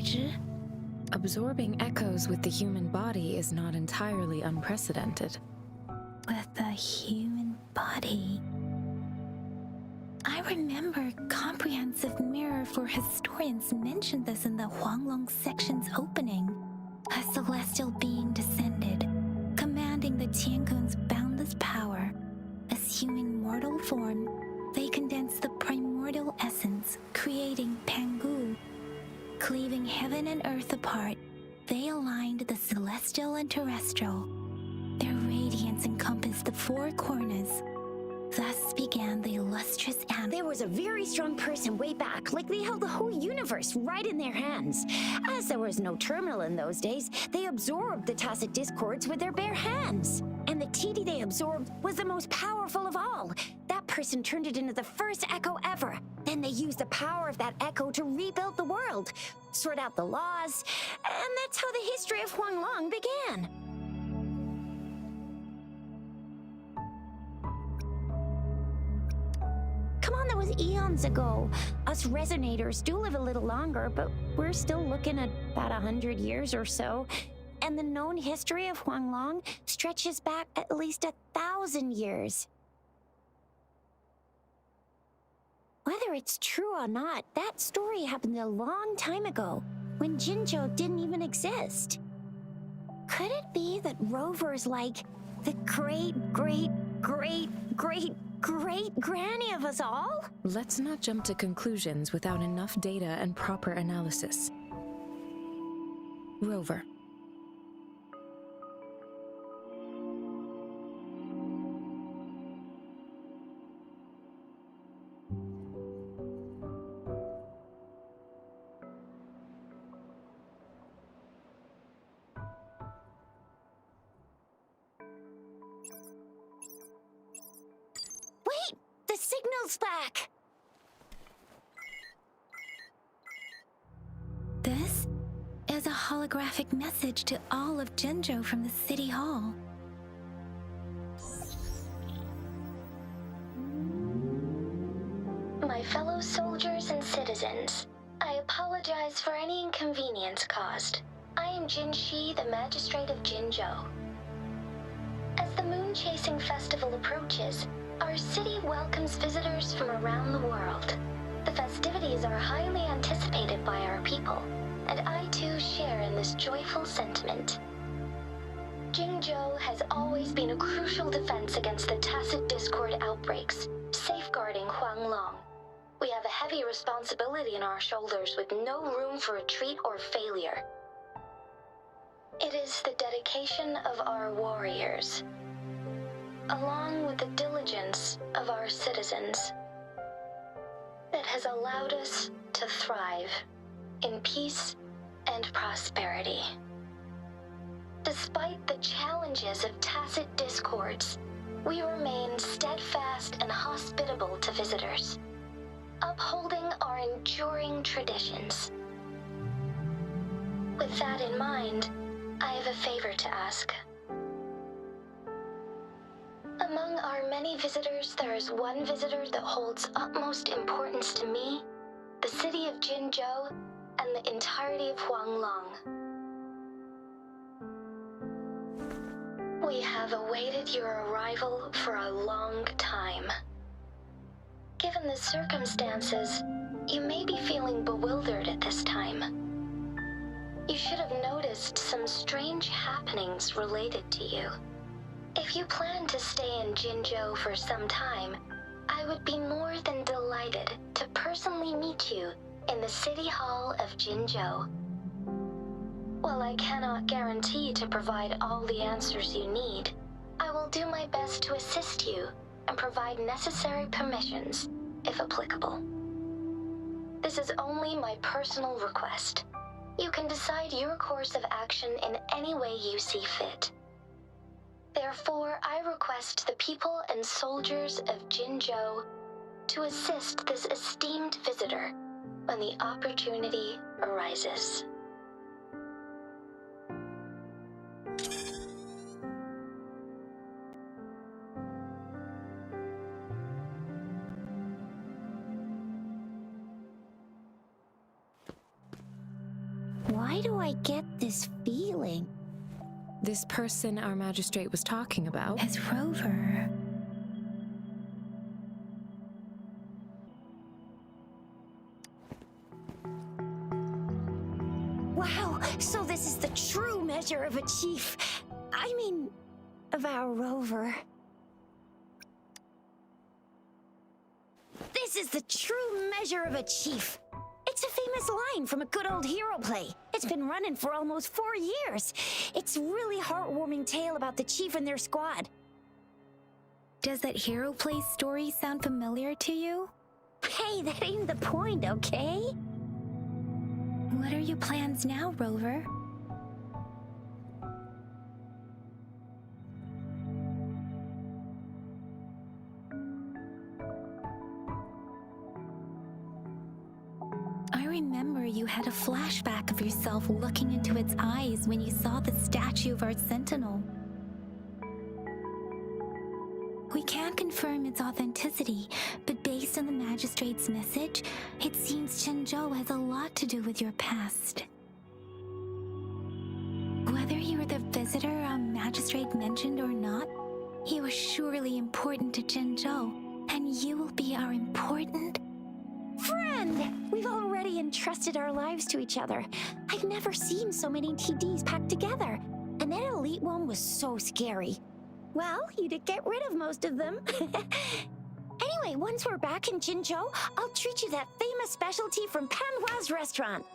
zhi? Absorbing echoes with the human body is not entirely unprecedented. With the human body. I remember Comprehensive Mirror for Historians mentioned this in the Huanglong section's opening. A celestial being descended, commanding the Tiankun's boundless power. Assuming mortal form, they condensed the primordial essence, creating Pangu. Cleaving heaven and earth apart, they aligned the celestial and terrestrial. Their radiance encompassed the four corners. Thus began the illustrious There was a very strong person way back, like they held the whole universe right in their hands. As there was no terminal in those days, they absorbed the tacit discords with their bare hands. And the TD they absorbed was the most powerful of all. That person turned it into the first echo ever. Then they used the power of that echo to rebuild the world, sort out the laws, and that's how the history of Huanglong began. Come on, that was eons ago. Us resonators do live a little longer, but we're still looking at about 100 years or so. And the known history of Huanglong stretches back at least 1,000 years. Whether it's true or not, that story happened a long time ago, when Jinzhou didn't even exist. Could it be that Rover's like the great-great-great-great-great-granny of us all? Let's not jump to conclusions without enough data and proper analysis. Rover. Wait! The signal's back! This is a holographic message to all of Jinzhou from the City Hall. My fellow soldiers and citizens, I apologize for any inconvenience caused. I am Jin Shi, the Magistrate of Jinzhou. As the Moon Chasing Festival approaches, our city welcomes visitors from around the world. The festivities are highly anticipated by our people, and I too share in this joyful sentiment. Jinzhou has always been a crucial defense against the tacit discord outbreaks, safeguarding Huanglong. We have a heavy responsibility on our shoulders with no room for retreat or failure. It is the dedication of our warriors, along with the diligence of our citizens, that has allowed us to thrive in peace and prosperity. Despite the challenges of tacit discords, we remain steadfast and hospitable to visitors, upholding our enduring traditions. With that in mind, I have a favor to ask. Among our many visitors, there is one visitor that holds utmost importance to me, the city of Jinzhou, and the entirety of Huanglong. We have awaited your arrival for a long time. Given the circumstances, you may be feeling bewildered at this time. You should have noticed some strange happenings related to you. If you plan to stay in Jinzhou for some time, I would be more than delighted to personally meet you in the City Hall of Jinzhou. While I cannot guarantee to provide all the answers you need, I will do my best to assist you and provide necessary permissions, if applicable. This is only my personal request. You can decide your course of action in any way you see fit. Therefore, I request the people and soldiers of Jinzhou to assist this esteemed visitor when the opportunity arises. why do I get this feeling? This person our magistrate was talking about? As Rover. Wow, so this is the true measure of a chief. I mean, of our Rover. This is the true measure of a chief. It's a famous line from a good old hero play. It's been running for almost 4 years. It's a really heartwarming tale about the chief and their squad. Does that hero play story sound familiar to you? Hey, that ain't the point, okay? What are your plans now, Rover? I remember you had a flashback of yourself looking into its eyes when you saw the statue of our sentinel. We can't confirm its authenticity, but based on the magistrate's message, it seems Zhenzhou has a lot to do with your past. Whether you were the visitor our magistrate mentioned or not, you are surely important to Zhenzhou, and you will be our important Friend! We've already entrusted our lives to each other. I've never seen so many TDs packed together, and that elite one was so scary. Well, you did get rid of most of them. Anyway, once we're back in Jinzhou, I'll treat you that famous specialty from Panhua's restaurant.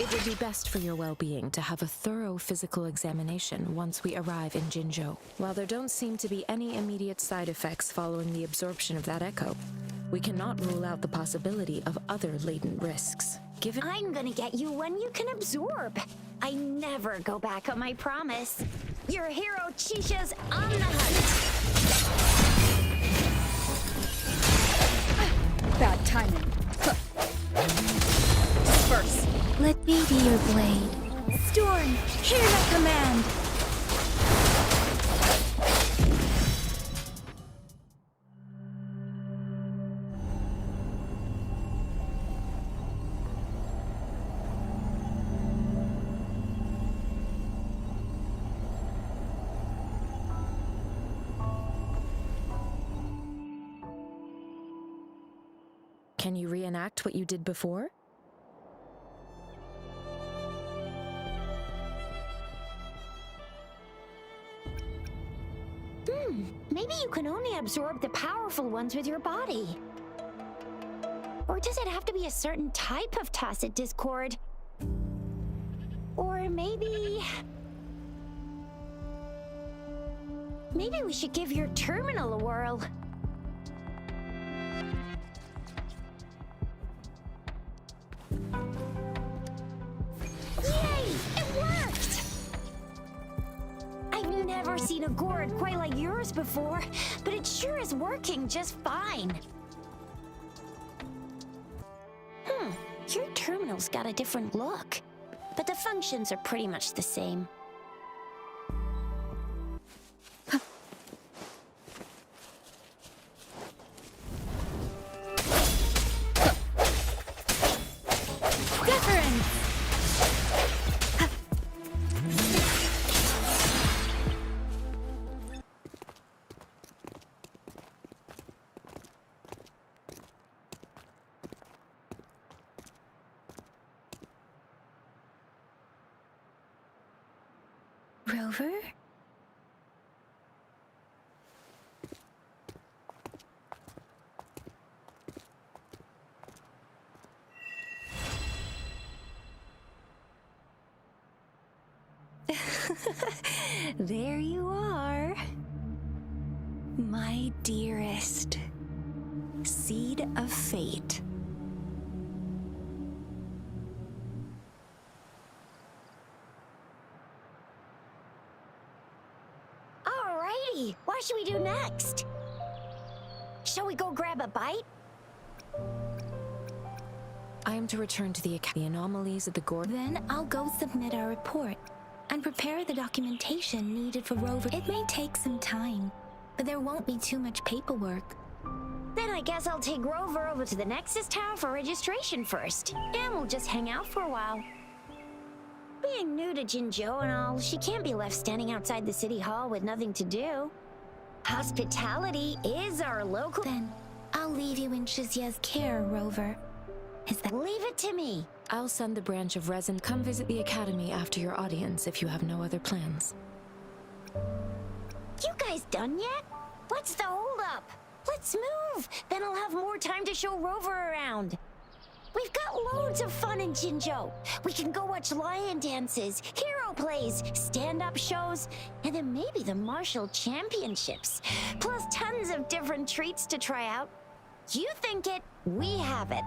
It would be best for your well-being to have a thorough physical examination once we arrive in Jinzhou. While there don't seem to be any immediate side effects following the absorption of that echo, we cannot rule out the possibility of other latent risks. Given I'm gonna get you one you can absorb. I never go back on my promise. Your hero Chisha's on the hunt. Bad timing. Disperse. Let me be your blade. Storm, hear my command! Can you reenact what you did before? Maybe you can only absorb the powerful ones with your body. Or does it have to be a certain type of tacit discord? Or maybe we should give your terminal a whirl. Yay! It worked! I've never seen a gourd quite like yours before, but it sure is working just fine. Your terminal's got a different look, but the functions are pretty much the same. Rover? There you are. My dearest. Seed of fate. Alrighty, what should we do next? Shall we go grab a bite? I am to return to the anomalies of the gorge. Then I'll go submit our report and prepare the documentation needed for Rover. It may take some time, but there won't be too much paperwork. Then I guess I'll take Rover over to the Nexus Tower for registration first, and we'll just hang out for a while. Being new to Jinzhou and all, she can't be left standing outside the city hall with nothing to do. Hospitality is our local... Then I'll leave you in Shizia's care, Rover. Is that... Leave it to me. I'll send the branch of Resin. Come visit the academy after your audience if you have no other plans. You guys done yet? What's the holdup? Let's move! Then I'll have more time to show Rover around. We've got loads of fun in Jinzhou. We can go watch lion dances, hero plays, stand-up shows, and then maybe the martial championships. Plus tons of different treats to try out. You think it, we have it.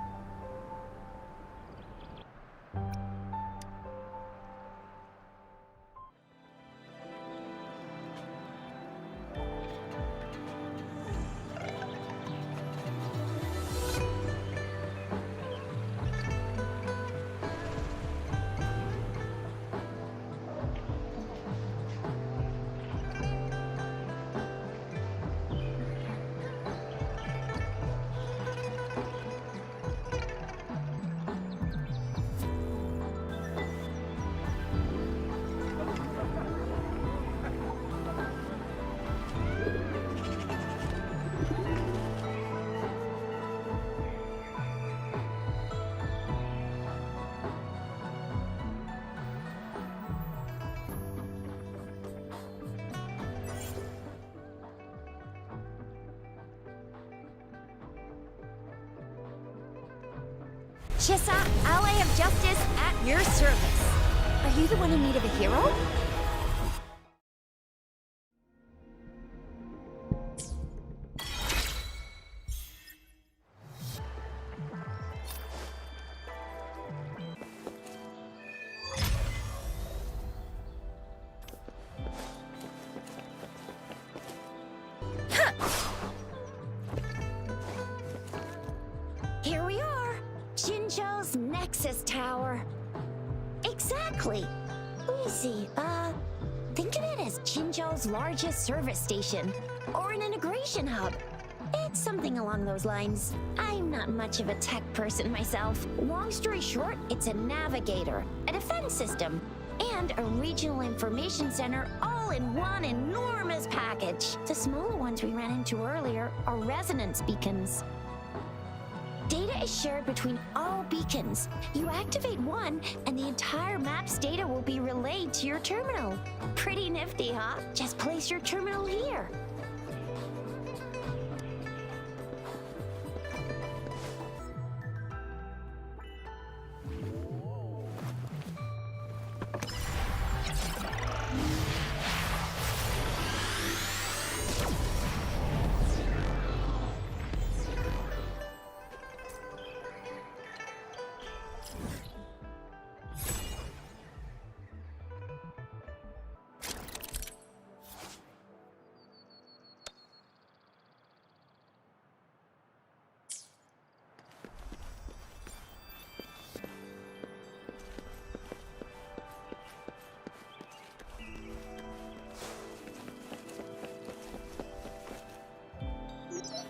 Chissa, Ally of Justice, at your service. Are you the one in need of a hero? Here we are. Jinzhou's Nexus Tower. Exactly. Let me see, think of it as Jinzhou's largest service station, or an integration hub. It's something along those lines. I'm not much of a tech person myself. Long story short, it's a navigator, a defense system, and a regional information center all in one enormous package. The smaller ones we ran into earlier are resonance beacons. Data is shared between all beacons. You activate one, and the entire map's data will be relayed to your terminal. Pretty nifty, huh? Just place your terminal here.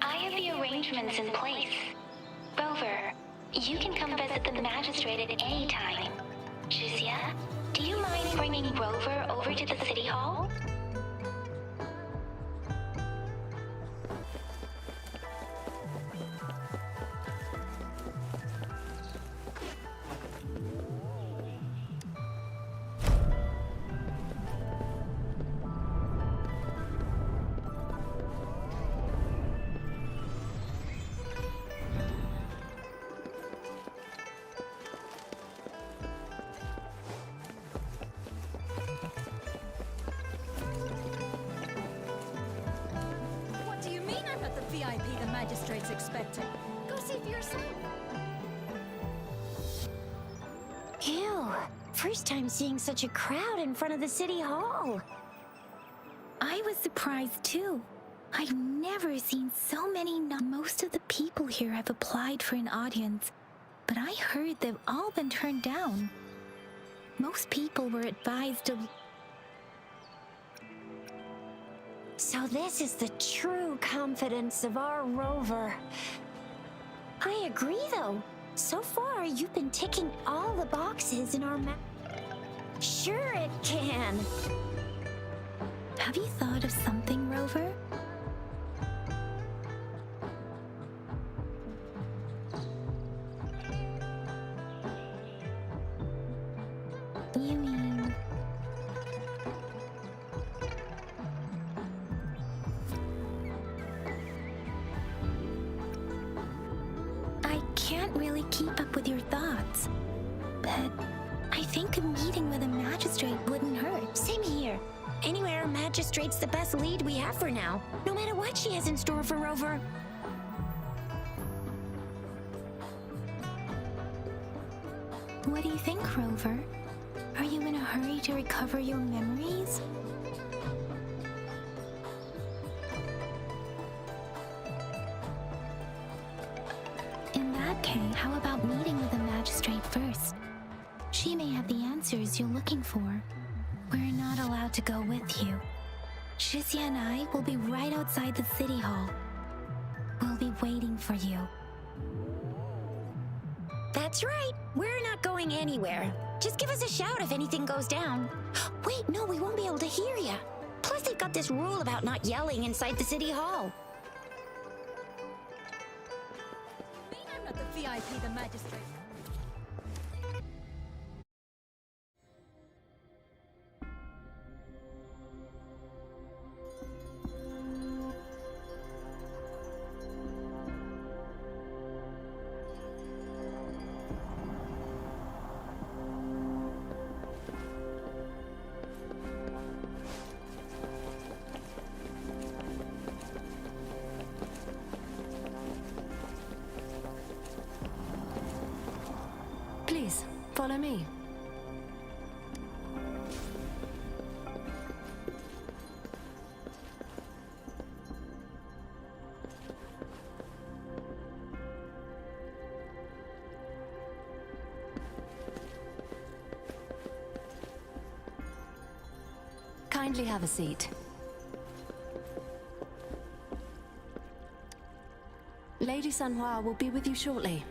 I have the arrangements in place. Rover, you can come visit the magistrate at any time. Juzia, do you mind bringing Rover over to the city hall? VIP the magistrate's expecting. Go see for yourself. Ew. First time seeing such a crowd in front of the city hall. I was surprised too. I've never seen so many. Most of the people here have applied for an audience, but I heard they've all been turned down. Most people were advised to... So this is the true confidence of our rover. I agree, though. So far, you've been ticking all the boxes in our map. Sure it can. Have you thought of something, Rover? You mean... I can't really keep up with your thoughts, but I think a meeting with a magistrate wouldn't hurt. Same here. Anyway, our magistrate's the best lead we have for now, no matter what she has in store for Rover. What do you think, Rover? Are you in a hurry to recover your memories? In that case, how about meeting with the magistrate first? She may have the answers you're looking for. We're not allowed to go with you. Shizia and I will be right outside the city hall. We'll be waiting for you. That's right. We're not going anywhere. Just give us a shout if anything goes down. Wait, no, we won't be able to hear ya. Plus, they've got this rule about not yelling inside the city hall. I'm not the VIP the magistrate. Please, follow me. Kindly have a seat. Lady Sanhua will be with you shortly.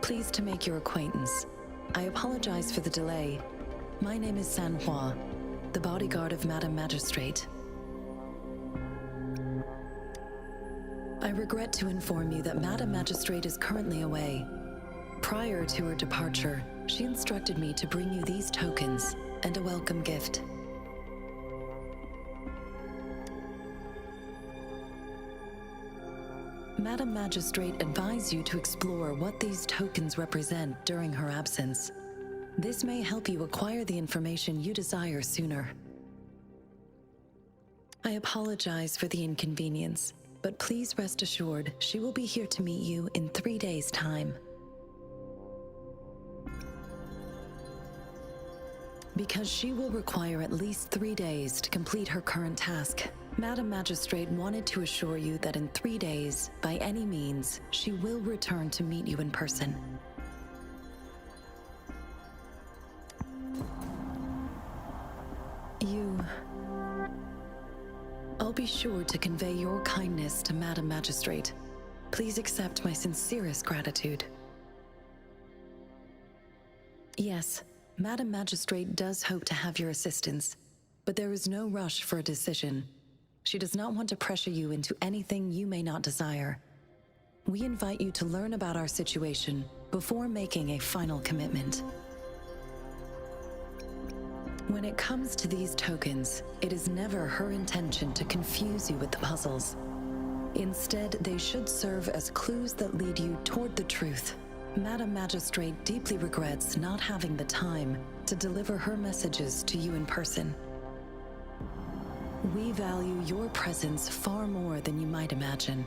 Pleased to make your acquaintance. I apologize for the delay. My name is Sanhua, the bodyguard of Madam Magistrate. I regret to inform you that Madam Magistrate is currently away. Prior to her departure, she instructed me to bring you these tokens and a welcome gift. Madam Magistrate advised you to explore what these tokens represent during her absence. This may help you acquire the information you desire sooner. I apologize for the inconvenience, but please rest assured she will be here to meet you in 3 days' time. Because she will require at least 3 days to complete her current task, Madam Magistrate wanted to assure you that in 3 days, by any means, she will return to meet you in person. I'll be sure to convey your kindness to Madam Magistrate. Please accept my sincerest gratitude. Yes, Madam Magistrate does hope to have your assistance. but there is no rush for a decision. She does not want to pressure you into anything you may not desire. We invite you to learn about our situation before making a final commitment. When it comes to these tokens, it is never her intention to confuse you with the puzzles. Instead, they should serve as clues that lead you toward the truth. Madam Magistrate deeply regrets not having the time to deliver her messages to you in person. We value your presence far more than you might imagine.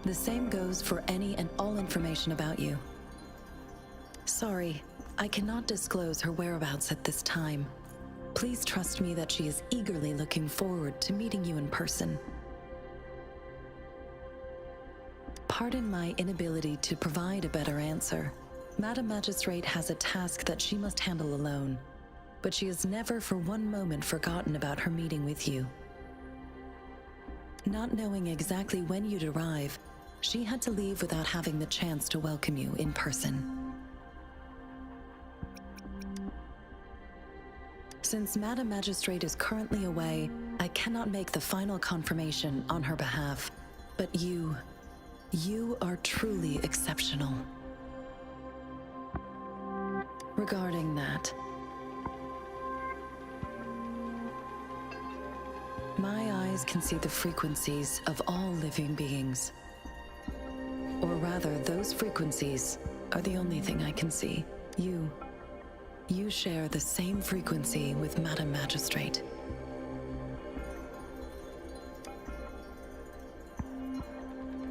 The same goes for any and all information about you. Sorry, I cannot disclose her whereabouts at this time. Please trust me that she is eagerly looking forward to meeting you in person. Pardon my inability to provide a better answer. Madam Magistrate has a task that she must handle alone, but she has never for one moment forgotten about her meeting with you. Not knowing exactly when you'd arrive, she had to leave without having the chance to welcome you in person. Since Madam Magistrate is currently away, I cannot make the final confirmation on her behalf, but you are truly exceptional. Regarding that, my eyes can see the frequencies of all living beings. Or rather, those frequencies are the only thing I can see. You share the same frequency with Madam Magistrate.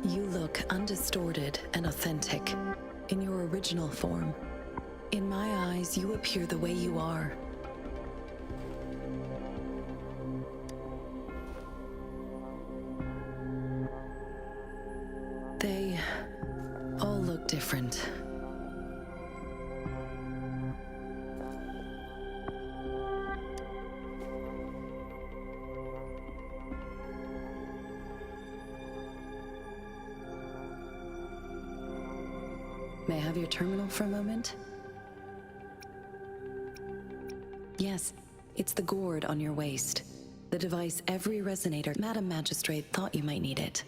You look undistorted and authentic in your original form. In my eyes, you appear the way you are. They all look different. May I have your terminal for a moment? Yes, it's the gourd on your waist. The device every resonator Madam Magistrate thought you might need it.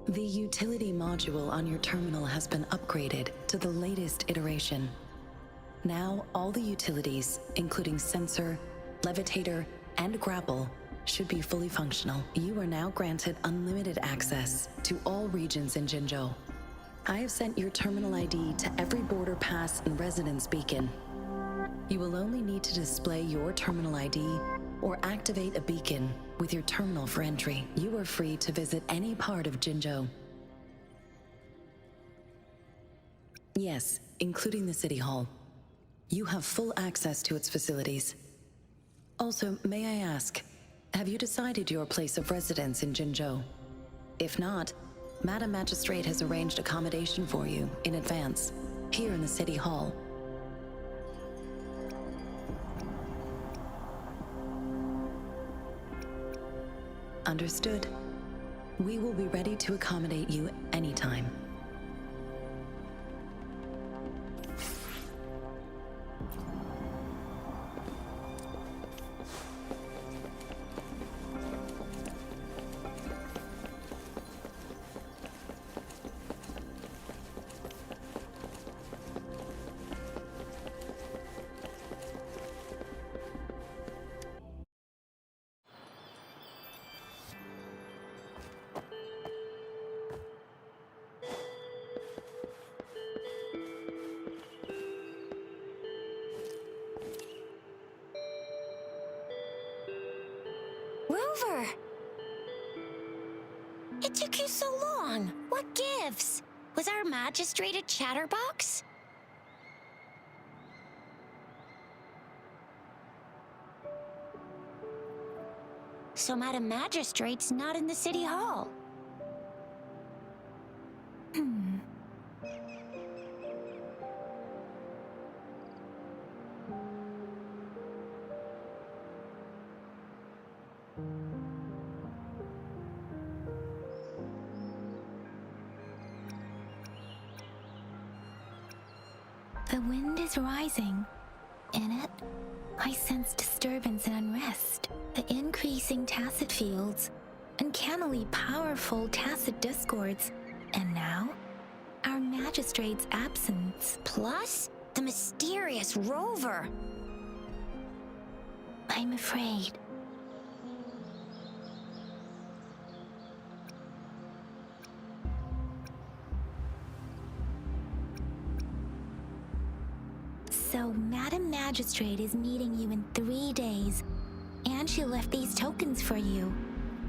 The utility module on your terminal has been upgraded to the latest iteration. Now, all the utilities, including sensor, levitator, and grapple, should be fully functional. You are now granted unlimited access to all regions in Jinzhou. I have sent your terminal ID to every border pass and residence beacon. You will only need to display your terminal ID or activate a beacon with your terminal for entry. You are free to visit any part of Jinzhou. Yes, including the City Hall. You have full access to its facilities. Also, may I ask, have you decided your place of residence in Jinzhou? If not, Madam Magistrate has arranged accommodation for you in advance, here in the City Hall. Understood. We will be ready to accommodate you anytime. Rover! It took you so long. What gives? Was our magistrate a chatterbox? So Madam Magistrate's not in the City Hall. The wind is rising. In it, I sense disturbance and unrest. The increasing tacit fields, uncannily powerful tacit discords, and now, our magistrate's absence. Plus, the mysterious rover. I'm afraid. So, Madam Magistrate is meeting you in 3 days, and she left these tokens for you.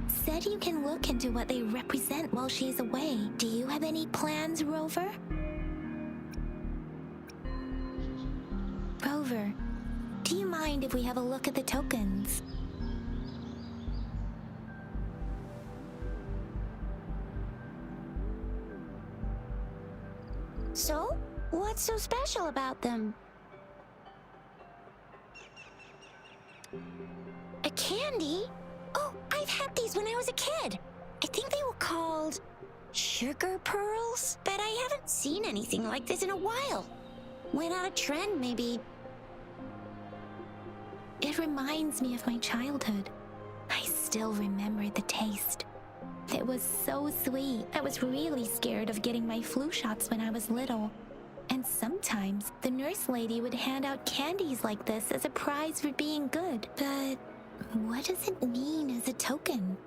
Said you can look into what they represent while she's away. Do you have any plans, Rover? Rover, do you mind if we have a look at the tokens? So, what's so special about them? A candy? Oh, I've had these when I was a kid. I think they were called sugar pearls, but I haven't seen anything like this in a while. Went out of trend, maybe. It reminds me of my childhood. I still remember the taste. It was so sweet. I was really scared of getting my flu shots when I was little. And sometimes the nurse lady would hand out candies like this as a prize for being good. But what does it mean as a token?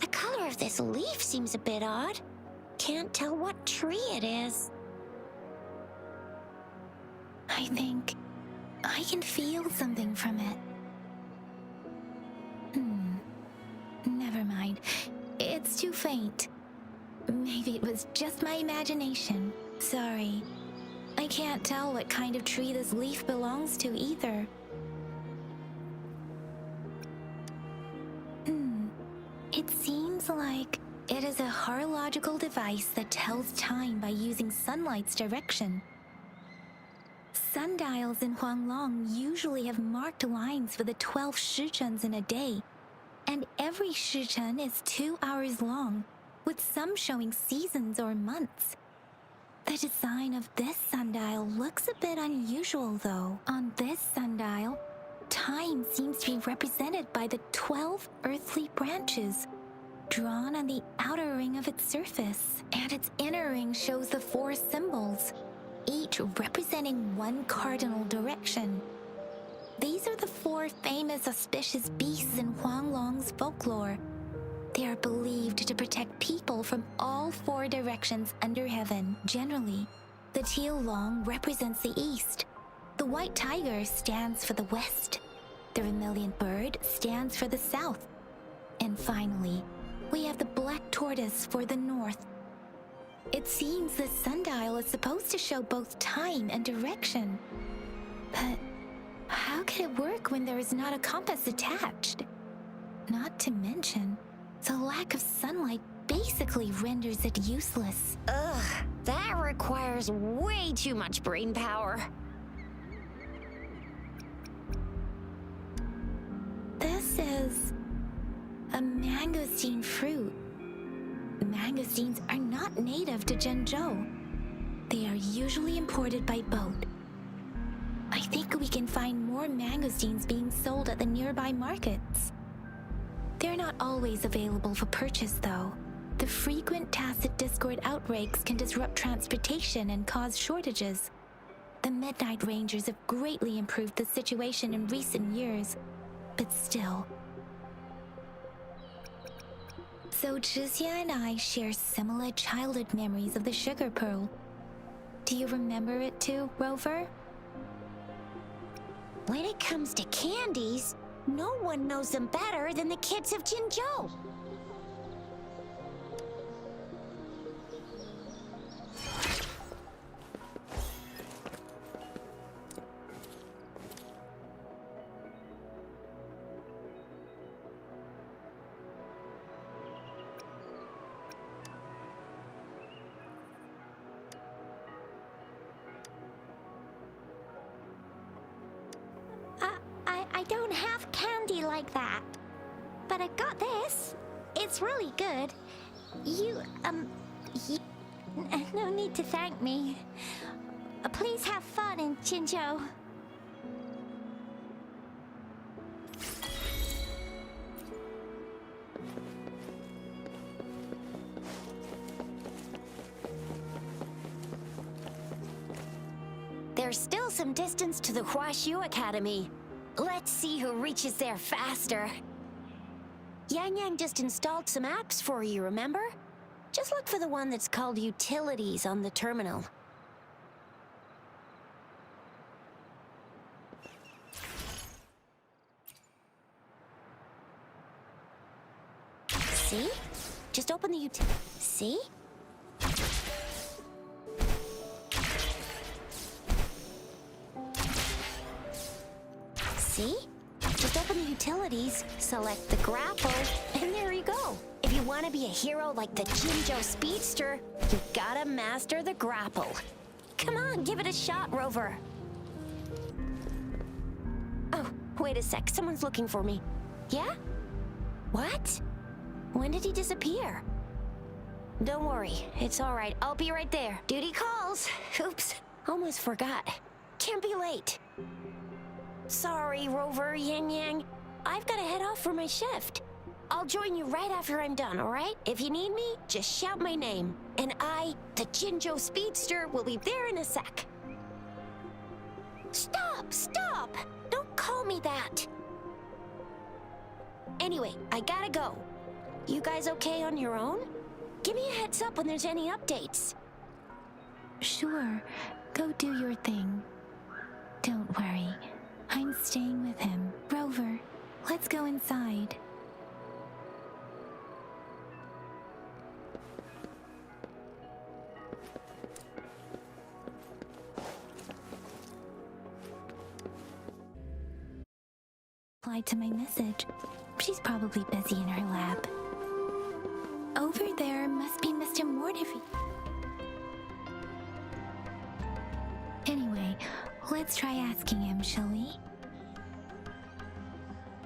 The color of this leaf seems a bit odd. Can't tell what tree it is. I think I can feel something from it. Never mind. It's too faint. Maybe it was just my imagination. Sorry. I can't tell what kind of tree this leaf belongs to either. It seems like it is a horological device that tells time by using sunlight's direction. Sundials in Huanglong usually have marked lines for the 12 shichens in a day, and every shichen is 2 hours long, with some showing seasons or months. The design of this sundial looks a bit unusual, though. On this sundial, time seems to be represented by the 12 earthly branches, drawn on the outer ring of its surface, and its inner ring shows the 4 symbols, each representing one cardinal direction. These are the 4 famous auspicious beasts in Huanglong's folklore. They are believed to protect people from all 4 directions under heaven. Generally, the teal long represents the east, the white tiger stands for the west, the vermilion bird stands for the south, and finally, we have the black tortoise for the north. It seems the sundial is supposed to show both time and direction. But how can it work when there is not a compass attached? Not to mention, the lack of sunlight basically renders it useless. Ugh, that requires way too much brain power. This is a mangosteen fruit. Mangosteens are not native to Zhengzhou. They are usually imported by boat. I think we can find more mangosteens being sold at the nearby markets. They're not always available for purchase, though. The frequent tacit discord outbreaks can disrupt transportation and cause shortages. The Midnight Rangers have greatly improved the situation in recent years, but still. So Zhixia and I share similar childhood memories of the sugar pearl. Do you remember it too, Rover? When it comes to candies, no one knows them better than the kids of Jinzhou. I don't have candy like that. But I got this. It's really good. No need to thank me. Please have fun in Jinzhou. There's still some distance to the Huashu Academy. Let's see who reaches there faster. Yang Yang just installed some apps for you, remember? Just look for the one that's called Utilities on the terminal. See? Just open the See? See? Just open the utilities, select the grapple, and there you go. If you want to be a hero like the Jinzhou Speedster, you gotta master the grapple. Come on, give it a shot, Rover. Oh, wait a sec. Someone's looking for me. Yeah? What? When did he disappear? Don't worry. It's all right. I'll be right there. Duty calls. Oops. Almost forgot. Can't be late. Sorry, Rover, Yang Yang. I've got to head off for my shift. I'll join you right after I'm done, all right? If you need me, just shout my name. And I, the Jinzhou Speedster, will be there in a sec. Stop! Stop! Don't call me that. Anyway, I gotta go. You guys okay on your own? Give me a heads up when there's any updates. Sure, go do your thing. Don't worry, I'm staying with him. Rover, let's go inside. Replied to my message. She's probably busy in her lab. Over there must be Mr. Mortifi. Anyway, let's try asking him, shall we?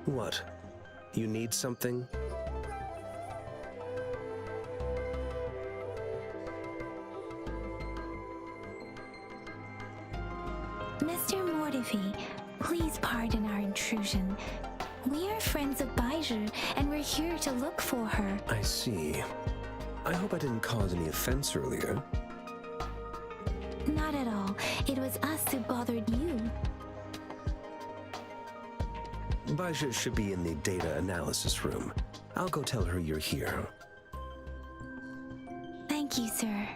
What? You need something? Mr. Mortifi, please pardon our intrusion. We are friends of Baizhi, and we're here to look for her. I see. I hope I didn't cause any offense earlier. Not at all. It was us who bothered you. Baizhi should be in the data analysis room. I'll go tell her you're here. Thank you, sir.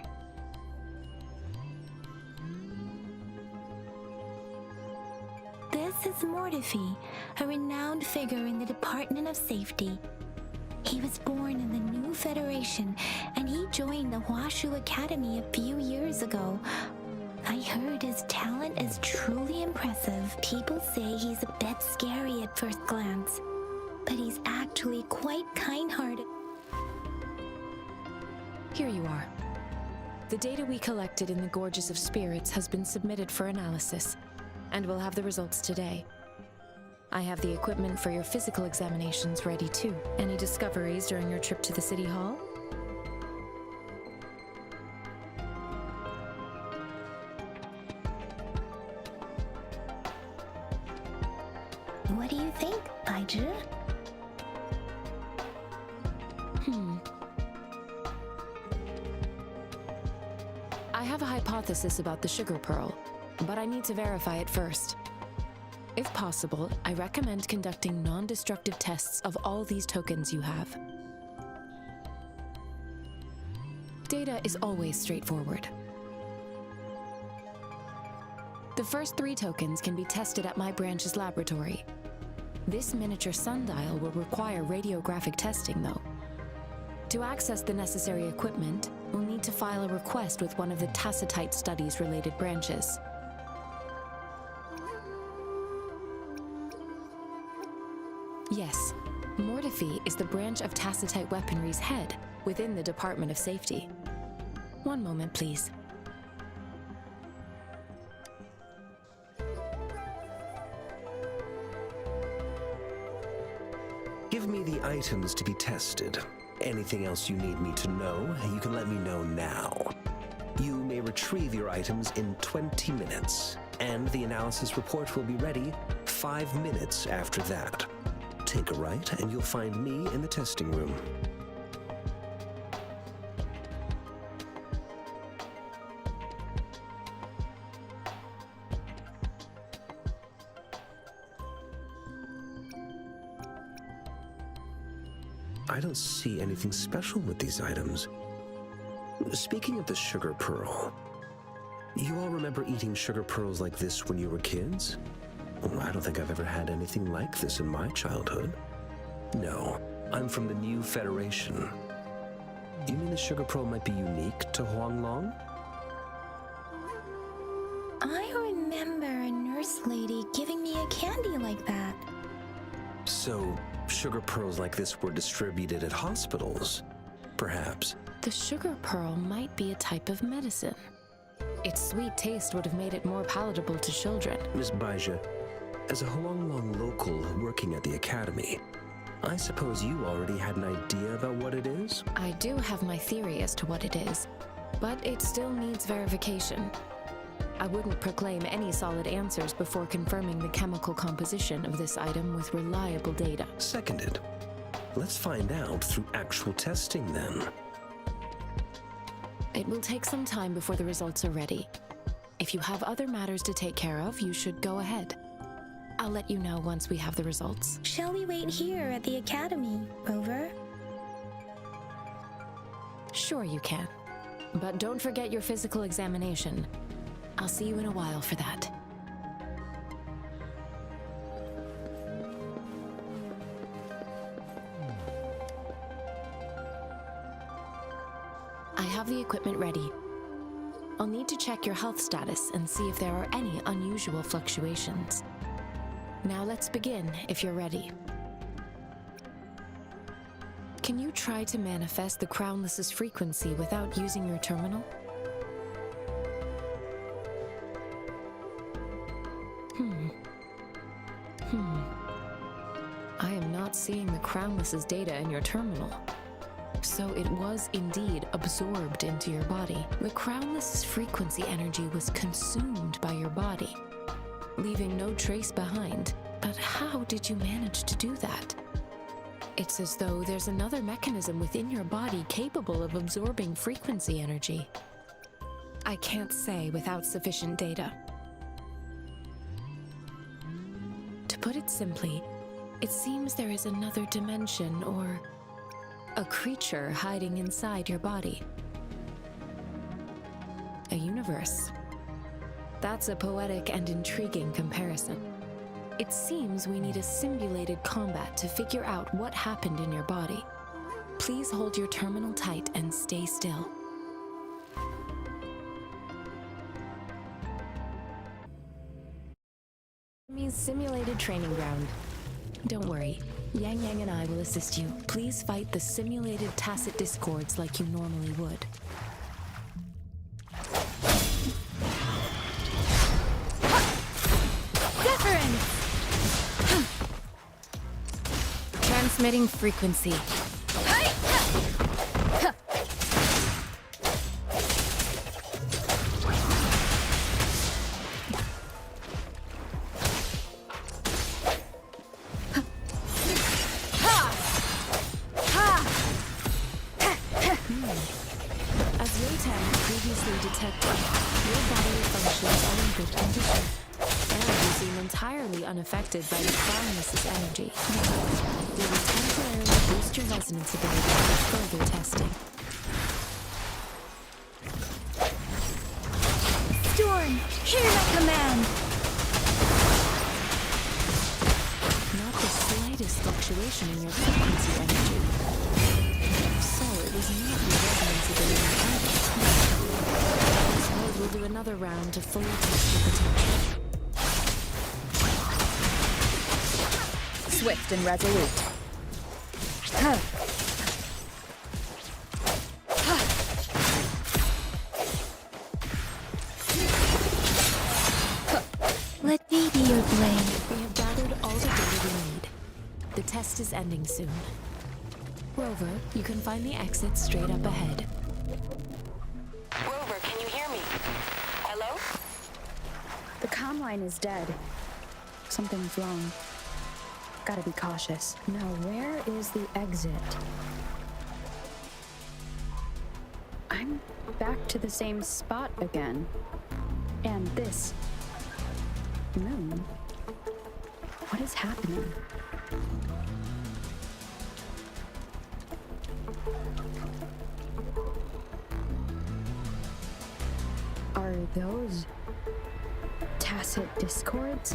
This is Mortifi, a renowned figure in the Department of Safety. He was born in the new Federation, and he joined the Huashu Academy a few years ago. I heard his talent is truly impressive. People say he's a bit scary at first glance, but he's actually quite kind-hearted. Here you are. The data we collected in the Gorges of Spirits has been submitted for analysis, and we'll have the results today. I have the equipment for your physical examinations ready too. Any discoveries during your trip to the City Hall? What do you think, Baizhi? I have a hypothesis about the sugar pearl, but I need to verify it first. If possible, I recommend conducting non-destructive tests of all these tokens you have. Data is always straightforward. The first 3 tokens can be tested at my branch's laboratory. This miniature sundial will require radiographic testing, though. To access the necessary equipment, we'll need to file a request with one of the Tacitite Studies-related branches. Yes, Mortifi is the branch of Tacitite Weaponry's head within the Department of Safety. One moment, please. me the items to be tested. Anything else you need me to know, you can let me know now. You may retrieve your items in 20 minutes, and the analysis report will be ready 5 minutes after that. Take a right, and you'll find me in the testing room. I don't see anything special with these items. Speaking of the sugar pearl, you all remember eating sugar pearls like this when you were kids? I don't think I've ever had anything like this in my childhood. No, I'm from the New Federation. You mean the sugar pearl might be unique to Huanglong? I remember a nurse lady giving me a candy like that. So, sugar pearls like this were distributed at hospitals, perhaps. The sugar pearl might be a type of medicine. Its sweet taste would have made it more palatable to children. Miss Baija, as a Huanglong local working at the academy, I suppose you already had an idea about what it is? I do have my theory as to what it is, but it still needs verification. I wouldn't proclaim any solid answers before confirming the chemical composition of this item with reliable data. Seconded. Let's find out through actual testing then. It will take some time before the results are ready. If you have other matters to take care of, you should go ahead. I'll let you know once we have the results. Shall we wait here at the academy, Rover? Sure you can. But don't forget your physical examination. I'll see you in a while for that. I have the equipment ready. I'll need to check your health status and see if there are any unusual fluctuations. Now let's begin, if you're ready. Can you try to manifest the Crownless's frequency without using your terminal? I am not seeing the Crownless's data in your terminal. So it was indeed absorbed into your body. The Crownless's frequency energy was consumed by your body, leaving no trace behind. But how did you manage to do that? It's as though there's another mechanism within your body capable of absorbing frequency energy. I can't say without sufficient data. To put it simply, it seems there is another dimension or a creature hiding inside your body. A universe. That's a poetic and intriguing comparison. It seems we need a simulated combat to figure out what happened in your body. Please hold your terminal tight and stay still. Enemy's simulated training ground. Don't worry, Yang Yang and I will assist you. Please fight the simulated tacit discords like you normally would. Transmitting frequency. As Yotan previously detected, your bodily functions are in good condition, and you seem entirely unaffected by the Crownless's energy. We will temporarily boost your resonance ability for further testing. Storm, hear my command! Not the slightest fluctuation in your frequency energy. So it was not your resonance ability either. I suppose we'll do another round to fully test your potential. Swift and resolute. Let me be your blade. We have gathered all the data we need. The test is ending soon. Rover, you can find the exit straight up ahead. Rover, can you hear me? Hello? The comm line is dead. Something's wrong. Gotta be cautious. Now, where is the exit? I'm back to the same spot again. And this moon. What is happening? Are those tacit discords?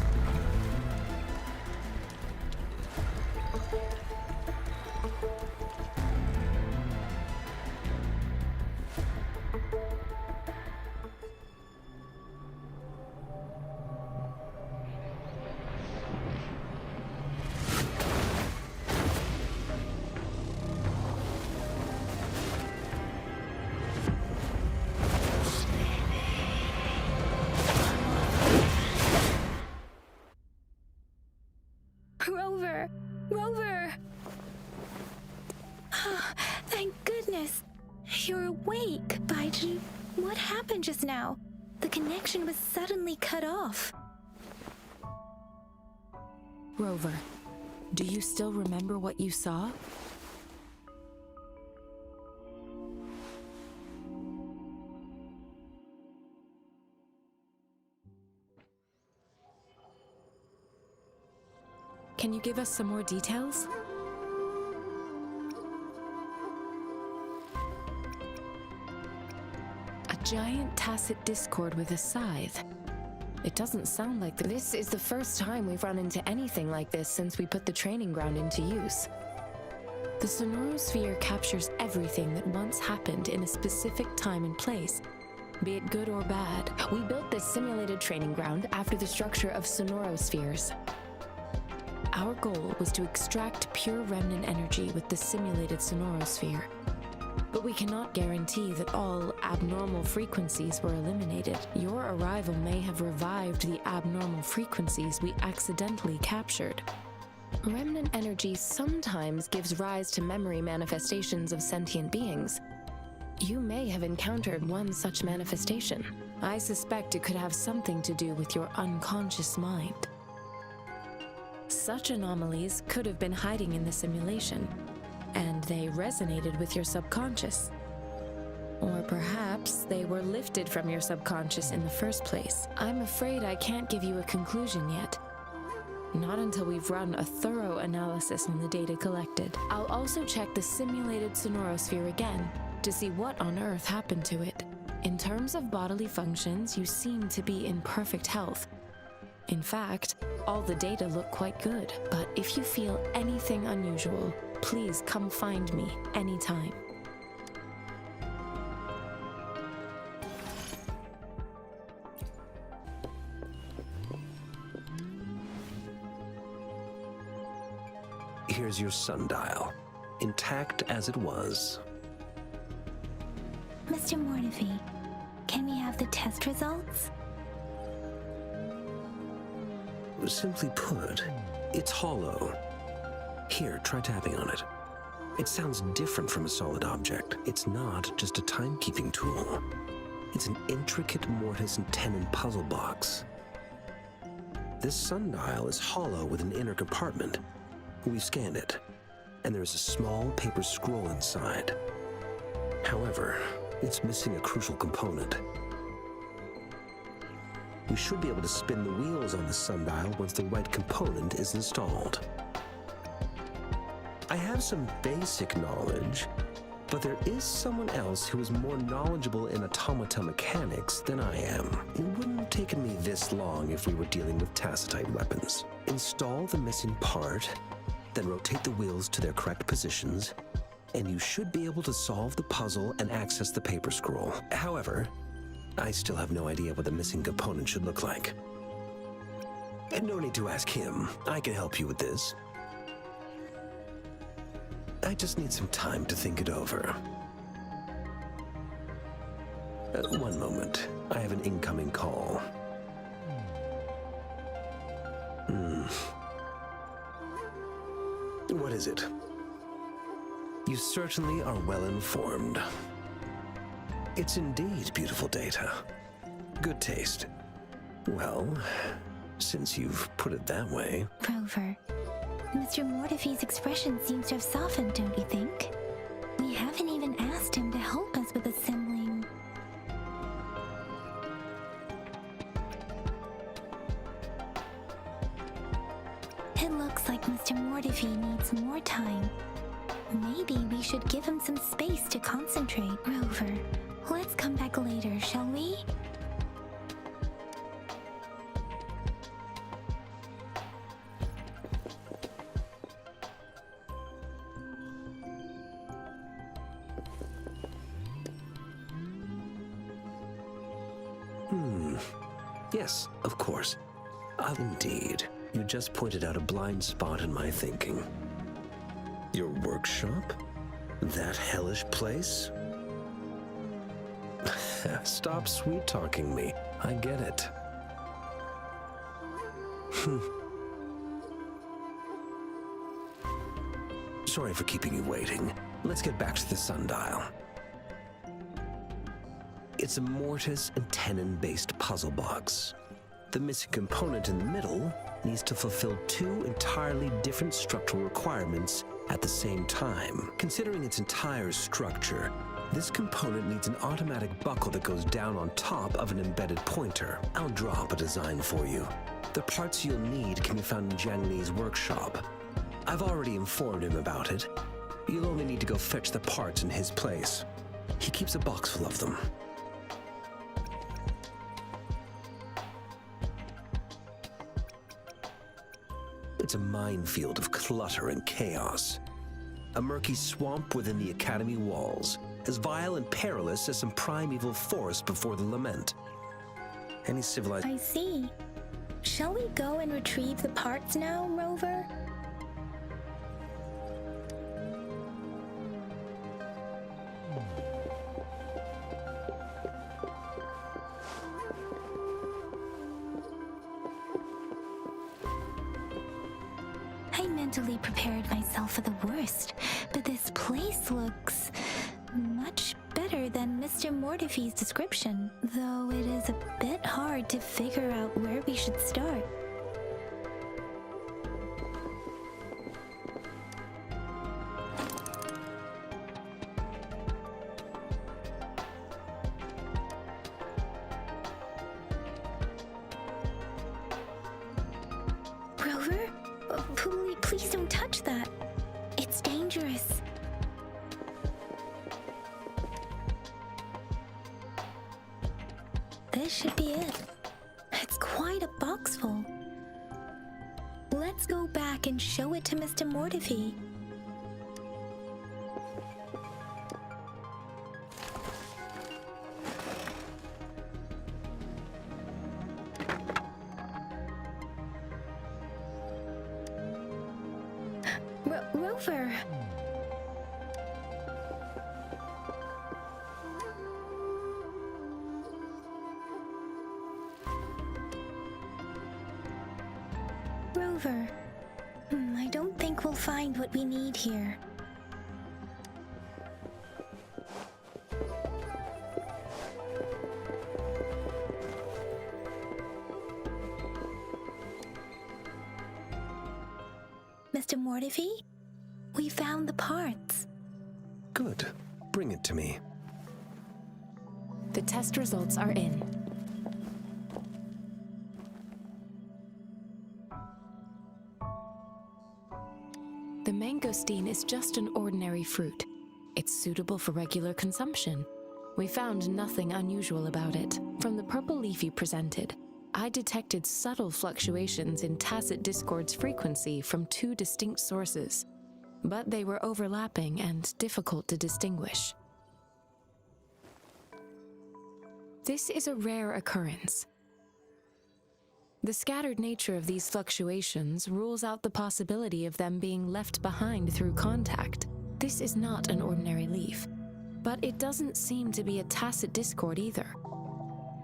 Rover! Rover! Thank goodness! You're awake, Baiju. What happened just now? The connection was suddenly cut off. Rover, do you still remember what you saw? Can you give us some more details? A giant tacit discord with a scythe. It doesn't sound like this is the first time we've run into anything like this since we put the training ground into use. The sonorosphere captures everything that once happened in a specific time and place, be it good or bad. We built this simulated training ground after the structure of sonorospheres. Our goal was to extract pure remnant energy with the simulated sonorosphere. But we cannot guarantee that all abnormal frequencies were eliminated. Your arrival may have revived the abnormal frequencies we accidentally captured. Remnant energy sometimes gives rise to memory manifestations of sentient beings. You may have encountered one such manifestation. I suspect it could have something to do with your unconscious mind. Such anomalies could have been hiding in the simulation, and they resonated with your subconscious. Or perhaps they were lifted from your subconscious in the first place. I'm afraid I can't give you a conclusion yet. Not until we've run a thorough analysis on the data collected. I'll also check the simulated sonorosphere again to see what on earth happened to it. In terms of bodily functions, you seem to be in perfect health. In fact, all the data look quite good. But if you feel anything unusual, please come find me anytime. Here's your sundial, intact as it was. Mr. Mornifee, can we have the test results? Simply put, it's hollow. Here, try tapping on it. It sounds different from a solid object. It's not just a timekeeping tool. It's an intricate mortise and tenon puzzle box. This sundial is hollow with an inner compartment. We've scanned it, and there's a small paper scroll inside. However, it's missing a crucial component. We should be able to spin the wheels on the sundial once the right component is installed. I have some basic knowledge, but there is someone else who is more knowledgeable in automata mechanics than I am. It wouldn't have taken me this long if we were dealing with tacitite weapons. Install the missing part, then rotate the wheels to their correct positions, and you should be able to solve the puzzle and access the paper scroll. However, I still have no idea what the missing component should look like. And no need to ask him. I can help you with this. I just need some time to think it over. One moment. I have an incoming call. One What is it? You certainly are well informed. It's indeed beautiful data. Good taste. Well, since you've put it that way... Rover, Mr. Mortefi's expression seems to have softened, don't you think? We haven't even asked him to help us with assembling. It looks like Mr. Mortefi needs more time. Maybe we should give him some space to concentrate. Rover, let's come back later, shall we? Yes, of course. Indeed. You just pointed out a blind spot in my thinking. Your workshop? That hellish place? Stop sweet-talking me. I get it. Sorry for keeping you waiting. Let's get back to the sundial. It's a mortise and tenon-based puzzle box. The missing component in the middle needs to fulfill two entirely different structural requirements at the same time. Considering its entire structure, this component needs an automatic buckle that goes down on top of an embedded pointer. I'll draw up a design for you. The parts you'll need can be found in Jiang Li's workshop. I've already informed him about it. You'll only need to go fetch the parts in his place. He keeps a box full of them. It's a minefield of clutter and chaos. A murky swamp within the Academy walls, as vile and perilous as some primeval forest before the lament. Any civilized... I see. Shall we go and retrieve the parts now, Rover? I mentally prepared myself for the worst, but this place looks much better than Mr. Mortefi's description, though it is a bit hard to figure out where we should start. Rover? Please don't touch that. It's dangerous. This should be it. It's quite a box full. Let's go back and show it to Mr. Mortefi. Rover! Rover, I don't think we'll find what we need here. Mr. Mortefi, we found the parts. Good. Bring it to me. The test results are in. The mangosteen is just an ordinary fruit. It's suitable for regular consumption. We found nothing unusual about it. From the purple leaf you presented, I detected subtle fluctuations in tacit discord's frequency from two distinct sources, but they were overlapping and difficult to distinguish. This is a rare occurrence. The scattered nature of these fluctuations rules out the possibility of them being left behind through contact. This is not an ordinary leaf, but it doesn't seem to be a tacit discord either.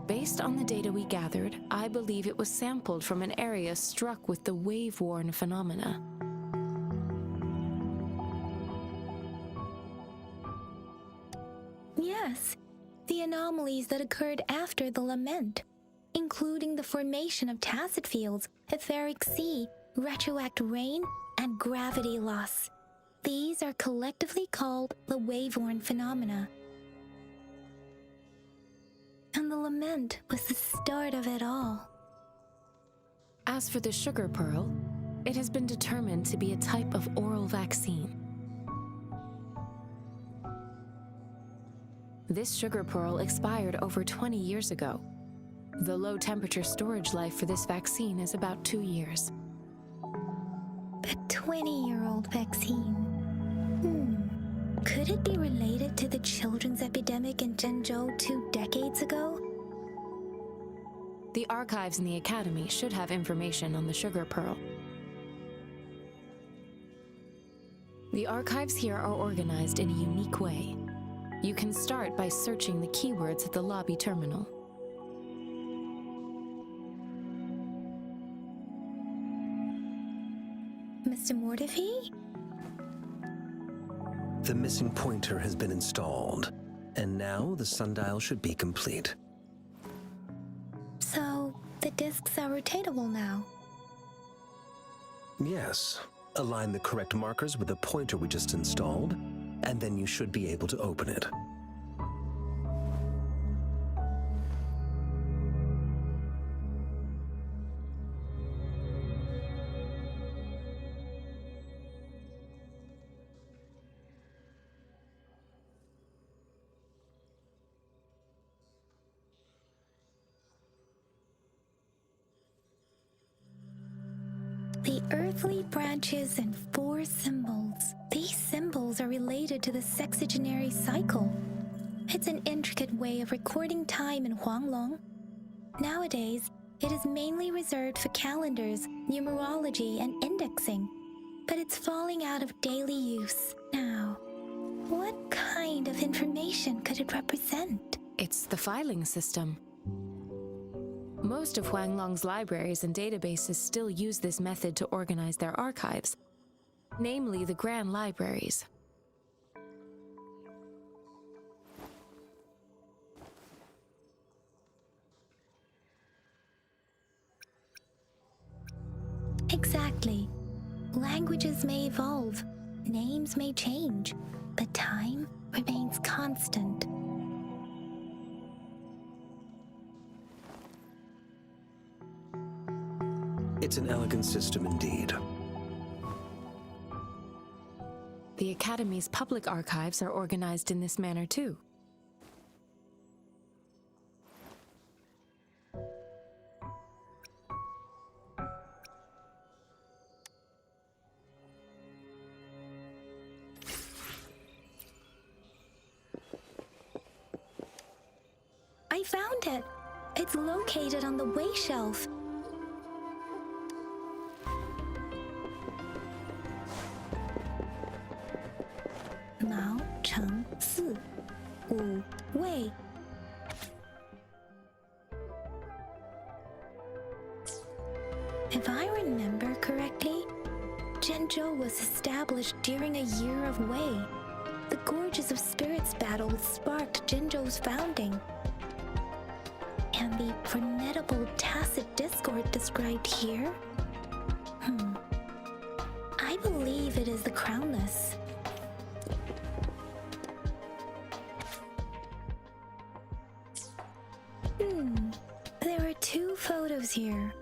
Based on the data we gathered, I believe it was sampled from an area struck with the wave-worn phenomena. anomalies that occurred after the lament, including the formation of tacit fields, etheric sea, retroact rain, and gravity loss. These are collectively called the Waveworn phenomena. And the lament was the start of it all. As for the sugar pearl, it has been determined to be a type of oral vaccine. This sugar pearl expired over 20 years ago. The low-temperature storage life for this vaccine is about 2 years. A 20-year-old vaccine. Could it be related to the children's epidemic in Zhenzhou 2 decades ago? The archives in the Academy should have information on the sugar pearl. The archives here are organized in a unique way. You can start by searching the keywords at the lobby terminal. Mr. Mortefi? The missing pointer has been installed, and now the sundial should be complete. So, the discs are rotatable now? Yes. Align the correct markers with the pointer we just installed, and then you should be able to open it. The earthly branches and 4 symbols. These symbols are related to the sexagenary cycle. It's an intricate way of recording time in Huanglong. Nowadays, it is mainly reserved for calendars, numerology, and indexing, but it's falling out of daily use now. What kind of information could it represent? It's the filing system. Most of Huanglong's libraries and databases still use this method to organize their archives, namely the Grand Libraries. Exactly. Languages may evolve, names may change, but time remains constant. It's an elegant system indeed. The Academy's public archives are organized in this manner too. I found it! It's located on the way shelf. Mao Cheng Si Wu Wei. If I remember correctly, Zhenzhou was established during a year of Wei. The Gorges of Spirits battle sparked Zhenzhou's founding. And the formidable tacit discord described here? I believe it is the Crownless. There are 2 photos here.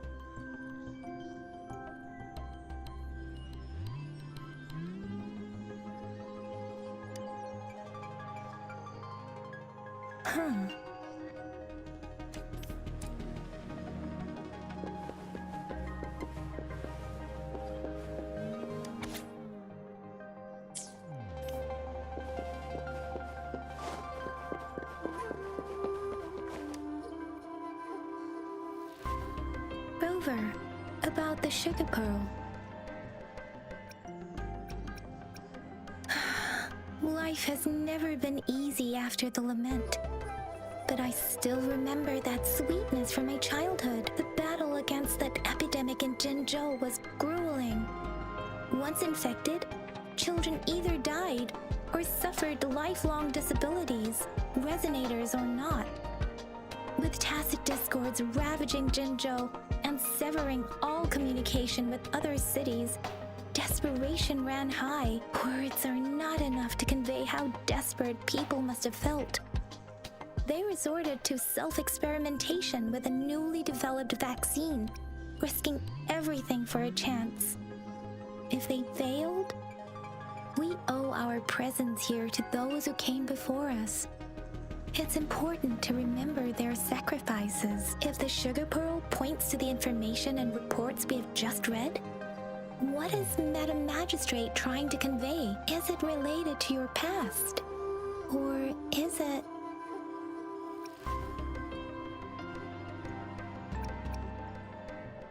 Rover, about the sugar pearl. Life has never been easy after the lament. But I still remember that sweetness from my childhood. The battle against that epidemic in Zhenzhou was grueling. Once infected, children either died or suffered lifelong disabilities, resonators or not. With tacit discords ravaging Jinzhou and severing all communication with other cities, desperation ran high. Words are not enough to convey how desperate people must have felt. They resorted to self-experimentation with a newly developed vaccine, risking everything for a chance. If they failed, we owe our presence here to those who came before us. It's important to remember their sacrifices. If the sugar pearl points to the information and reports we have just read, what is Madam Magistrate trying to convey? Is it related to your past? Or is it...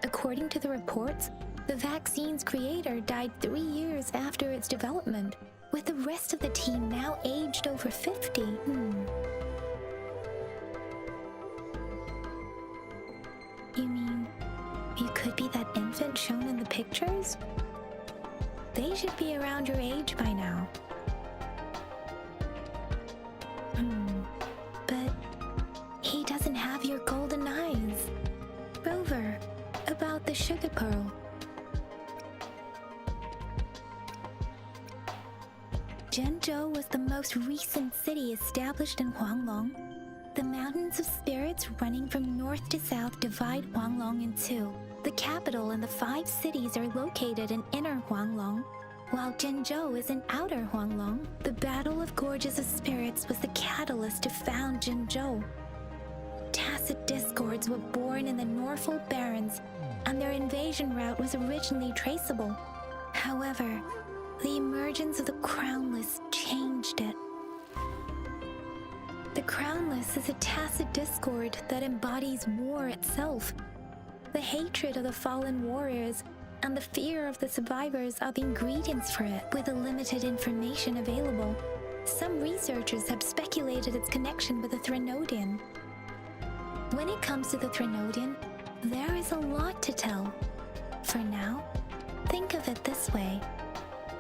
According to the reports, the vaccine's creator died 3 years after its development, with the rest of the team now aged over 50. You mean, you could be that infant shown in the pictures? They should be around your age by now. But he doesn't have your golden eyes. Rover, about the sugar pearl. Jinzhou was the most recent city established in Huanglong. The mountains of spirits running from north to south divide Huanglong in two. The capital and the 5 cities are located in inner Huanglong, while Jinzhou is in outer Huanglong. The Battle of Gorges of Spirits was the catalyst to found Jinzhou. Tacit discords were born in the Norfolk Barrens, and their invasion route was originally traceable. However, the emergence of the Crownless changed it. The Crownless is a tacit discord that embodies war itself. The hatred of the fallen warriors and the fear of the survivors are the ingredients for it. With the limited information available, some researchers have speculated its connection with the Threnodian. When it comes to the Threnodian, there is a lot to tell. For now, think of it this way.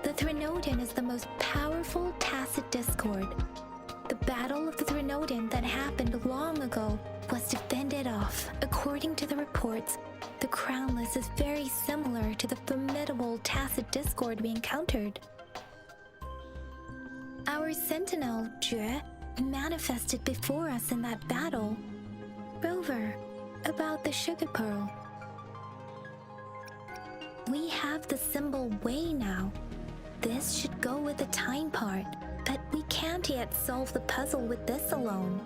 The Threnodian is the most powerful tacit discord. The Battle of the Threnodian that happened long ago was to fend it off. According to the reports, the Crownless is very similar to the formidable tacit discord we encountered. Our sentinel, Jue, manifested before us in that battle. Rover, about the sugar pearl. We have the symbol Wei now. This should go with the time part, but we can't yet solve the puzzle with this alone.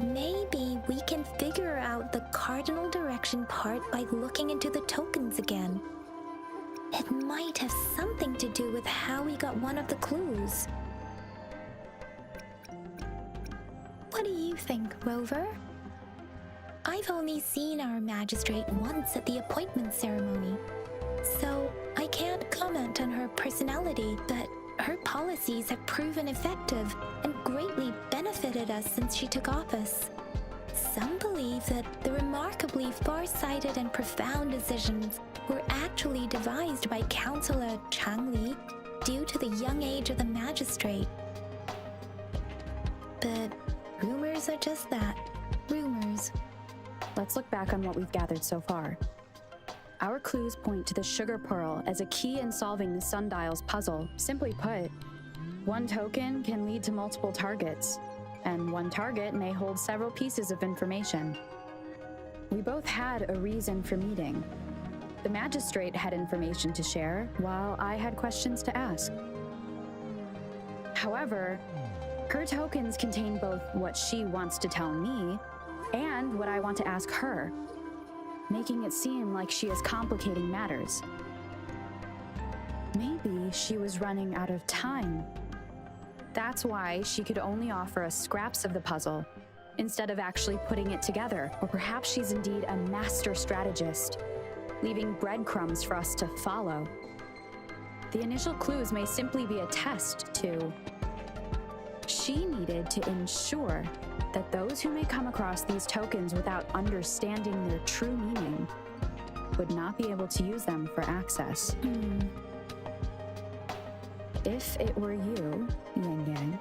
Maybe we can figure out the cardinal direction part by looking into the tokens again. It might have something to do with how we got one of the clues. What do you think, Rover? I've only seen our magistrate once at the appointment ceremony, so I can't comment on her personality, but her policies have proven effective and greatly benefited us since she took office. Some believe that the remarkably far-sighted and profound decisions were actually devised by Councillor Changli due to the young age of the magistrate. But rumors are just that, rumors. Let's look back on what we've gathered so far. Our clues point to the sugar pearl as a key in solving the sundial's puzzle. Simply put, one token can lead to multiple targets, and one target may hold several pieces of information. We both had a reason for meeting. The magistrate had information to share, while I had questions to ask. However, her tokens contain both what she wants to tell me and what I want to ask her, making it seem like she is complicating matters. Maybe she was running out of time. That's why she could only offer us scraps of the puzzle, instead of actually putting it together. Or perhaps she's indeed a master strategist, leaving breadcrumbs for us to follow. The initial clues may simply be a test to... She needed to ensure that those who may come across these tokens without understanding their true meaning would not be able to use them for access. If it were you, Yang Yang,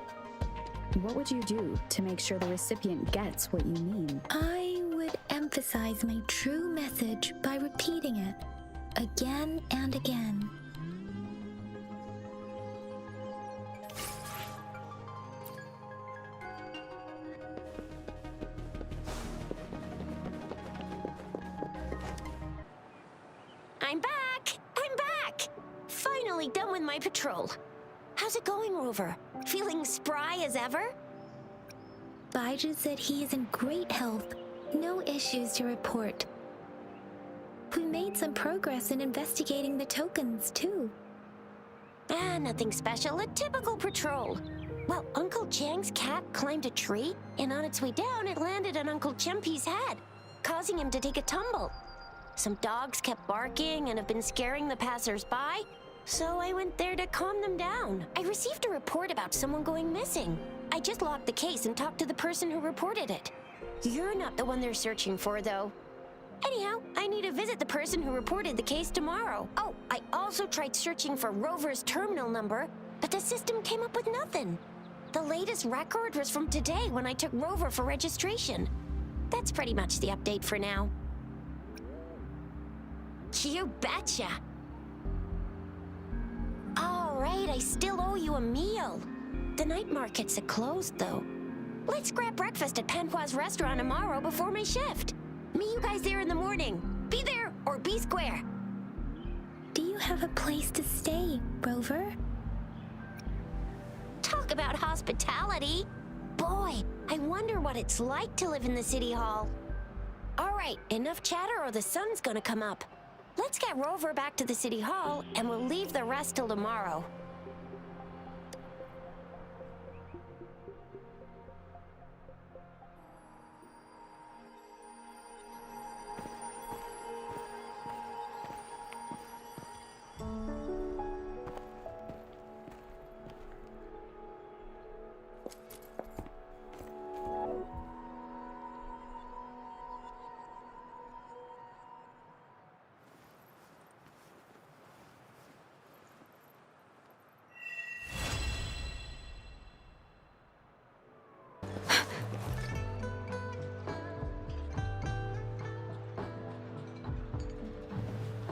what would you do to make sure the recipient gets what you mean? I would emphasize my true message by repeating it again and again. I'm back! I'm back! Finally done with my patrol. How's it going, Rover? Feeling spry as ever? Baiju said he is in great health. No issues to report. We made some progress in investigating the tokens, too. Nothing special. A typical patrol. Well, Uncle Chang's cat climbed a tree, and on its way down, it landed on Uncle Chempi's head, causing him to take a tumble. Some dogs kept barking and have been scaring the passers-by, so I went there to calm them down. I received a report about someone going missing. I just locked the case and talked to the person who reported it. You're not the one they're searching for, though. Anyhow, I need to visit the person who reported the case tomorrow. Oh, I also tried searching for Rover's terminal number, but the system came up with nothing. The latest record was from today when I took Rover for registration. That's pretty much the update for now. You betcha! All right, I still owe you a meal. The night markets are closed, though. Let's grab breakfast at Panhua's restaurant tomorrow before my shift. Meet you guys there in the morning. Be there or be square. Do you have a place to stay, Rover? Talk about hospitality. Boy, I wonder what it's like to live in the city hall. All right, enough chatter or the sun's gonna come up. Let's get Rover back to the city hall and we'll leave the rest till tomorrow.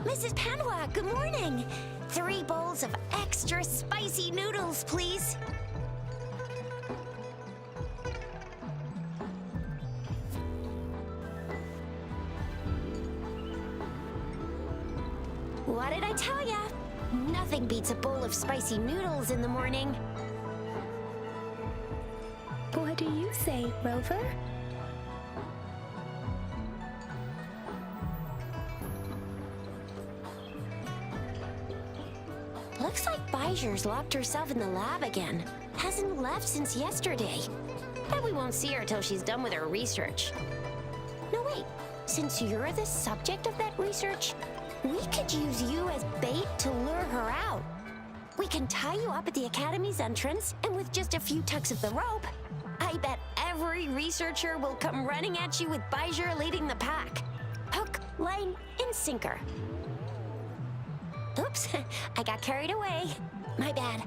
Mrs. Panhua, good morning. 3 bowls of extra spicy noodles, please. What did I tell ya? Nothing beats a bowl of spicy noodles in the morning. What do you say, Rover? Looks like Baiju's locked herself in the lab again. Hasn't left since yesterday. Bet we won't see her till she's done with her research. No, wait. Since you're the subject of that research, we could use you as bait to lure her out. We can tie you up at the Academy's entrance, and with just a few tugs of the rope, I bet every researcher will come running at you with Baiju leading the pack. Hook, line, and sinker. Oops, I got carried away. My bad.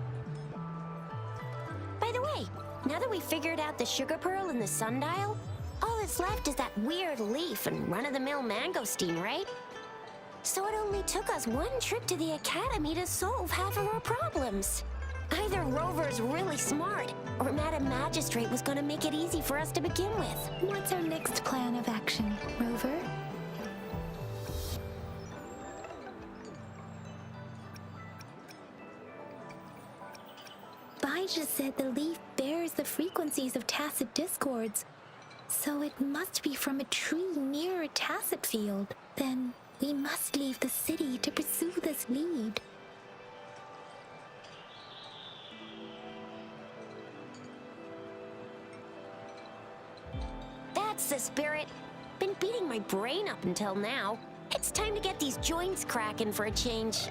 By the way, now that we've figured out the sugar pearl and the sundial, all that's left is that weird leaf and run-of-the-mill mangosteen, right? So it only took us 1 trip to the Academy to solve half of our problems. Either Rover's really smart, or Madam Magistrate was gonna make it easy for us to begin with. What's our next plan of action, Rover? Baiju said the leaf bears the frequencies of tacit discords, so it must be from a tree near a tacit field. Then we must leave the city to pursue this lead. That's the spirit. Been beating my brain up until now. It's time to get these joints cracking for a change.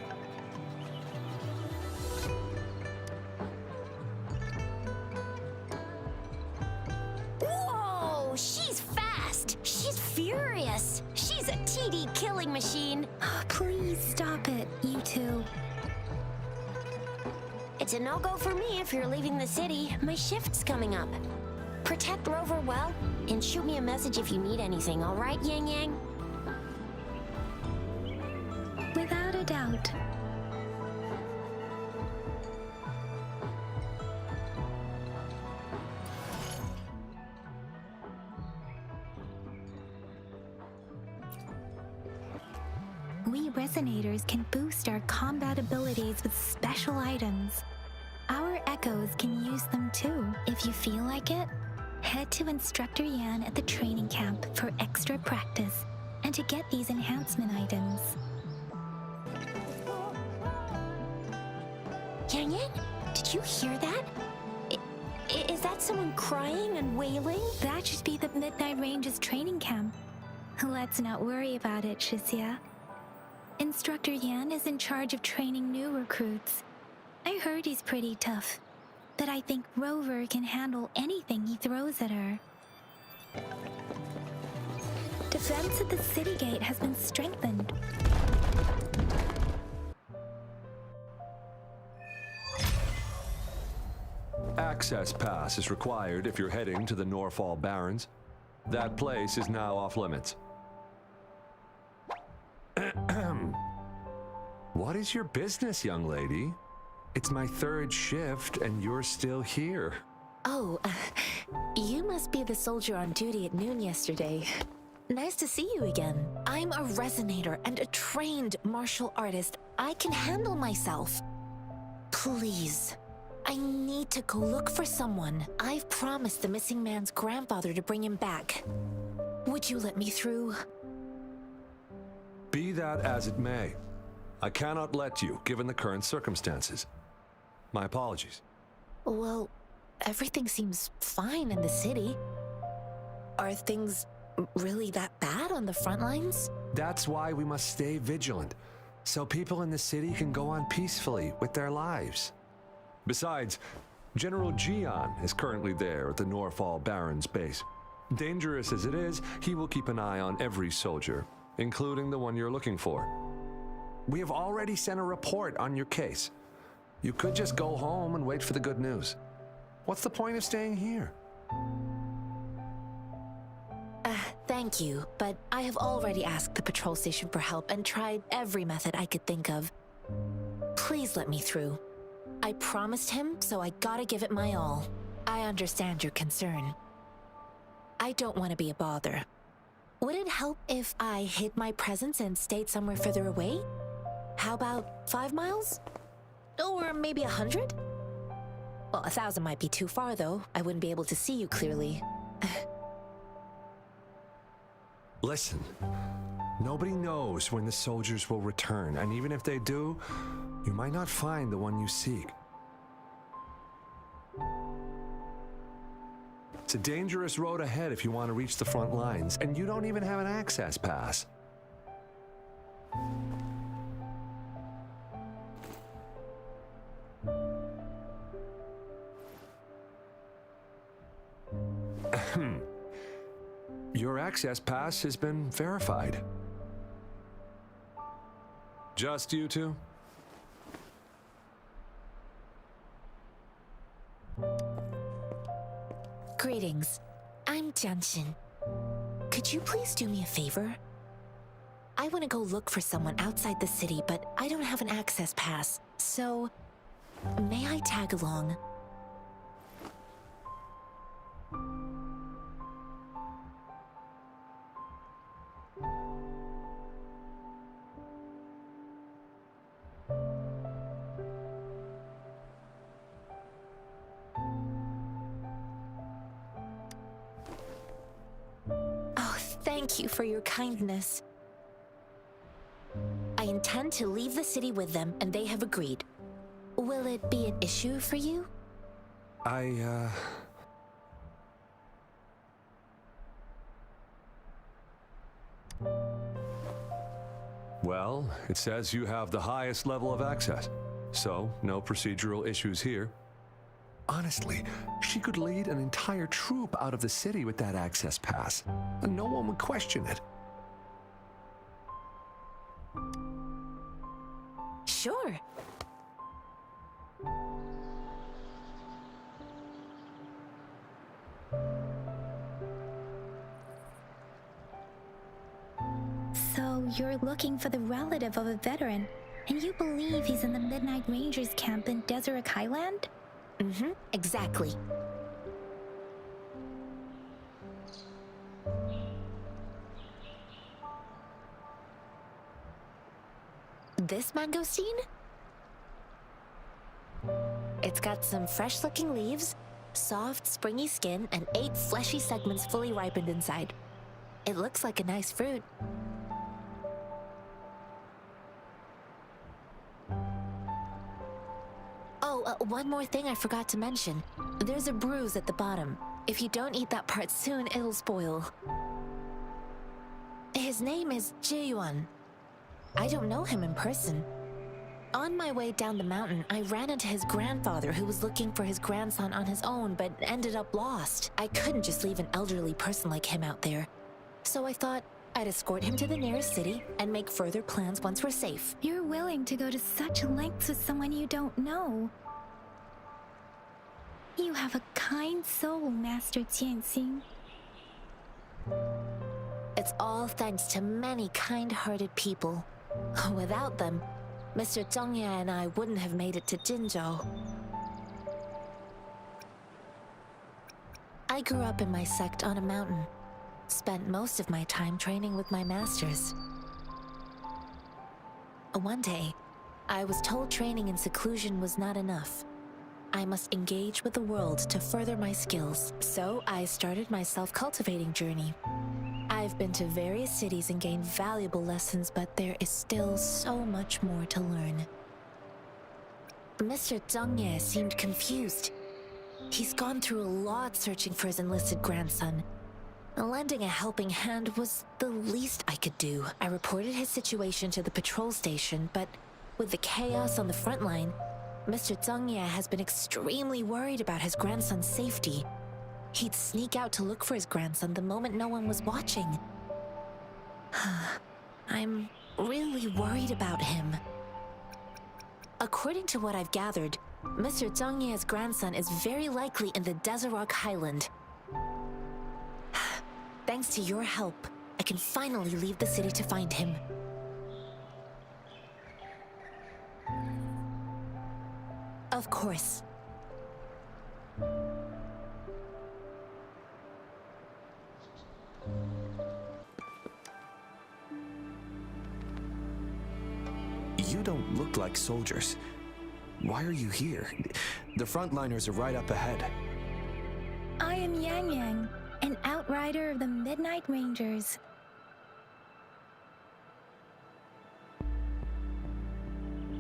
Whoa! She's fast! She's furious! She's a TD killing machine! Oh, please stop it, you two. It's It's a no-go for me if you're leaving the city. My shift's coming up. Protect Rover well, and shoot me a message if you need anything, all right, Yang Yang? Without a doubt. We resonators can boost our combat abilities with special items. Our echoes can use them too. If you feel like it, head to Instructor Yan at the training camp for extra practice and to get these enhancement items. Yang Yang, did you hear that? Is that someone crying and wailing? That should be the Midnight Ranges training camp. Let's not worry about it, Shixia. Instructor Yan is in charge of training new recruits. I heard he's pretty tough, but I think Rover can handle anything he throws at her. Defense at the city gate has been strengthened. Access pass is required if you're heading to the Norfall Barrens. That place is now off limits. What is your business, young lady? It's my third shift and you're still here. Oh, you must be the soldier on duty at noon yesterday. Nice to see you again. I'm a resonator and a trained martial artist. I can handle myself. Please, I need to go look for someone. I've promised the missing man's grandfather to bring him back. Would you let me through? Be that as it may, I cannot let you, given the current circumstances. My apologies. Well, everything seems fine in the city. Are things really that bad on the front lines? That's why we must stay vigilant, so people in the city can go on peacefully with their lives. Besides, General Jian is currently there at the Norfall Barrens base. Dangerous as it is, he will keep an eye on every soldier, including the one you're looking for. We have already sent a report on your case. You could just go home and wait for the good news. What's the point of staying here? Thank you, but I have already asked the patrol station for help and tried every method I could think of. Please let me through. I promised him, so I gotta give it my all. I understand your concern. I don't want to be a bother. Would it help if I hid my presence and stayed somewhere further away? How about 5 miles? Or maybe 100? Well, 1,000 might be too far, though. I wouldn't be able to see you clearly. Listen, nobody knows when the soldiers will return, and even if they do, you might not find the one you seek. It's a dangerous road ahead if you want to reach the front lines, and you don't even have an access pass. Your access pass has been verified. Just you two? Greetings. I'm Jianshin. Could you please do me a favor? I want to go look for someone outside the city, but I don't have an access pass. So, may I tag along? Thank you for your kindness. I intend to leave the city with them, and they have agreed. Will it be an issue for you? Well, it says you have the highest level of access, so no procedural issues here. Honestly, she could lead an entire troop out of the city with that access pass, and no one would question it. Sure. you're looking for the relative of a veteran, and you believe he's in the Midnight Rangers camp in Deseret Highland? Mm-hmm, exactly. This mangosteen? It's got some fresh-looking leaves, soft, springy skin, and 8 fleshy segments fully ripened inside. It looks like a nice fruit. Oh, one more thing I forgot to mention. There's a bruise at the bottom. If you don't eat that part soon, it'll spoil. His name is Jiyuan. I don't know him in person. On my way down the mountain, I ran into his grandfather who was looking for his grandson on his own but ended up lost. I couldn't just leave an elderly person like him out there. So I thought I'd escort him to the nearest city and make further plans once we're safe. You're willing to go to such lengths with someone you don't know. You have a kind soul, Master Tianxing. It's all thanks to many kind-hearted people. Without them, Mr. Zhongye and I wouldn't have made it to Jinzhou. I grew up in my sect on a mountain. Spent most of my time training with my masters. One day, I was told training in seclusion was not enough. I must engage with the world to further my skills. So I started my self-cultivating journey. I've been to various cities and gained valuable lessons, but there is still so much more to learn. Mr. Zhongye seemed confused. He's gone through a lot searching for his enlisted grandson. Lending a helping hand was the least I could do. I reported his situation to the patrol station, but with the chaos on the front line, Mr. Zhongye has been extremely worried about his grandson's safety. He'd sneak out to look for his grandson the moment no one was watching. I'm really worried about him. According to what I've gathered, Mr. Zhongye's grandson is very likely in the Deseret Highland. Thanks to your help, I can finally leave the city to find him. Of course. You don't look like soldiers. Why are you here? The frontliners are right up ahead. I am Yang Yang, an outrider of the Midnight Rangers.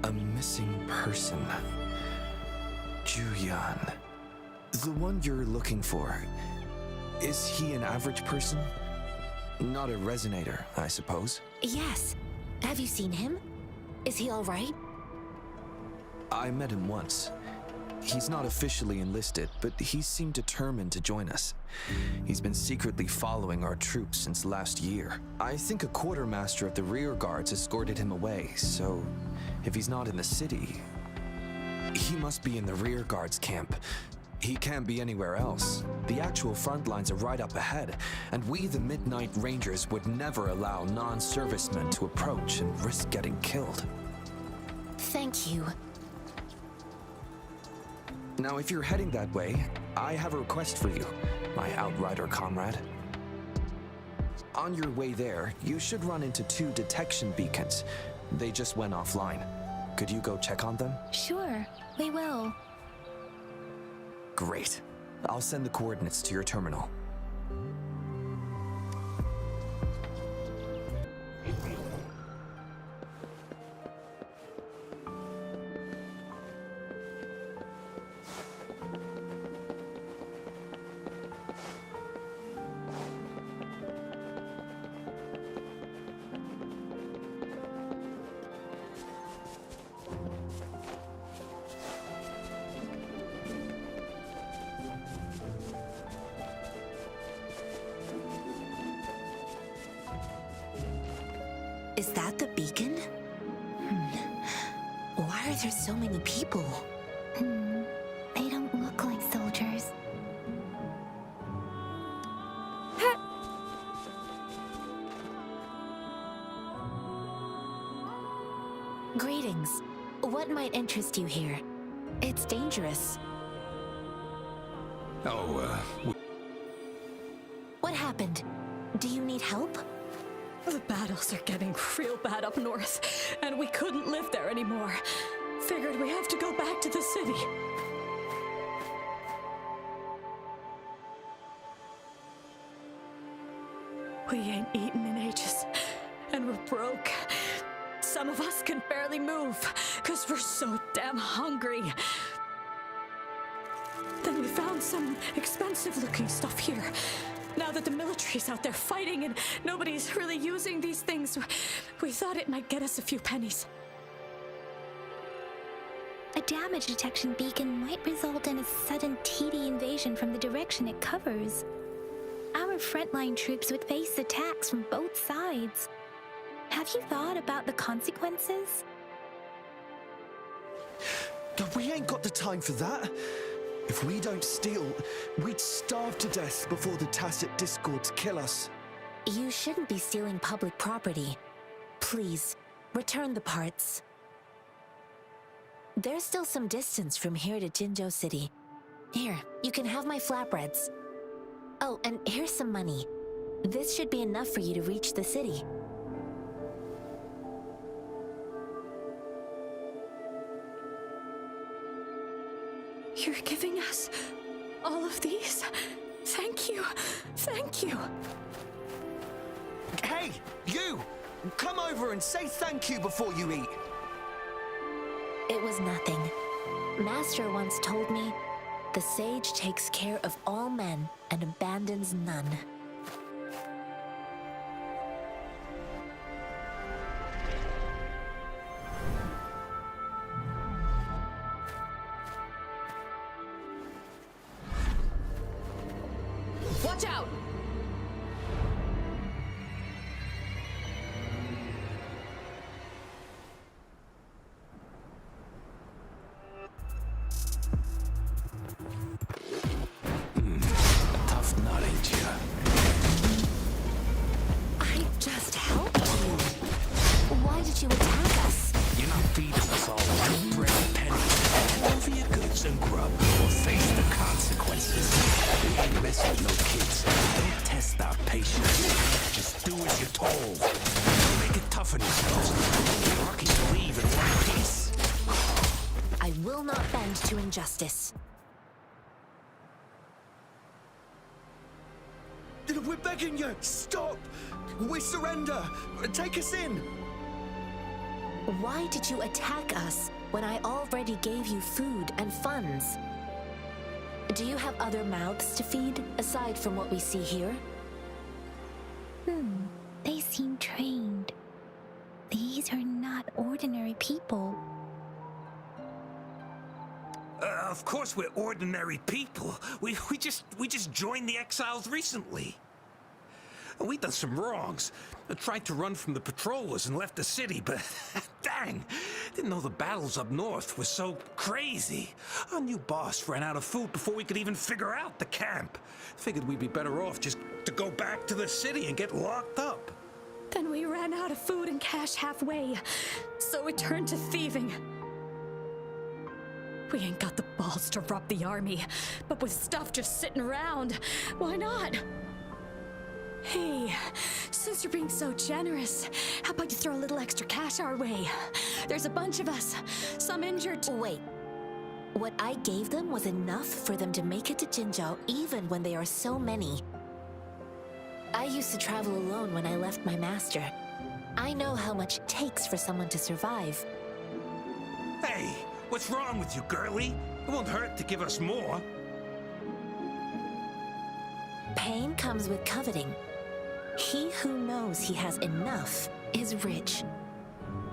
A missing person. Juyan. The one you're looking for. Is he an average person? Not a resonator, I suppose. Yes. Have you seen him? Is he all right? I met him once. He's not officially enlisted, but he seemed determined to join us. He's been secretly following our troops since last year. I think a quartermaster of the rear guards escorted him away, so if he's not in the city, he must be in the rear guards camp. He can't be anywhere else. The actual front lines are right up ahead, and we, the Midnight Rangers, would never allow non-servicemen to approach and risk getting killed. Thank you. Now, if you're heading that way, I have a request for you, my outrider comrade. On your way there, you should run into 2 detection beacons. They just went offline. Could you go check on them? Sure, we will. Great. I'll send the coordinates to your terminal. Is that the beacon? Why are there so many people? They don't look like soldiers. Greetings. What might interest you here? It's dangerous. What happened? Do you need help? The battles are getting real bad up north, and we couldn't live there anymore. Figured we have to go back to the city. We ain't eaten in ages, and we're broke. Some of us can barely move, because we're so damn hungry. Then we found some expensive-looking stuff here. Now that the military's out there fighting and nobody's really using these things, we thought it might get us a few pennies. A damage detection beacon might result in a sudden TD invasion from the direction it covers. Our frontline troops would face attacks from both sides. Have you thought about the consequences? We ain't got the time for that. If we don't steal, we'd starve to death before the tacit discords kill us. You shouldn't be stealing public property. Please, return the parts. There's still some distance from here to Jinzhou City. Here, you can have my flatbreads. Oh, and here's some money. This should be enough for you to reach the city. You're giving us all of these? Thank you. Thank you. Hey, you! Come over and say thank you before you eat. It was nothing. Master once told me, the sage takes care of all men and abandons none. Watch out! Tough nut, ain't ya? I just helped you. Why did you attack us? You're not feeding us all white bread and pennies. Hand over your goods and grub, or face the consequences. We ain't messing with no kids. Don't test our patience. Just do as you're told. Make it tougher than you're supposed to. You're lucky to leave in one piece. I will not bend to injustice. We're begging you, stop! We surrender! Take us in! Why did you attack us when I already gave you food and funds? Do you have other mouths to feed, aside from what we see here? They seem trained. These are not ordinary people. Of course we're ordinary people. We just joined the exiles recently. We done some wrongs. I tried to run from the patrollers and left the city, but dang, didn't know the battles up north were so crazy. Our new boss ran out of food before we could even figure out the camp. Figured we'd be better off just to go back to the city and get locked up. Then we ran out of food and cash halfway, so we turned to thieving. We ain't got the balls to rob the army, but with stuff just sitting around, why not? Hey, since you're being so generous, how about you throw a little extra cash our way? There's a bunch of us, some injured. Wait. What I gave them was enough for them to make it to Jinzhou even when they are so many. I used to travel alone when I left my master. I know how much it takes for someone to survive. Hey, what's wrong with you, girlie? It won't hurt to give us more. Pain comes with coveting. He who knows he has enough is rich.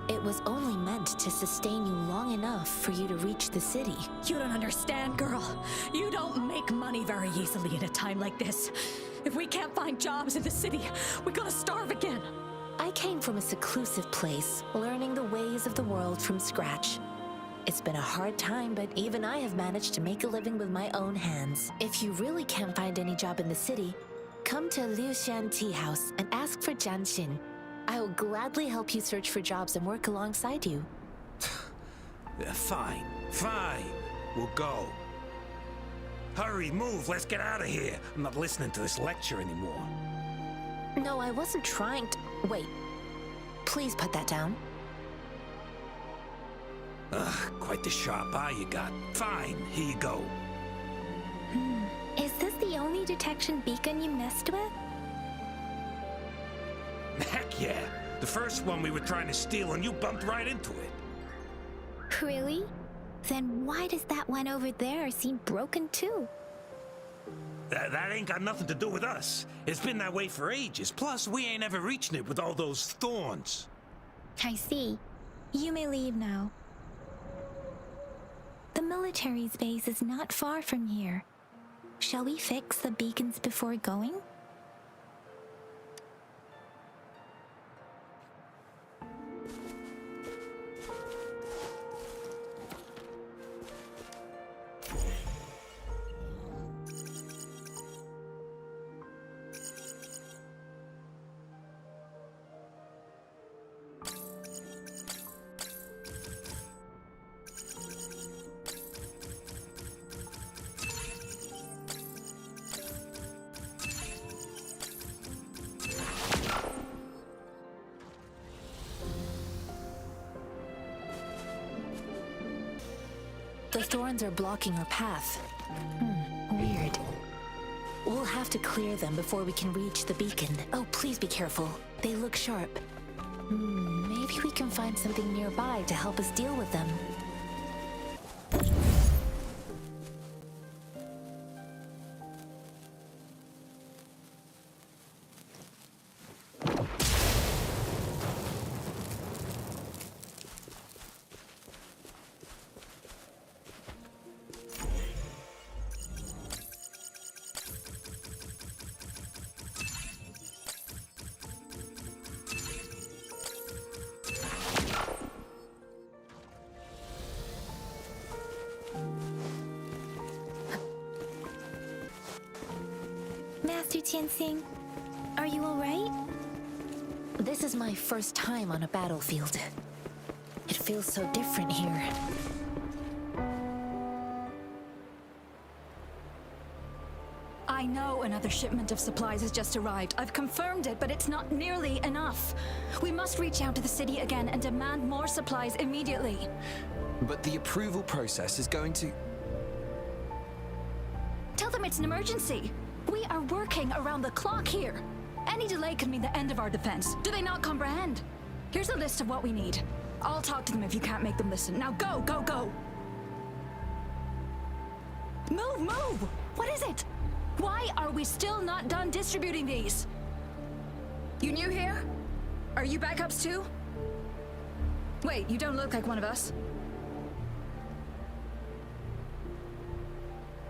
It was only meant to sustain you long enough for you to reach the city. You don't understand, girl. You don't make money very easily in a time like this. If we can't find jobs in the city, we're gonna starve again. I came from a seclusive place, learning the ways of the world from scratch. It's been a hard time, but even I have managed to make a living with my own hands. If you really can't find any job in the city, come to Liu Shan Tea House and ask for Jian Xin. I will gladly help you search for jobs and work alongside you. Fine, fine. We'll go. Hurry, move, let's get out of here. I'm not listening to this lecture anymore. No, I wasn't trying to... Wait. Please put that down. Ugh, quite the sharp eye you got. Fine, here you go. Is this the only detection beacon you messed with? Heck yeah. The first one we were trying to steal and you bumped right into it. Really? Then why does that one over there seem broken too? That ain't got nothing to do with us. It's been that way for ages. Plus, we ain't ever reaching it with all those thorns. I see. You may leave now. The military's base is not far from here. Shall we fix the beacons before going? The thorns are blocking our path. Weird. We'll have to clear them before we can reach the beacon. Oh, please be careful. They look sharp. Maybe we can find something nearby to help us deal with them. Master Tianxing, are you alright? This is my first time on a battlefield. It feels so different here. I know another shipment of supplies has just arrived. I've confirmed it, but it's not nearly enough. We must reach out to the city again and demand more supplies immediately. But the approval process is going to... Tell them it's an emergency. We are working around the clock here. Any delay could mean the end of our defense. Do they not comprehend? Here's a list of what we need. I'll talk to them if you can't make them listen. Now go, go, go! Move, move! What is it? Why are we still not done distributing these? You new here? Are you backups too? Wait, you don't look like one of us.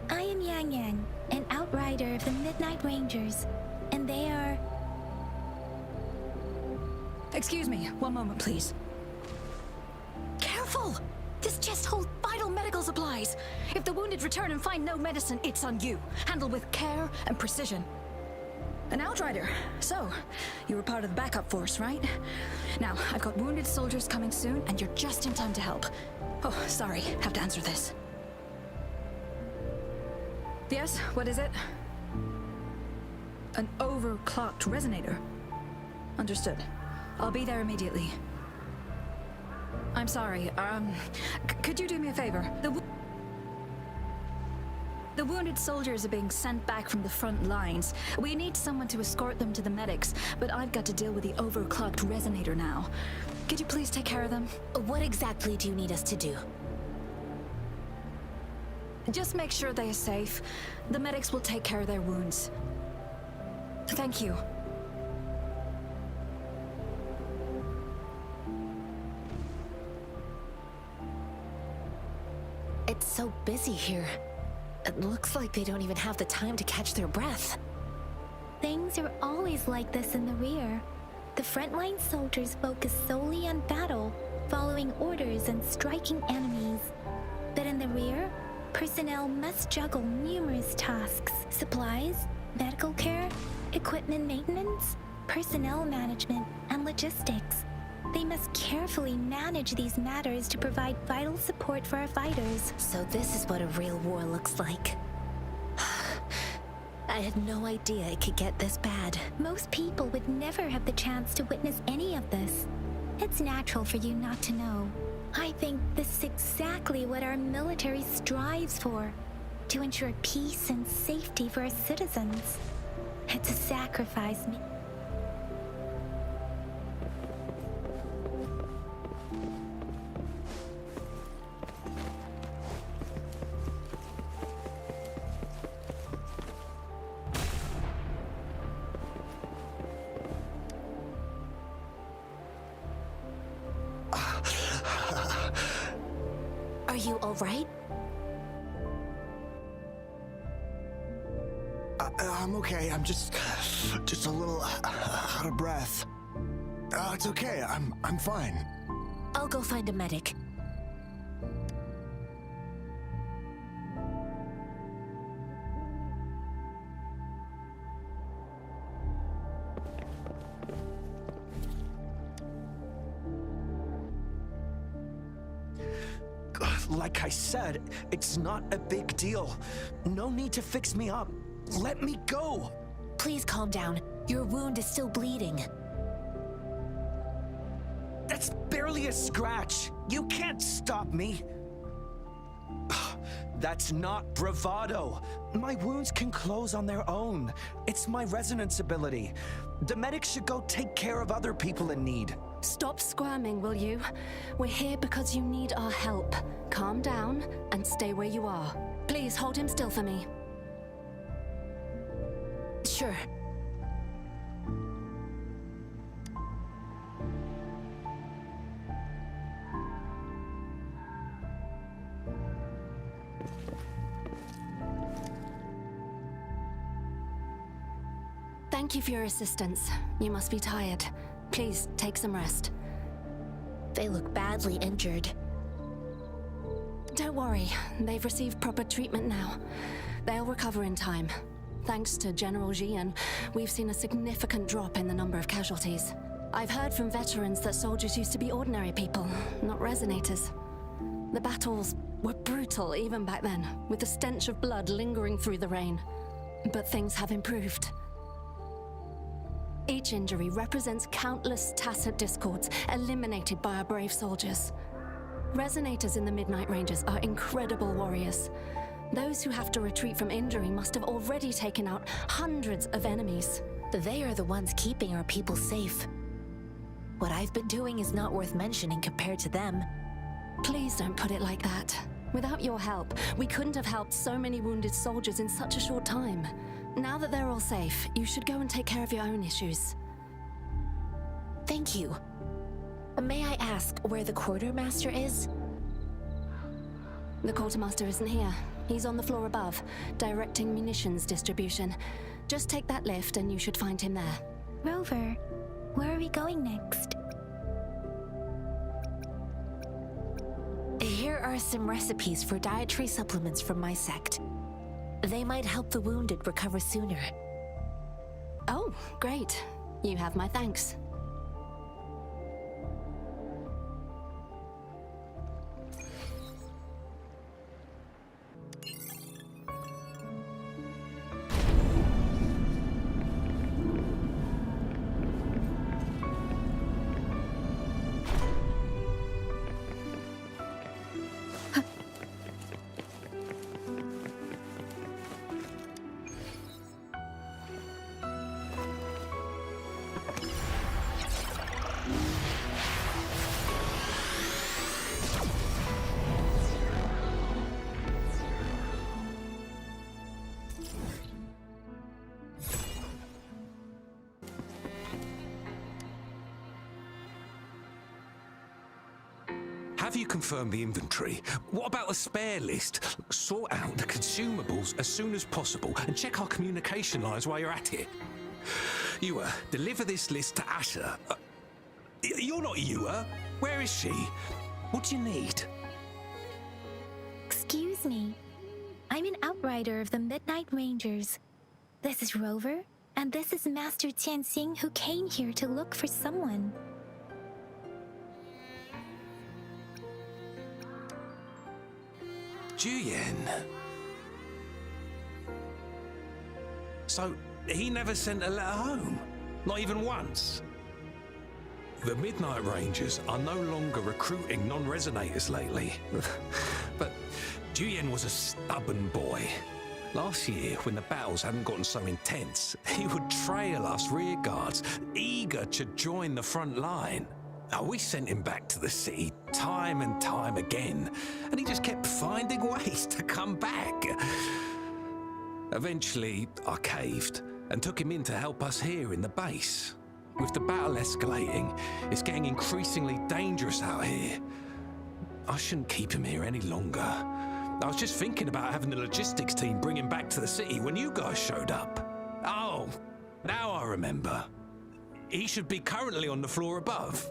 I am Yang Yang, an outrider of the Midnight Rangers, and they are... Excuse me, one moment, please. Careful! This chest holds vital medical supplies. If the wounded return and find no medicine, it's on you. Handle with care and precision. An outrider. So, you were part of the backup force, right? Now, I've got wounded soldiers coming soon, and you're just in time to help. Oh, sorry, have to answer this. Yes, what is it? An overclocked resonator. Understood. I'll be there immediately. I'm sorry, could you do me a favor? The wounded soldiers are being sent back from the front lines. We need someone to escort them to the medics, but I've got to deal with the overclocked resonator now. Could you please take care of them? What exactly do you need us to do? Just make sure they are safe. The medics will take care of their wounds. Thank you. It's so busy here. It looks like they don't even have the time to catch their breath. Things are always like this in the rear. The frontline soldiers focus solely on battle, following orders and striking enemies. But in the rear, personnel must juggle numerous tasks: supplies, medical care, equipment maintenance, personnel management, and logistics. They must carefully manage these matters to provide vital support for our fighters. So this is what a real war looks like. I had no idea it could get this bad. Most people would never have the chance to witness any of this. It's natural for you not to know. I think this is exactly what our military strives for, to ensure peace and safety for our citizens. It's a sacrifice. Are you all right? I'm okay. I'm just a little out of breath. It's okay. I'm fine. I'll go find a medic. Like I said, it's not a big deal. No need to fix me up. Let me go. Please calm down. Your wound is still bleeding. That's barely a scratch. You can't stop me. That's not bravado. My wounds can close on their own. It's my resonance ability. The medics should go take care of other people in need. Stop squirming, will you? We're here because you need our help. Calm down and stay where you are. Please hold him still for me. Sure. Thank you for your assistance. You must be tired. Please take some rest. They look badly injured. Don't worry, they've received proper treatment now. They'll recover in time. Thanks to General Jian, we've seen a significant drop in the number of casualties. I've heard from veterans that soldiers used to be ordinary people, not resonators. The battles were brutal even back then, with the stench of blood lingering through the rain. But things have improved. Each injury represents countless tacit discords eliminated by our brave soldiers. Resonators in the Midnight Rangers are incredible warriors. Those who have to retreat from injury must have already taken out hundreds of enemies. They are the ones keeping our people safe. What I've been doing is not worth mentioning compared to them. Please don't put it like that. Without your help, we couldn't have helped so many wounded soldiers in such a short time. Now that they're all safe, you should go and take care of your own issues. Thank you. May I ask where the quartermaster is? The quartermaster isn't here. He's on the floor above, directing munitions distribution. Just take that lift and you should find him there. Rover, where are we going next? Here are some recipes for dietary supplements from my sect. They might help the wounded recover sooner. Oh, great. You have my thanks. Have you confirmed the inventory? What about a spare list? Sort out the consumables as soon as possible and check our communication lines while you're at it. You, deliver this list to Asher. You're not Ewa. Where is she? What do you need? Excuse me. I'm an outrider of the Midnight Rangers. This is Rover, and this is Master Tianxing, who came here to look for someone. Juyen. So, he never sent a letter home? Not even once? The Midnight Rangers are no longer recruiting non-resonators lately. But Juyen was a stubborn boy. Last year, when the battles hadn't gotten so intense, he would trail us rearguards, eager to join the front line. We sent him back to the city time and time again, and he just kept finding ways to come back. Eventually, I caved and took him in to help us here in the base. With the battle escalating, it's getting increasingly dangerous out here. I shouldn't keep him here any longer. I was just thinking about having the logistics team bring him back to the city when you guys showed up. Oh, now I remember. He should be currently on the floor above.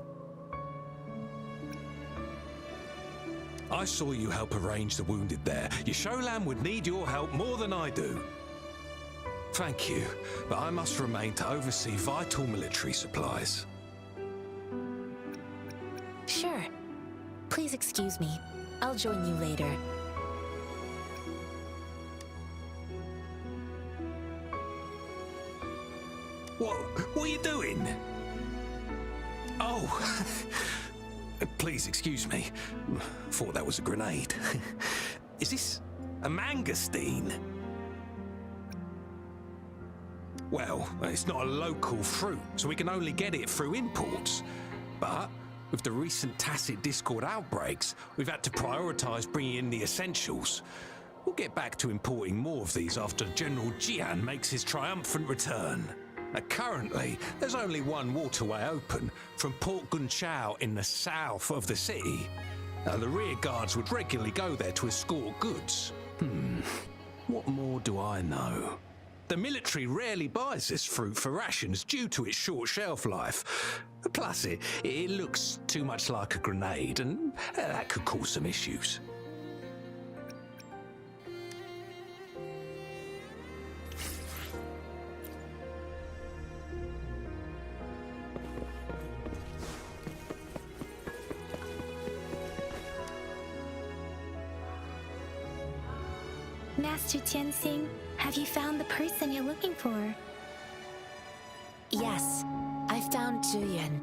I saw you help arrange the wounded there. Your Sholan would need your help more than I do. Thank you, but I must remain to oversee vital military supplies. Sure. Please excuse me. I'll join you later. What are you doing? Oh, please excuse me. Thought that was a grenade. Is this a mangosteen? Well, it's not a local fruit, so we can only get it through imports. But with the recent tacit discord outbreaks, we've had to prioritize bringing in the essentials. We'll get back to importing more of these after General Jian makes his triumphant return. Currently, there's only one waterway open from Port Gunchao in the south of the city. The rear guards would regularly go there to escort goods. What more do I know? The military rarely buys this fruit for rations due to its short shelf life. Plus, it looks too much like a grenade, and that could cause some issues. Master Tianxing, have you found the person you're looking for? Yes, I found Juyen.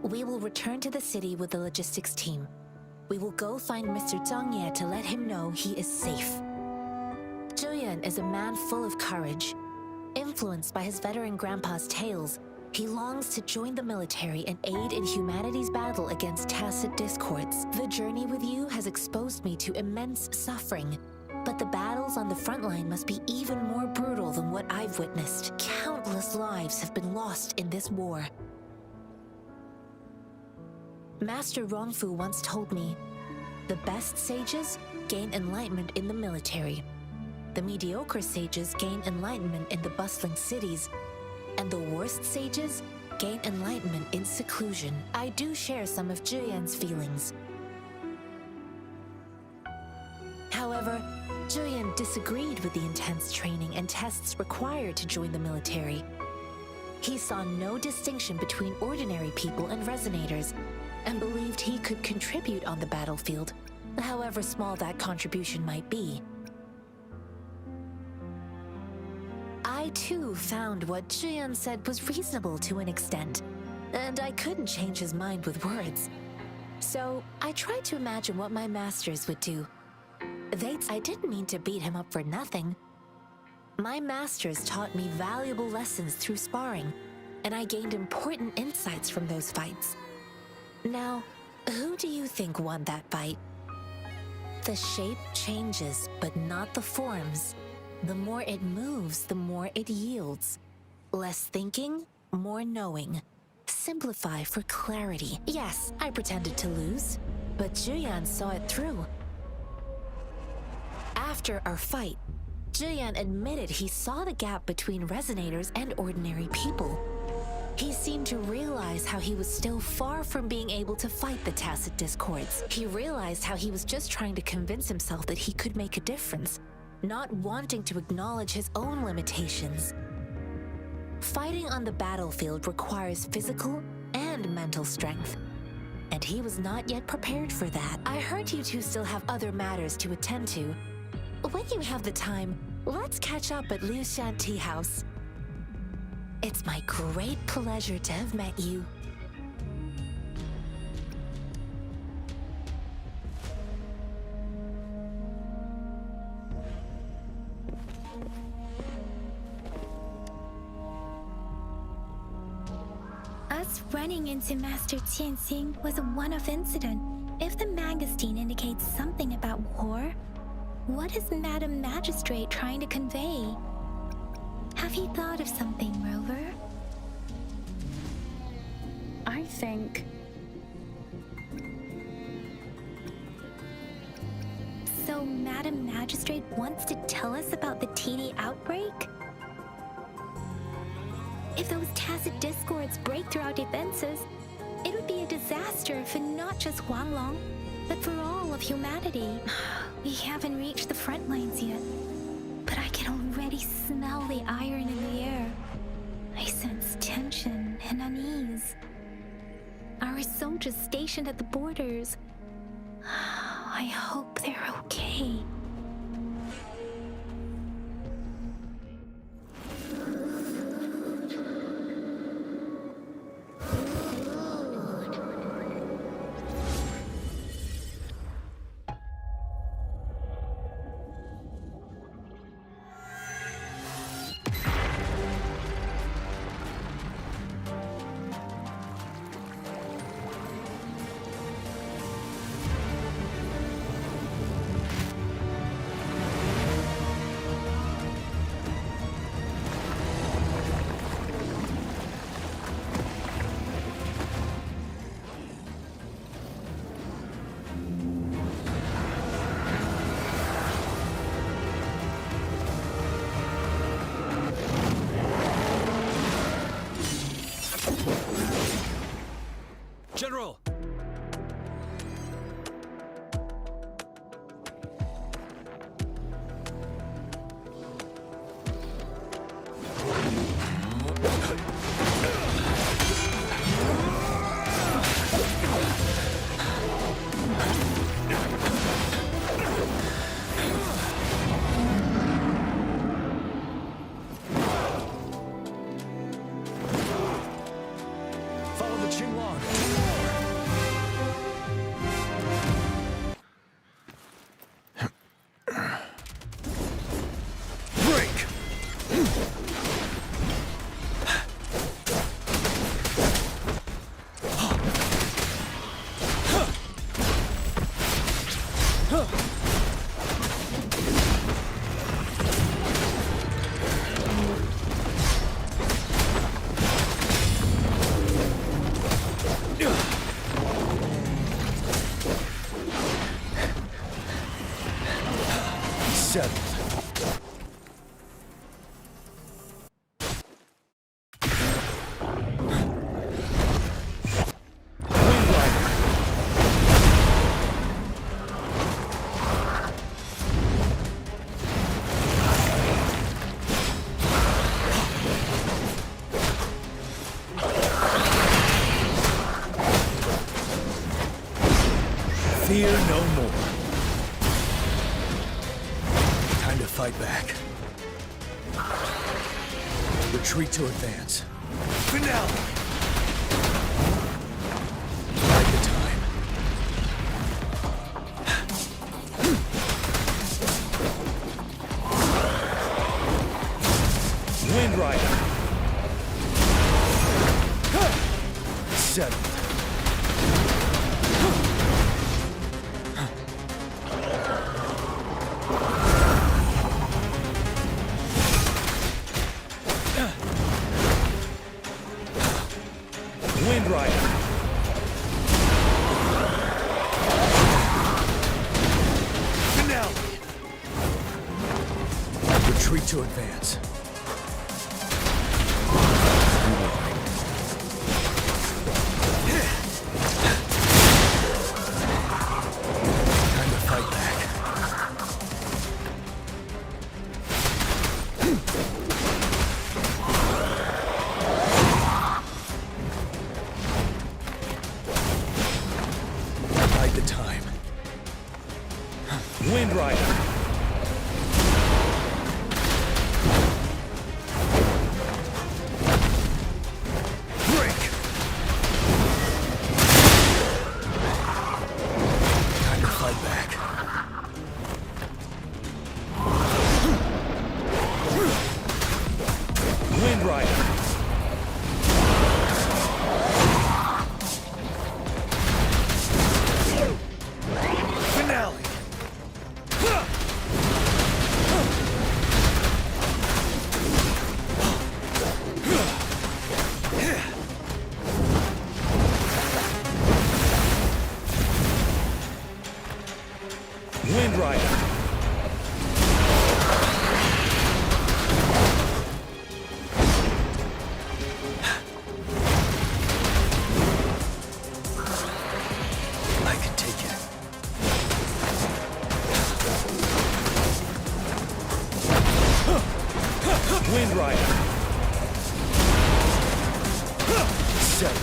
We will return to the city with the logistics team. We will go find Mr. Zhang Ye to let him know he is safe. Juyen is a man full of courage. Influenced by his veteran grandpa's tales, he longs to join the military and aid in humanity's battle against tacit discords. The journey with you has exposed me to immense suffering. But the battles on the front line must be even more brutal than what I've witnessed. Countless lives have been lost in this war. Master Rongfu once told me, the best sages gain enlightenment in the military. The mediocre sages gain enlightenment in the bustling cities. And the worst sages gain enlightenment in seclusion. I do share some of Juyen's feelings. However, Juyen disagreed with the intense training and tests required to join the military. He saw no distinction between ordinary people and resonators, and believed he could contribute on the battlefield, however small that contribution might be. I too found what Juyen said was reasonable to an extent, and I couldn't change his mind with words. So I tried to imagine what my masters would do. I didn't mean to beat him up for nothing. My masters taught me valuable lessons through sparring, and I gained important insights from those fights. Now, who do you think won that fight? The shape changes, but not the forms. The more it moves, the more it yields. Less thinking, more knowing. Simplify for clarity. Yes, I pretended to lose, but Juyen saw it through. After our fight, Juyen admitted he saw the gap between resonators and ordinary people. He seemed to realize how he was still far from being able to fight the tacit discords. He realized how he was just trying to convince himself that he could make a difference, not wanting to acknowledge his own limitations. Fighting on the battlefield requires physical and mental strength. and he was not yet prepared for that. I heard you two still have other matters to attend to. When you have the time, let's catch up at Liu Shan Tea House. It's my great pleasure to have met you. Us running into Master Tianxing was a one-off incident. If the magazine indicates something about war, what is Madam Magistrate trying to convey? Have you thought of something, Rover? I think... So Madam Magistrate wants to tell us about the TD outbreak? If those tacit discords break through our defenses, it would be a disaster for not just Huanglong, but for all of humanity. We haven't reached the front lines yet, but I can already smell the iron in the air. I sense tension and unease. Our soldiers stationed at the borders, I hope they're okay. General! Follow the Qinglong! Fear no more. Time to fight back. Retreat to advance. Finale! Bide the time. Wind Rider. Settled. Wind Rider. Finale. Retreat to advance. Time to fight back. Rider! Break! Time to fight back. Wind Rider! Finale! Wind Rider! I can take it. Wind Rider! Set it.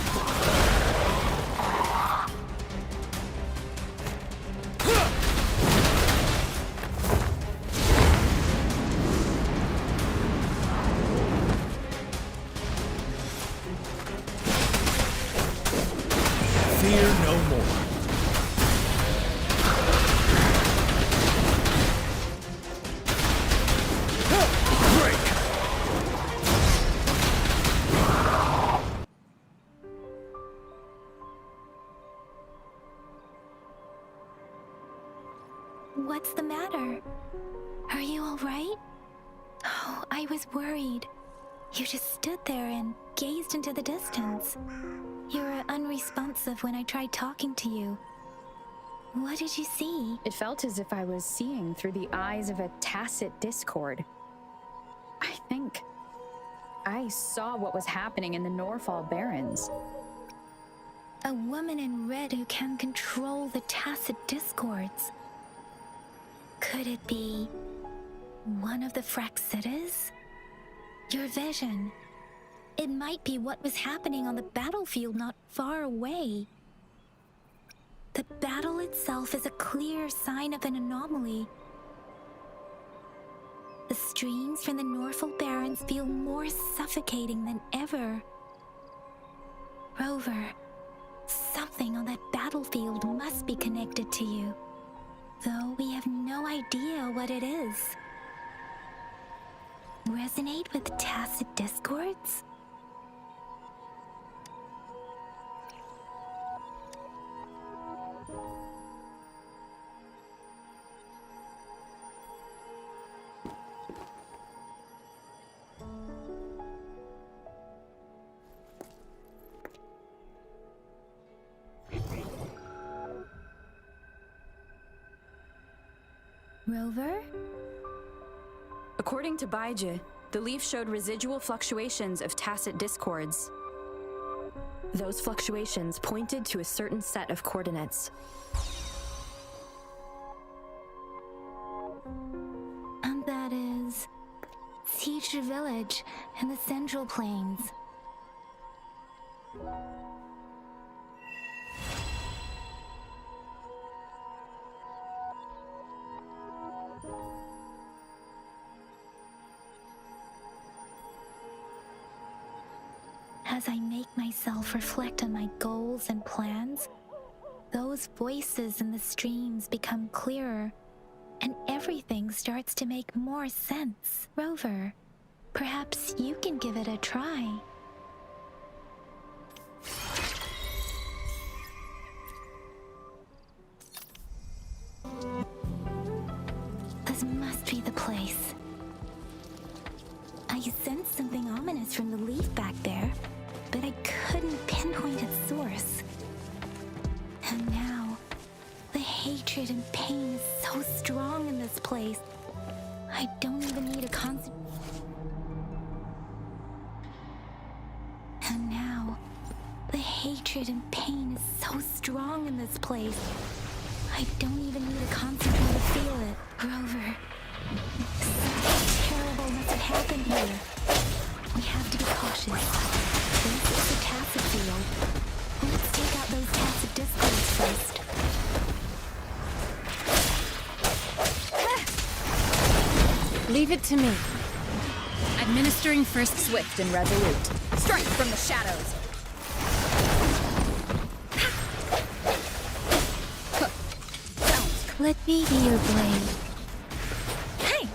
Fear no more. Break! What's the matter? Are you all right? Oh, I was worried. You just stood there and gazed into the distance. You were unresponsive when I tried talking to you. What did you see? It felt as if I was seeing through the eyes of a tacit discord. I think I saw what was happening in the Norfall Barrens. A woman in red who can control the tacit discords. Could it be one of the Fraxitas? Your vision. It might be what was happening on the battlefield not far away. The battle itself is a clear sign of an anomaly. The streams from the Norfall Barrens feel more suffocating than ever. Rover, something on that battlefield must be connected to you, though we have no idea what it is. Resonate with tacit discords? Rover? According to Baije, the leaf showed residual fluctuations of tacit discords. Those fluctuations pointed to a certain set of coordinates. And that is Siege Village in the Central Plains. As I make myself reflect on my goals and plans, those voices in the streams become clearer, and everything starts to make more sense. Rover, perhaps you can give it a try. This must be the place. I sensed something ominous from the leaf back there, but I couldn't pinpoint its source. And now, the hatred and pain is so strong in this place. I don't even need a constant. And now, the hatred and pain is so strong in this place. I don't even need a concentrate to feel it. Rover, something terrible must have happened here. We have to be cautious. This is a tacit field. Let's take out those tacit discords first. Leave it to me. Administering first swift and resolute. Strike from the shadows. Let me be your blade. Hey!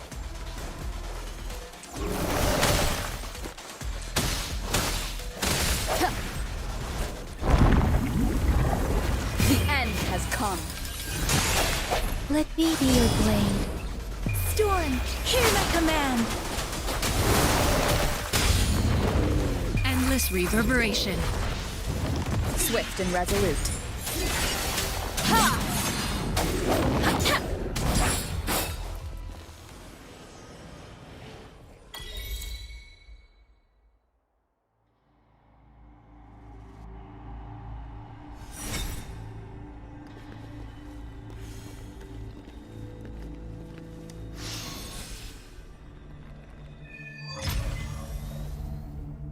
The end has come. Let me be your blade. Storm, hear my command! Endless reverberation. Swift and resolute. Ha! Ha-cha!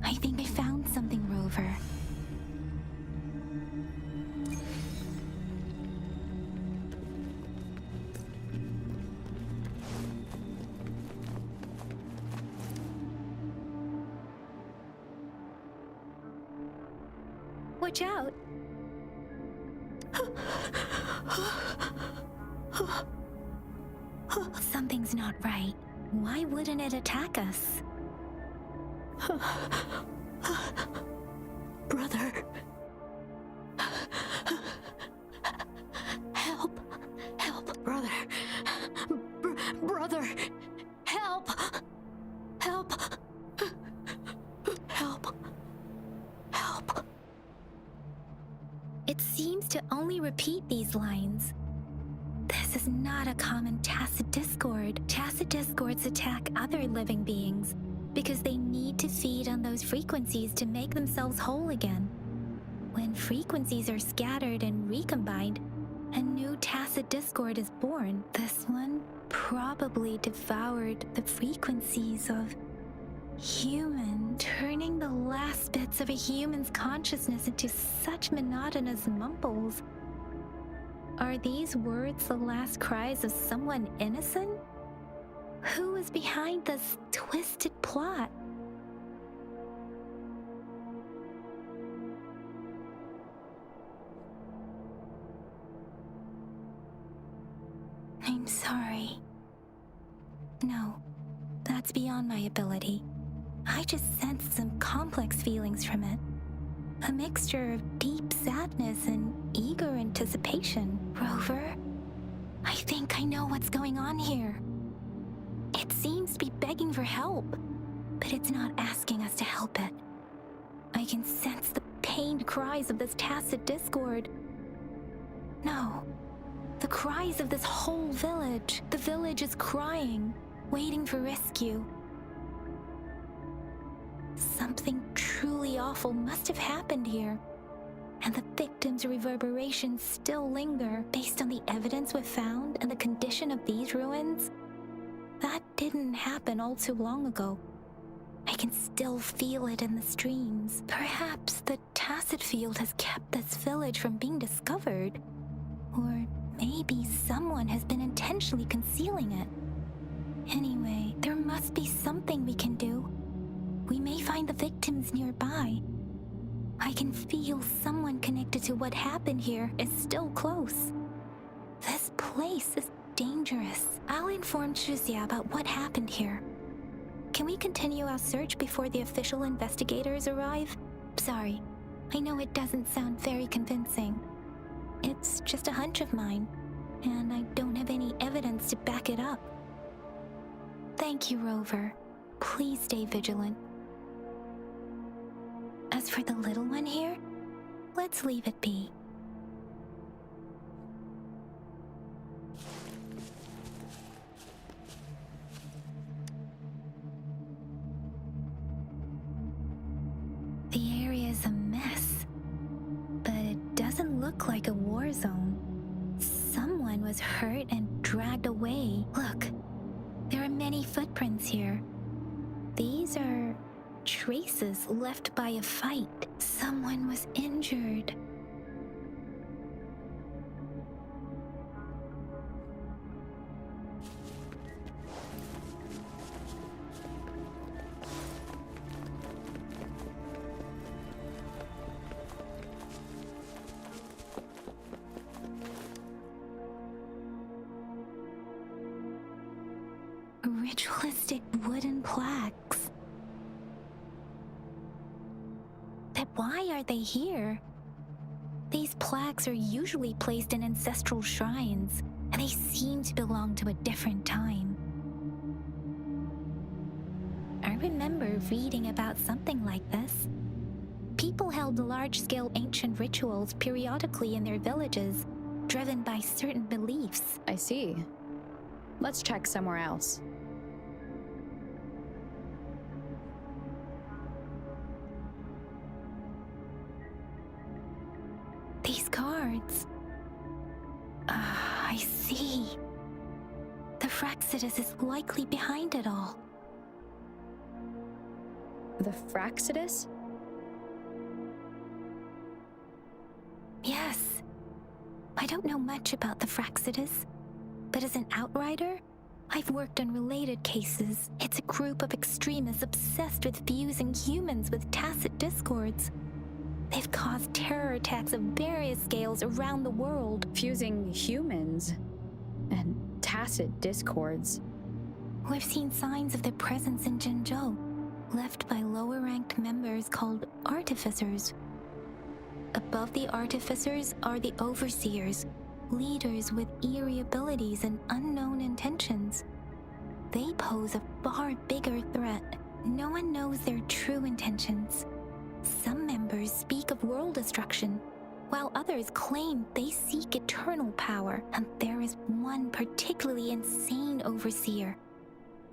I think I found something, Rover. Watch out! Something's not right. Why wouldn't it attack us? Brother. Help. Help, brother. Brother. Help. Help. Help. Help. It seems to only repeat these lines. This is not a common tacit discord. Tacit discords attack other living beings because they need to feed on those frequencies to make themselves whole again. When frequencies are scattered and recombined, a new tacit discord is born. This one probably devoured the frequencies of human, turning the last bits of a human's consciousness into such monotonous mumbles. Are these words the last cries of someone innocent? Who is behind this twisted plot? I'm sorry. No, that's beyond my ability. I just sensed some complex feelings from it. A mixture of deep sadness and eager anticipation. Rover, I think I know what's going on here. It seems to be begging for help, but it's not asking us to help it. I can sense the pained cries of this tacit discord. No, the cries of this whole village. The village is crying, waiting for rescue. Something truly awful must have happened here, and the victims' reverberations still linger. Based on the evidence we've found and the condition of these ruins, that didn't happen all too long ago. I can still feel it in the streams. Perhaps the tacit field has kept this village from being discovered. Or maybe someone has been intentionally concealing it. Anyway, there must be something we can do. We may find the victims nearby. I can feel someone connected to what happened here is still close. This place is dangerous. I'll inform Shuzia about what happened here. Can we continue our search before the official investigators arrive? Sorry, I know it doesn't sound very convincing. It's just a hunch of mine, and I don't have any evidence to back it up. Thank you, Rover. Please stay vigilant. As for the little one here, let's leave it be. The area is a mess, but it doesn't look like a war zone. Someone was hurt and dragged away. Look, there are many footprints here. These are traces left by a fight. Someone was injured. why are they here? These plaques are usually placed in ancestral shrines, and they seem to belong to a different time. I remember reading about something like this. People held large-scale ancient rituals periodically in their villages, driven by certain beliefs. I see. Let's check somewhere else. These cards. I see. The Fraxidus is likely behind it all. The Fraxidus? Yes. I don't know much about the Fraxidus, but as an outrider, I've worked on related cases. It's a group of extremists obsessed with fusing humans with tacit discords. They've caused terror attacks of various scales around the world. Fusing humans and tacit discords. We've seen signs of their presence in Jinzhou, left by lower-ranked members called artificers. Above the artificers are the overseers, leaders with eerie abilities and unknown intentions. They pose a far bigger threat. No one knows their true intentions. Some members speak of world destruction, while others claim they seek eternal power, and there is one particularly insane overseer.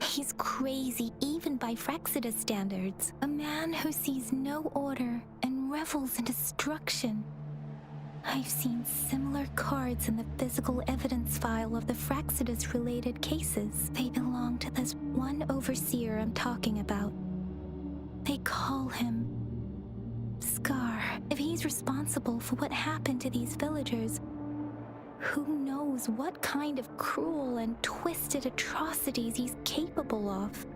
He's crazy even by Fraxidus standards, a man who sees no order and revels in destruction. I've seen similar cards in the physical evidence file of the Fraxidus-related cases. They belong to this one overseer I'm talking about. They call him Scar. If he's responsible for what happened to these villagers, who knows what kind of cruel and twisted atrocities he's capable of?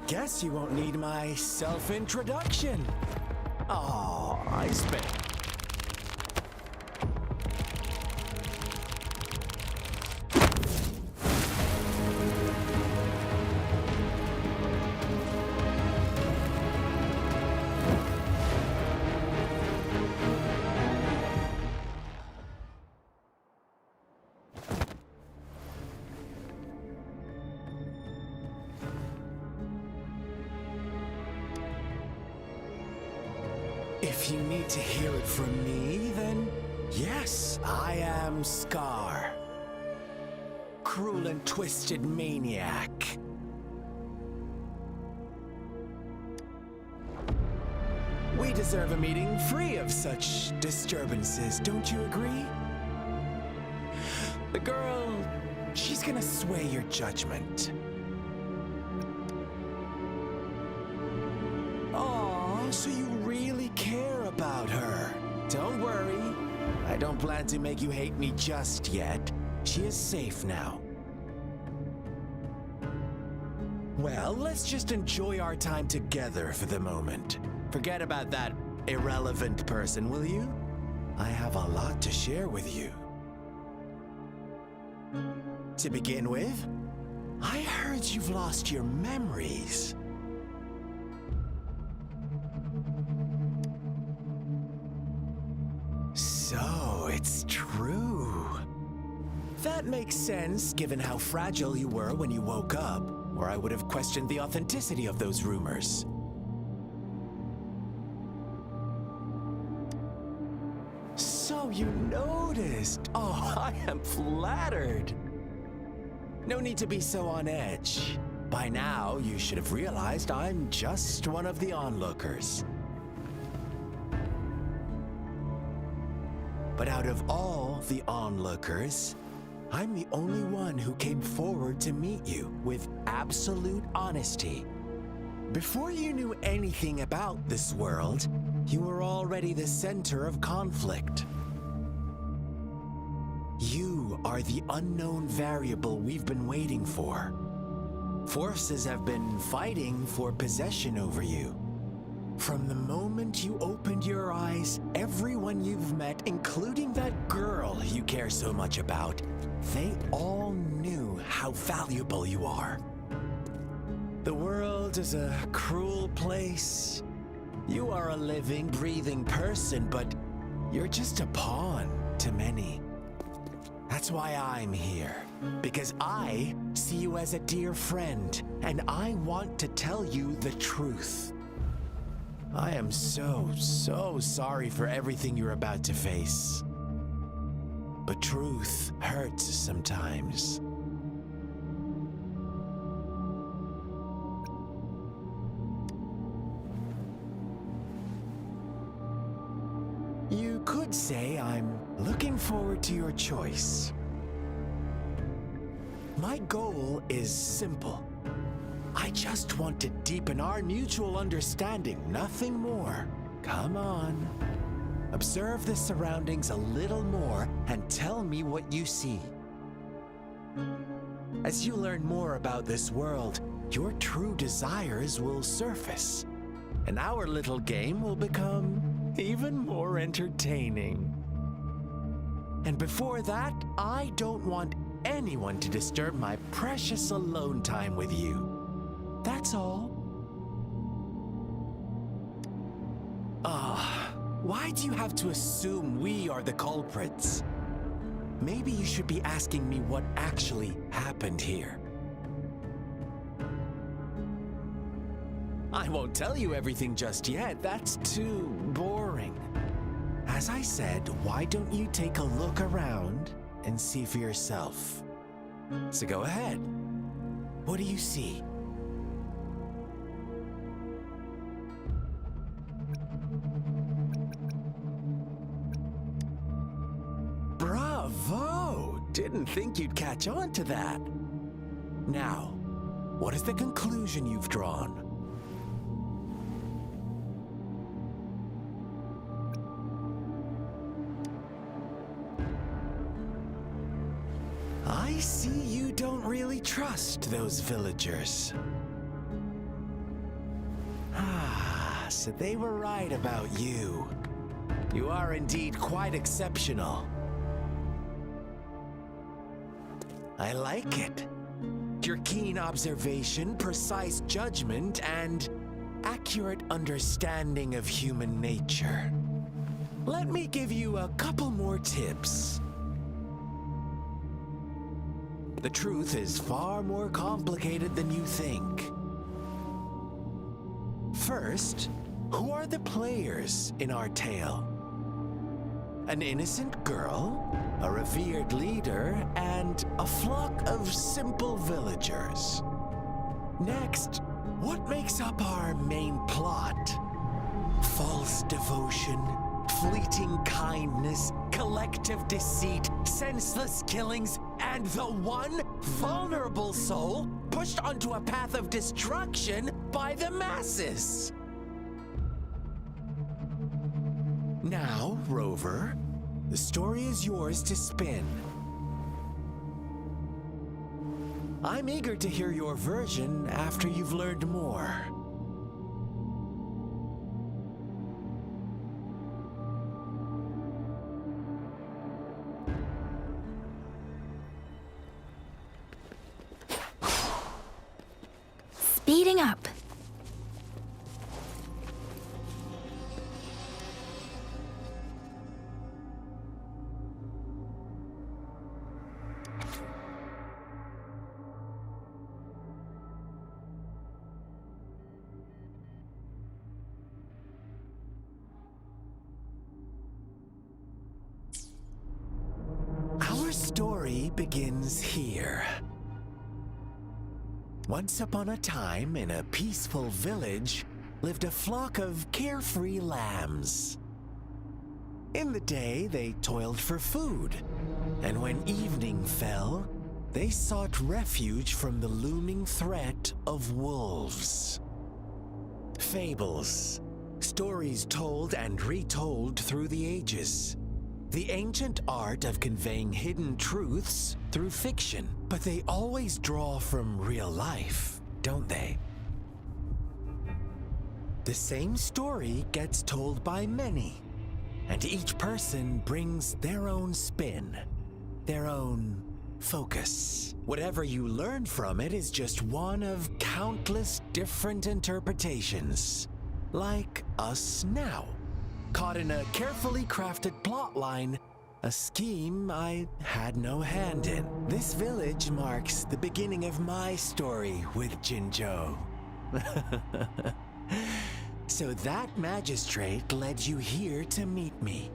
Guess you won't need my self-introduction. Oh, I spent... If you need to hear it from me, then yes, I am Scar. Cruel and twisted maniac. We deserve a meeting free of such disturbances, don't you agree? The girl, she's gonna sway your judgment. Aw, so you really care about her. Don't worry. I don't plan to make you hate me just yet. She is safe now. Well, let's just enjoy our time together for the moment. Forget about that irrelevant person, will you? I have a lot to share with you. To begin with, I heard you've lost your memories. So, it's true. That makes sense, given how fragile you were when you woke up, or I would have questioned the authenticity of those rumors. So you noticed. Oh, I am flattered. No need to be so on edge. By now, you should have realized I'm just one of the onlookers. But out of all the onlookers, I'm the only one who came forward to meet you with absolute honesty. Before you knew anything about this world, you were already the center of conflict. You are the unknown variable we've been waiting for. Forces have been fighting for possession over you. From the moment you opened your eyes, everyone you've met, including that girl you care so much about, they all knew how valuable you are. The world is a cruel place. You are a living, breathing person, but you're just a pawn to many. That's why I'm here, because I see you as a dear friend, and I want to tell you the truth. I am so sorry for everything you're about to face. But truth hurts sometimes. You could say I'm looking forward to your choice. My goal is simple. I just want to deepen our mutual understanding, nothing more. Come on. Observe the surroundings a little more and tell me what you see. As you learn more about this world, your true desires will surface, and our little game will become even more entertaining. And before that, I don't want anyone to disturb my precious alone time with you. That's all. Why do you have to assume we are the culprits? Maybe you should be asking me what actually happened here. I won't tell you everything just yet. That's too boring. As I said, why don't you take a look around and see for yourself? So go ahead. What do you see? Bravo! Didn't think you'd catch on to that. Now, what is the conclusion you've drawn? I see you don't really trust those villagers. So they were right about you. You are indeed quite exceptional. I like it. Your keen observation, precise judgment, and accurate understanding of human nature. Let me give you a couple more tips. The truth is far more complicated than you think. First, who are the players in our tale? An innocent girl, a revered leader, and a flock of simple villagers. Next, what makes up our main plot? False devotion, fleeting kindness, collective deceit, senseless killings, and the one vulnerable soul pushed onto a path of destruction by the masses. Now, Rover, the story is yours to spin. I'm eager to hear your version after you've learned more. Speeding up. Our story begins here. Once upon a time, in a peaceful village, lived a flock of carefree lambs. In the day, they toiled for food, and when evening fell, they sought refuge from the looming threat of wolves. Fables. Stories told and retold through the ages. The ancient art of conveying hidden truths through fiction. But they always draw from real life, don't they? The same story gets told by many, and each person brings their own spin, their own focus. Whatever you learn from it is just one of countless different interpretations. Like us now, caught in a carefully crafted plotline, a scheme I had no hand in. This village marks the beginning of my story with Jinzhou. So that magistrate led you here to meet me.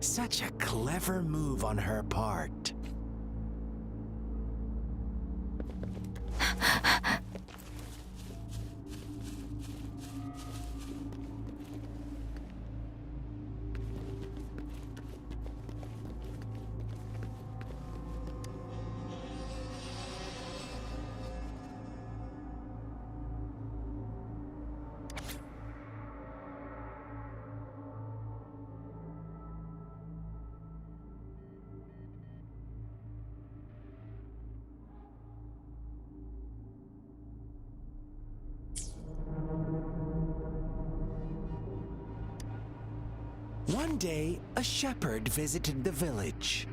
Such a clever move on her part. One day, a shepherd visited the village.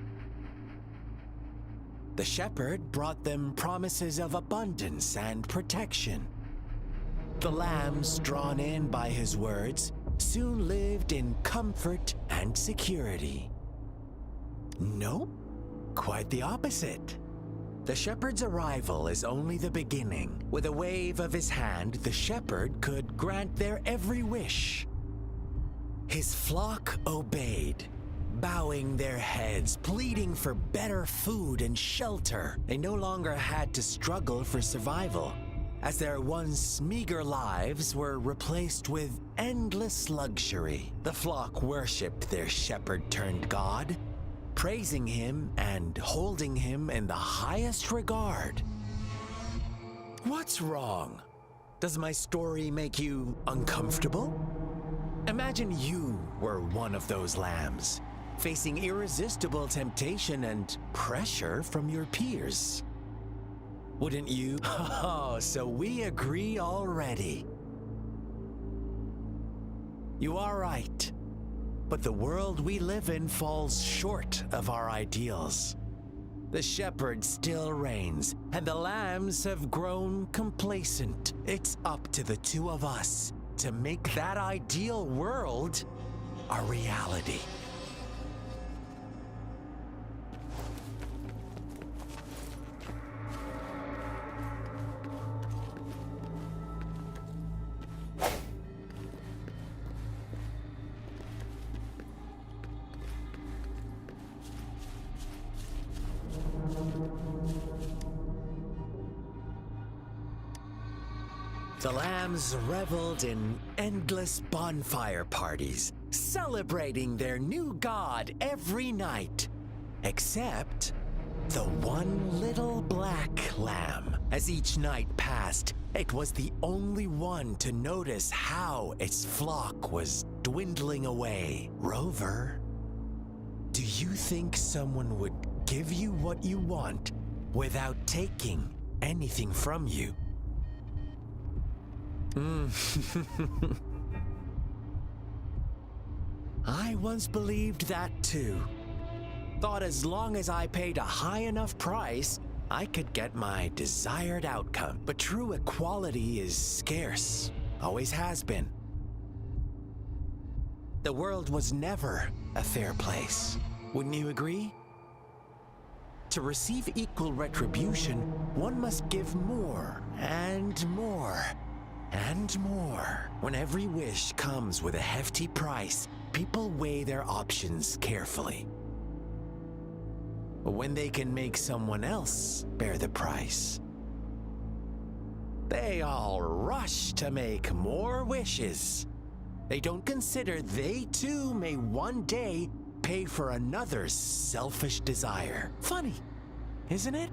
The shepherd brought them promises of abundance and protection. The lambs, drawn in by his words, soon lived in comfort and security. Nope, quite the opposite. The shepherd's arrival is only the beginning. With a wave of his hand, the shepherd could grant their every wish. His flock obeyed, bowing their heads, pleading for better food and shelter. They no longer had to struggle for survival, as their once meager lives were replaced with endless luxury. The flock worshipped their shepherd-turned-god, praising him and holding him in the highest regard. What's wrong? Does my story make you uncomfortable? Imagine you were one of those lambs, facing irresistible temptation and pressure from your peers. Wouldn't you? Oh, so we agree already. You are right, but the world we live in falls short of our ideals. The shepherd still reigns, and the lambs have grown complacent. It's up to the two of us to make that ideal world a reality. The lambs reveled in endless bonfire parties, celebrating their new god every night, except the one little black lamb. As each night passed, it was the only one to notice how its flock was dwindling away. Rover, do you think someone would give you what you want without taking anything from you? I once believed that too. Thought as long as I paid a high enough price, I could get my desired outcome. But true equality is scarce, always has been. The world was never a fair place. Wouldn't you agree? To receive equal retribution, one must give more and more. And more. When every wish comes with a hefty price, people weigh their options carefully. When they can make someone else bear the price, they all rush to make more wishes. They don't consider they too may one day pay for another's selfish desire. Funny, isn't it?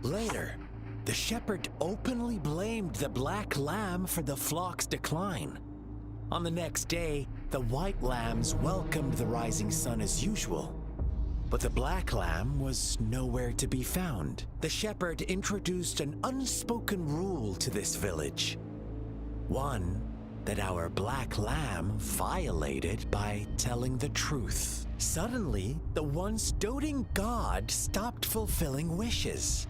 Later, the shepherd openly blamed the black lamb for the flock's decline. On the next day, the white lambs welcomed the rising sun as usual. But the black lamb was nowhere to be found. The shepherd introduced an unspoken rule to this village. One that our black lamb violated by telling the truth. Suddenly, the once doting god stopped fulfilling wishes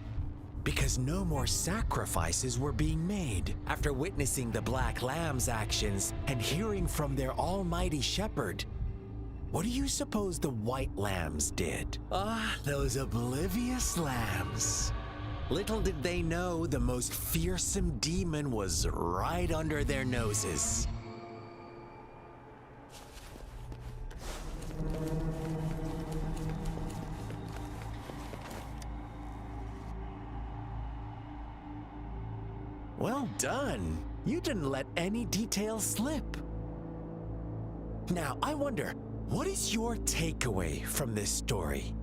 because no more sacrifices were being made. After witnessing the black lamb's actions and hearing from their almighty shepherd, what do you suppose the white lambs did? Ah, those oblivious lambs. Little did they know the most fearsome demon was right under their noses. Well done. You didn't let any details slip. Now, I wonder, what is your takeaway from this story?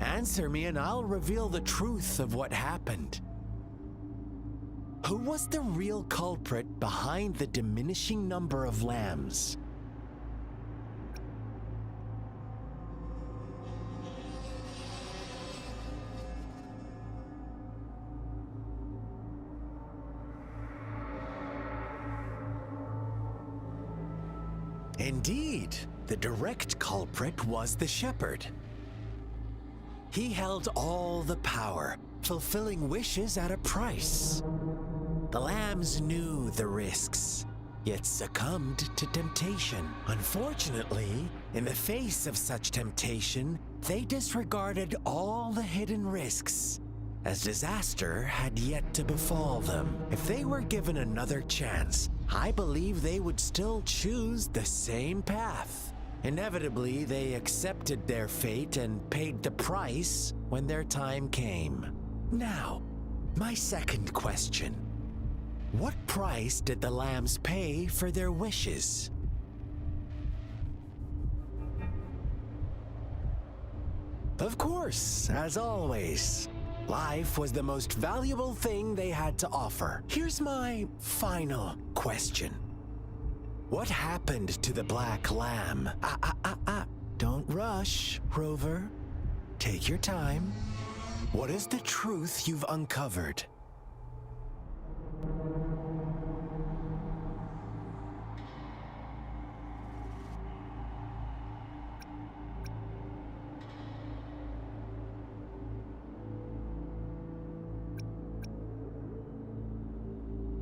Answer me and I'll reveal the truth of what happened. Who was the real culprit behind the diminishing number of lambs? Indeed, the direct culprit was the shepherd. He held all the power, fulfilling wishes at a price. The lambs knew the risks, yet succumbed to temptation. Unfortunately, in the face of such temptation, they disregarded all the hidden risks, as disaster had yet to befall them. If they were given another chance, I believe they would still choose the same path. Inevitably, they accepted their fate and paid the price when their time came. Now, my second question. What price did the lambs pay for their wishes? Of course, as always, life was the most valuable thing they had to offer. Here's my final question. What happened to the black lamb? Don't rush, Rover. Take your time. What is the truth you've uncovered?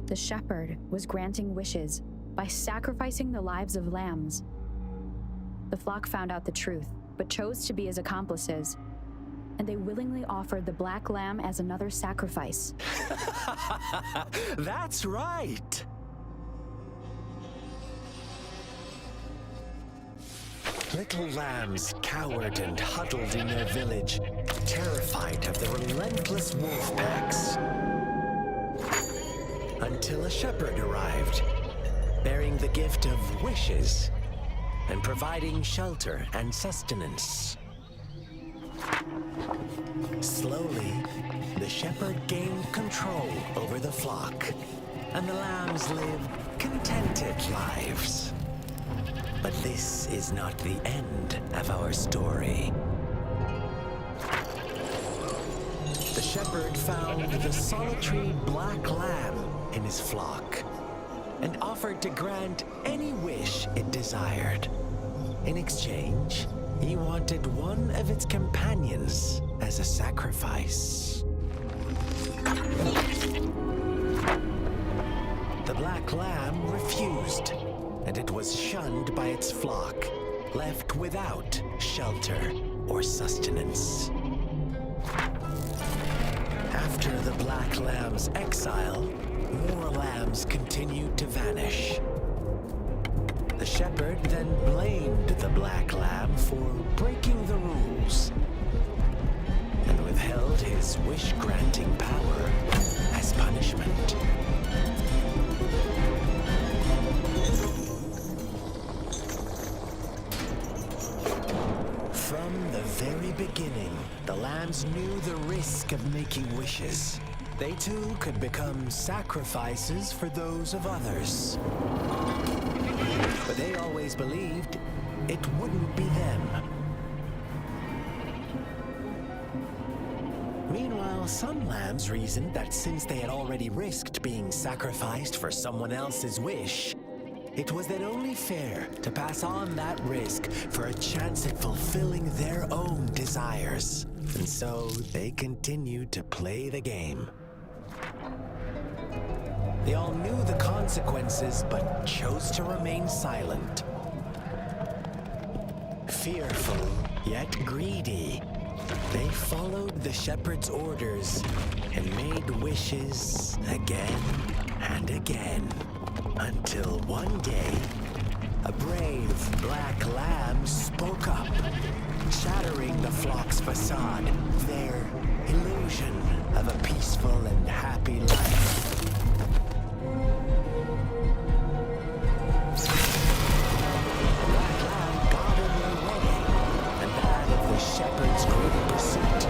The shepherd was granting wishes by sacrificing the lives of lambs. The flock found out the truth, but chose to be his accomplices, and they willingly offered the black lamb as another sacrifice. That's right! Little lambs cowered and huddled in their village, terrified of the relentless wolf packs. Until a shepherd arrived, bearing the gift of wishes and providing shelter and sustenance. Slowly, the shepherd gained control over the flock, and the lambs lived contented lives. But this is not the end of our story. The shepherd found the solitary black lamb in his flock and offered to grant any wish it desired. In exchange, he wanted one of its companions as a sacrifice. The black lamb refused, and it was shunned by its flock, left without shelter or sustenance. After the black lamb's exile, more lambs continued to vanish. The shepherd then blamed the black lamb for breaking the rules and withheld his wish-granting power as punishment. From the very beginning, the lambs knew the risk of making wishes. They too could become sacrifices for those of others. But they always believed it wouldn't be them. Meanwhile, some lambs reasoned that since they had already risked being sacrificed for someone else's wish, it was then only fair to pass on that risk for a chance at fulfilling their own desires. And so they continued to play the game. They all knew the consequences, but chose to remain silent. Fearful, yet greedy, they followed the shepherd's orders and made wishes again and again. Until one day, a brave black lamb spoke up, shattering the flock's facade, their illusion of a peaceful and happy life. The black lamb got in their way, and that of the shepherd's greedy pursuit,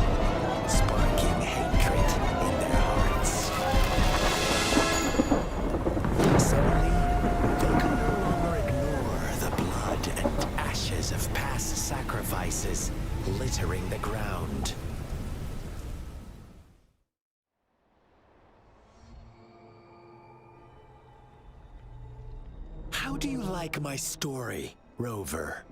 sparking hatred in their hearts. Suddenly, they could no longer ignore the blood and ashes of past sacrifices littering the ground. How do you like my story, Rover?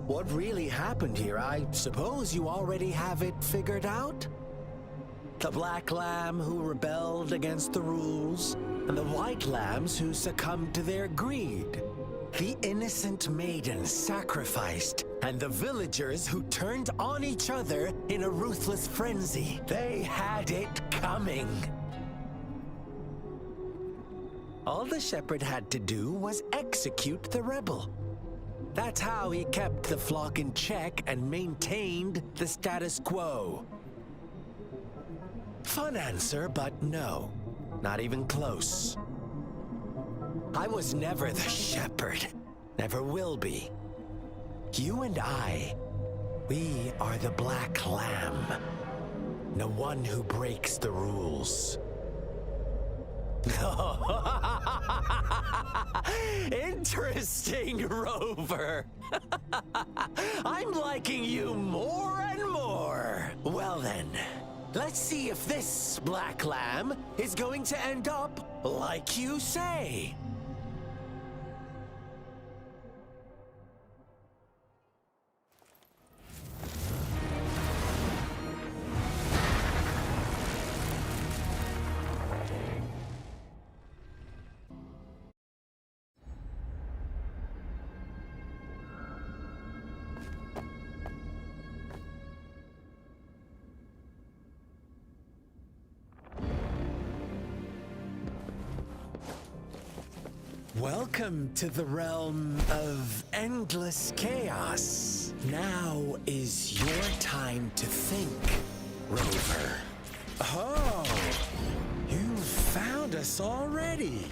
What really happened here? I suppose you already have it figured out? The black lamb who rebelled against the rules, and the white lambs who succumbed to their greed. The innocent maiden sacrificed, and the villagers who turned on each other in a ruthless frenzy. They had it coming. All the shepherd had to do was execute the rebel. That's how he kept the flock in check and maintained the status quo. Fun answer, but no, not even close. I was never the shepherd, never will be. You and I, we are the black lamb, the one who breaks the rules. Interesting, Rover. I'm liking you more and more. Well then, let's see if this black lamb is going to end up like you say. Welcome to the realm of endless chaos. Now is your time to think, Rover. Oh, you found us already.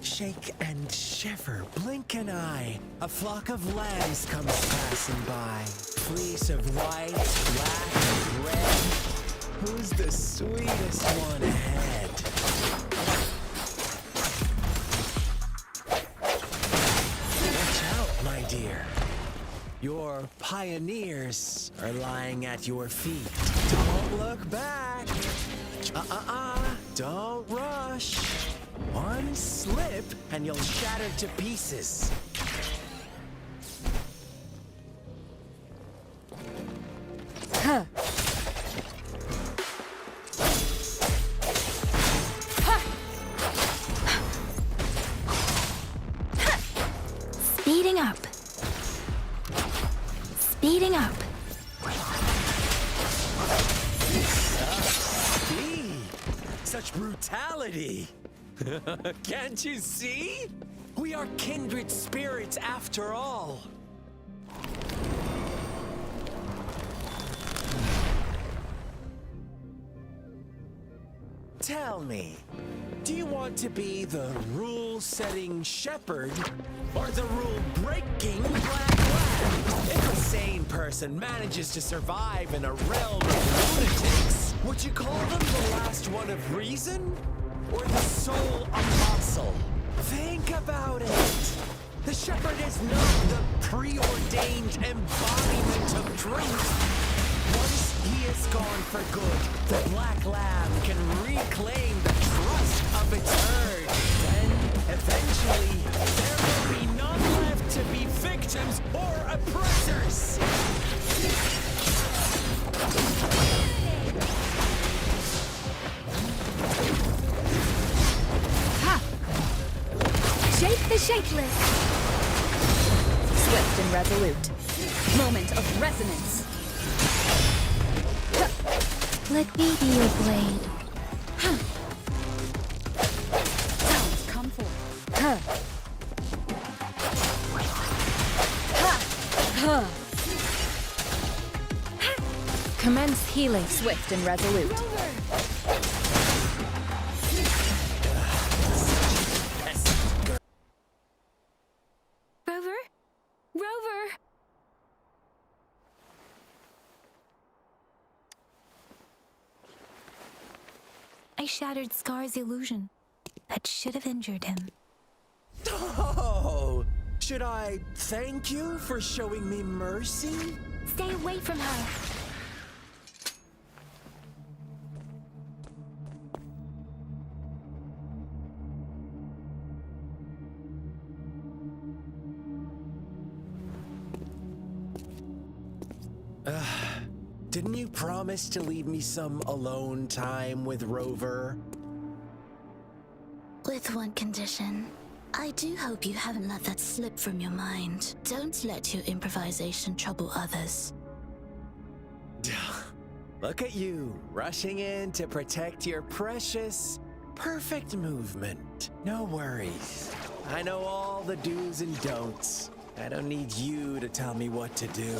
Shake and shiver, blink an eye. A flock of lambs comes passing by. Fleece of white, black, and red. Who's the sweetest one ahead? Dear, your pioneers are lying at your feet. Don't look back. Don't rush. One slip and you'll shatter to pieces. Huh. Speeding up. Speeding up. Speed. Such brutality. Can't you see? We are kindred spirits after all. Tell me, do you want to be the rule-setting shepherd or the rule-breaking black lamb? If a sane person manages to survive in a realm of lunatics, would you call them the last one of reason? Or the sole apostle? Think about it. The shepherd is not the preordained embodiment of truth. Once he is gone for good, the Black Lamb can reclaim the trust of its herd. Then, eventually, there will be none left to be victims or oppressors. Ha! Shape the shapeless! Swift and resolute. Moment of resonance. Let me be your blade. Sounds come forth. Commence healing. Swift and resolute. Rover? Rover! I shattered Scar's illusion. That should have injured him. Oh! Should I thank you for showing me mercy? Stay away from her! Didn't you promise to leave me some alone time with Rover? With one condition. I do hope you haven't let that slip from your mind. Don't let your improvisation trouble others. Look at you, rushing in to protect your precious, perfect movement. No worries. I know all the do's and don'ts. I don't need you to tell me what to do.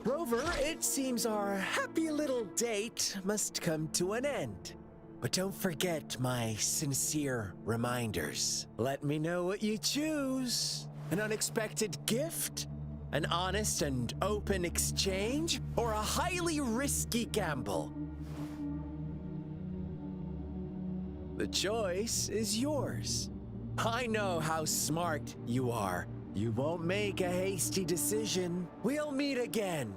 Rover, it seems our happy little date must come to an end. But don't forget my sincere reminders. Let me know what you choose. An unexpected gift? An honest and open exchange? Or a highly risky gamble? The choice is yours. I know how smart you are. You won't make a hasty decision. We'll meet again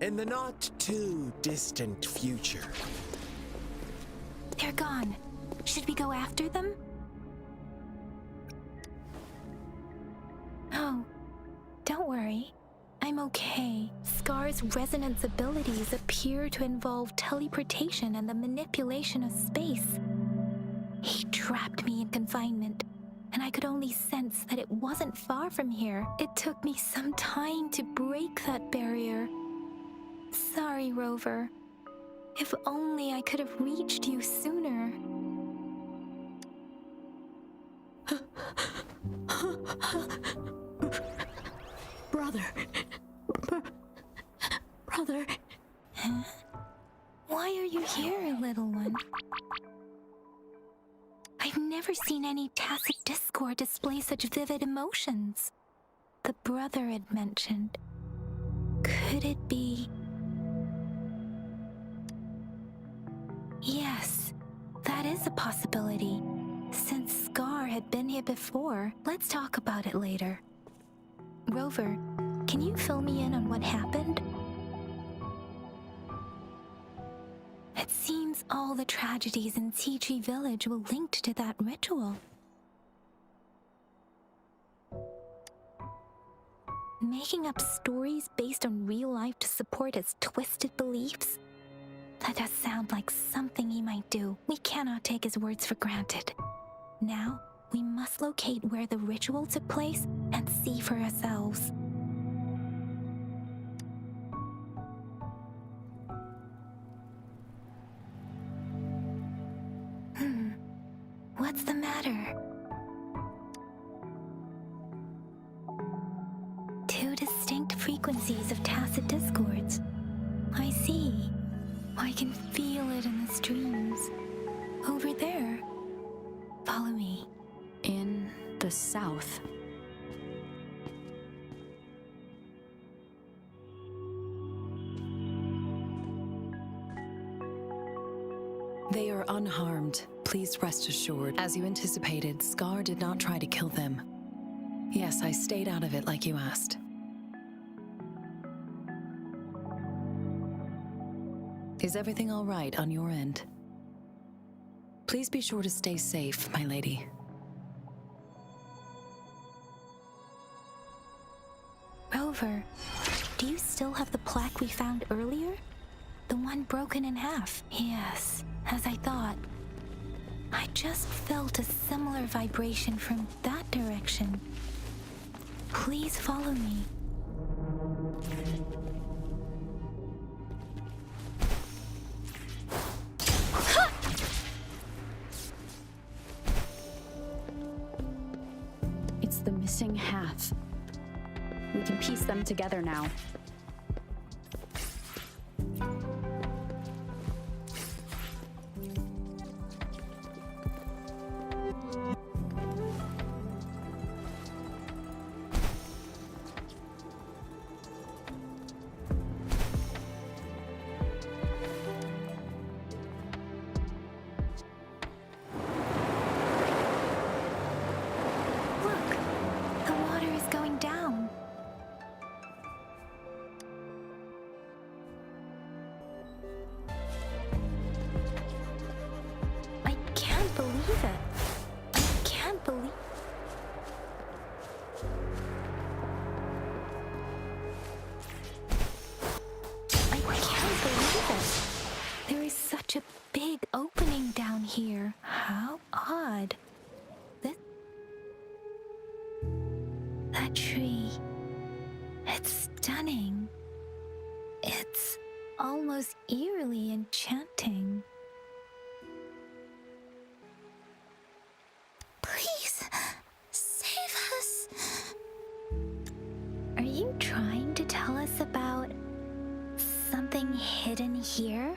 in the not too distant future. They're gone. Should we go after them? Oh, don't worry. I'm okay. Scar's resonance abilities appear to involve teleportation and the manipulation of space. He trapped me in confinement, and I could only sense that it wasn't far from here. It took me some time to break that barrier. Sorry, Rover. If only I could have reached you sooner. Brother. Brother. Huh? Why are you here, little one? I've never seen any tacit discord display such vivid emotions. The brother had mentioned. Could it be... Yes, that is a possibility. Since Scar had been here before, let's talk about it later. Rover, can you fill me in on what happened? It seems all the tragedies in Tea Tree Village were linked to that ritual. Making up stories based on real life to support his twisted beliefs? That does sound like something he might do. We cannot take his words for granted. Now, we must locate where the ritual took place and see for ourselves. What's the matter? Two distinct frequencies of tacit discords. I see. I can feel it in the streams. Over there. Follow me. In the south. unharmed. Please rest assured. As you anticipated, Scar did not try to kill them. Yes, I stayed out of it like you asked. Is everything all right on your end? Please be sure to stay safe, my lady. Rover, do you still have the plaque we found earlier? The one broken in half? Yes, as I thought. I just felt a similar vibration from that direction. Please follow me. It's the missing half. We can piece them together now. Eerily enchanting. Please, save us. Are you trying to tell us about something hidden here?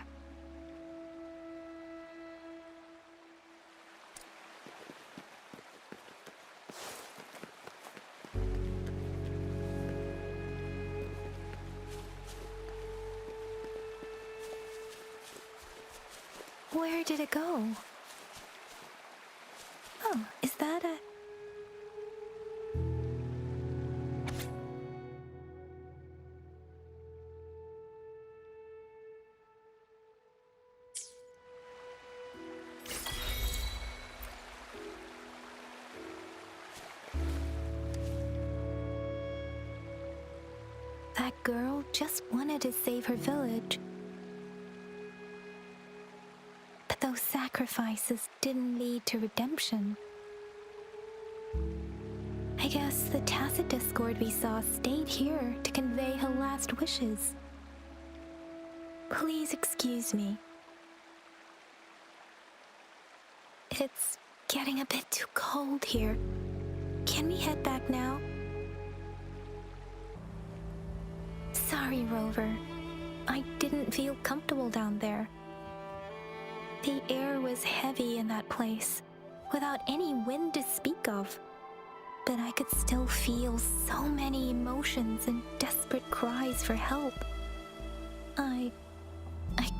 Where did it go? Oh, is that a... That girl just wanted to save her village. But those sacrifices didn't lead to redemption. I guess the tacit discord we saw stayed here to convey her last wishes. Please excuse me. It's getting a bit too cold here. Can we head back now? Sorry, Rover. I didn't feel comfortable down there. The air was heavy in that place, without any wind to speak of. But I could still feel so many emotions and desperate cries for help. I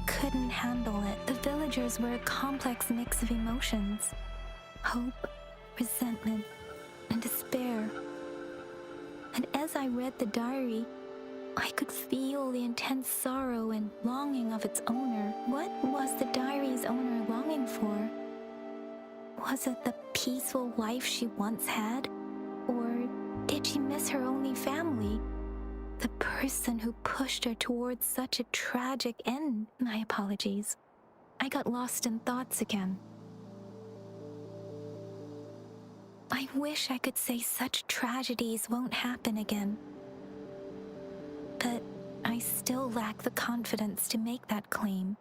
couldn't handle it. The villagers were a complex mix of emotions. Hope, resentment, and despair. And as I read the diary, I could feel the intense sorrow and longing of its owner. What was the diary's owner longing for? Was it the peaceful life she once had? Or did she miss her only family? The person who pushed her towards such a tragic end? My apologies. I got lost in thoughts again. I wish I could say such tragedies won't happen again. But I still lack the confidence to make that claim.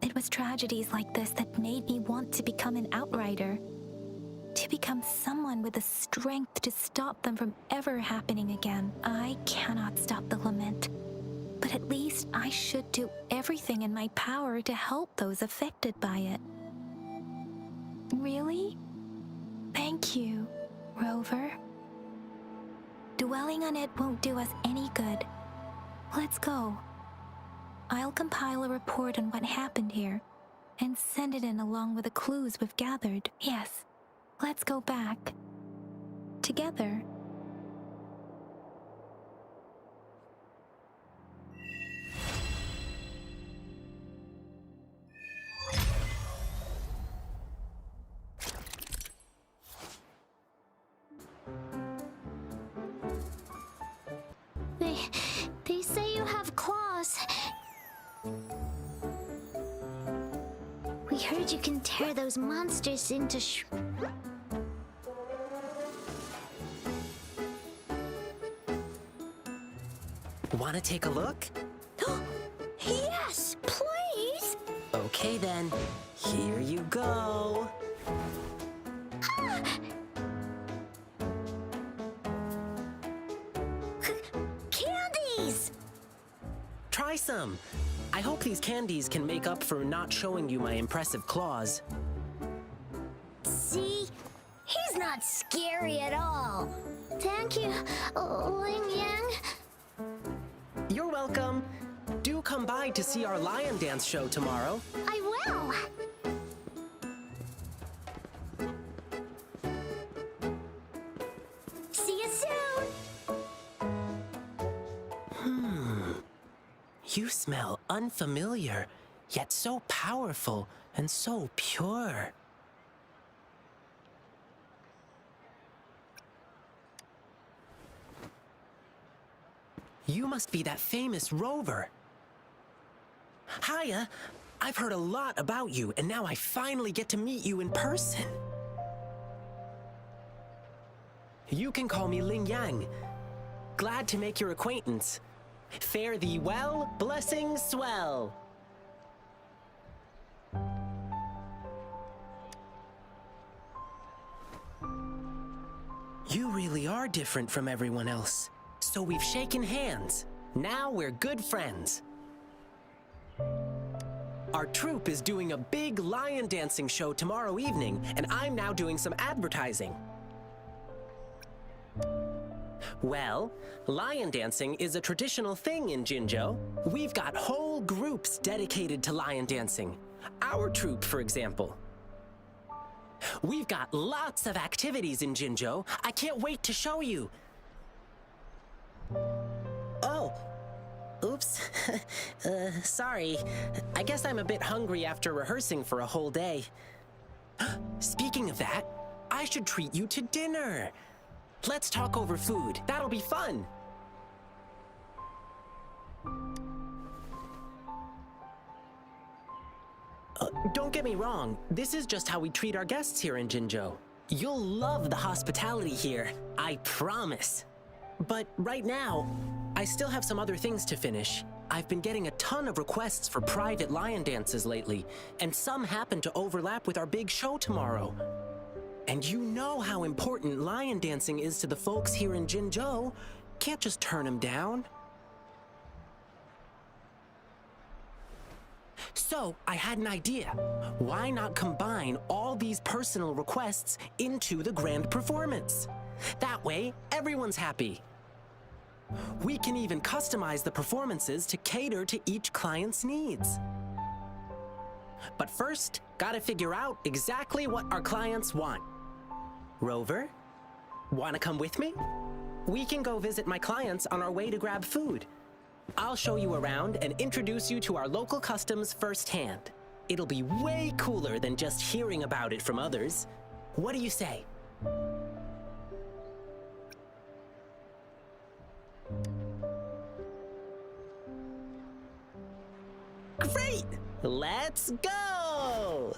It was tragedies like this that made me want to become an outrider. To become someone with the strength to stop them from ever happening again. I cannot stop the lament, but at least I should do everything in my power to help those affected by it. Really? Thank you, Rover. Dwelling on it won't do us any good. Let's go. I'll compile a report on what happened here, and send it in along with the clues we've gathered. Yes, let's go back. Together. They say you have claws. We heard you can tear those monsters into Want to take a look? Yes, please! Okay then, here you go. Candies! Try some. I hope these candies can make up for not showing you my impressive claws. See? He's not scary at all. Thank you, Ling Yang. You're welcome. Do come by to see our lion dance show tomorrow. I will. See you soon. You smell unfamiliar, yet so powerful and so pure. You must be that famous rover. Hiya, I've heard a lot about you, and now I finally get to meet you in person. You can call me Ling Yang. Glad to make your acquaintance. Fare thee well, blessings swell. You really are different from everyone else. So we've shaken hands. Now we're good friends. Our troupe is doing a big lion dancing show tomorrow evening, and I'm now doing some advertising. Well, lion dancing is a traditional thing in Jinzhou. We've got whole groups dedicated to lion dancing. Our troupe, for example. We've got lots of activities in Jinzhou. I can't wait to show you. Oh. Oops. Sorry. I guess I'm a bit hungry after rehearsing for a whole day. Speaking of that, I should treat you to dinner. Let's talk over food. That'll be fun. Don't get me wrong. This is just how we treat our guests here in Jinzhou. You'll love the hospitality here. I promise. But right now, I still have some other things to finish. I've been getting a ton of requests for private lion dances lately, and some happen to overlap with our big show tomorrow. And you know how important lion dancing is to the folks here in Jinzhou. Can't just turn them down. So, I had an idea. Why not combine all these personal requests into the grand performance? That way, everyone's happy. We can even customize the performances to cater to each client's needs. But first, gotta figure out exactly what our clients want. Rover, wanna come with me? We can go visit my clients on our way to grab food. I'll show you around and introduce you to our local customs firsthand. It'll be way cooler than just hearing about it from others. What do you say? Great! Let's go!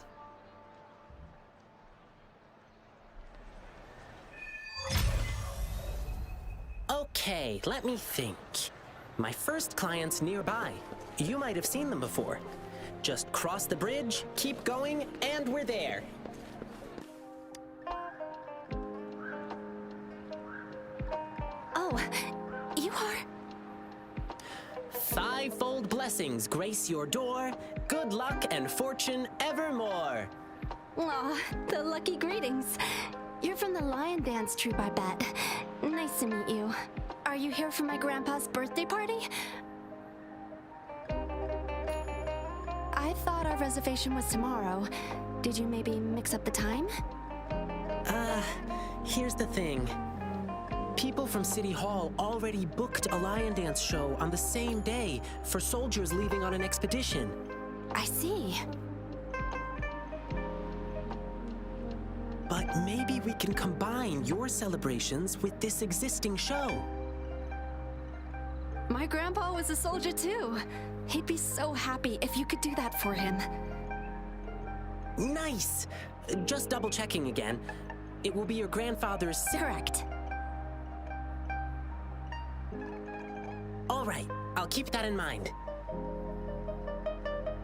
Okay, let me think. My first client's nearby. You might have seen them before. Just cross the bridge, keep going, and we're there. Oh, you are... Fivefold blessings grace your door, good luck and fortune evermore. Aw, the lucky greetings. You're from the lion dance troupe, I bet. Nice to meet you. Are you here for my grandpa's birthday party? I thought our reservation was tomorrow. Did you maybe mix up the time? Here's the thing. People from City Hall already booked a lion dance show on the same day for soldiers leaving on an expedition. I see. But maybe we can combine your celebrations with this existing show. My grandpa was a soldier too. He'd be so happy if you could do that for him. Nice! Just double checking again. It will be your grandfather's... Correct. All right, I'll keep that in mind.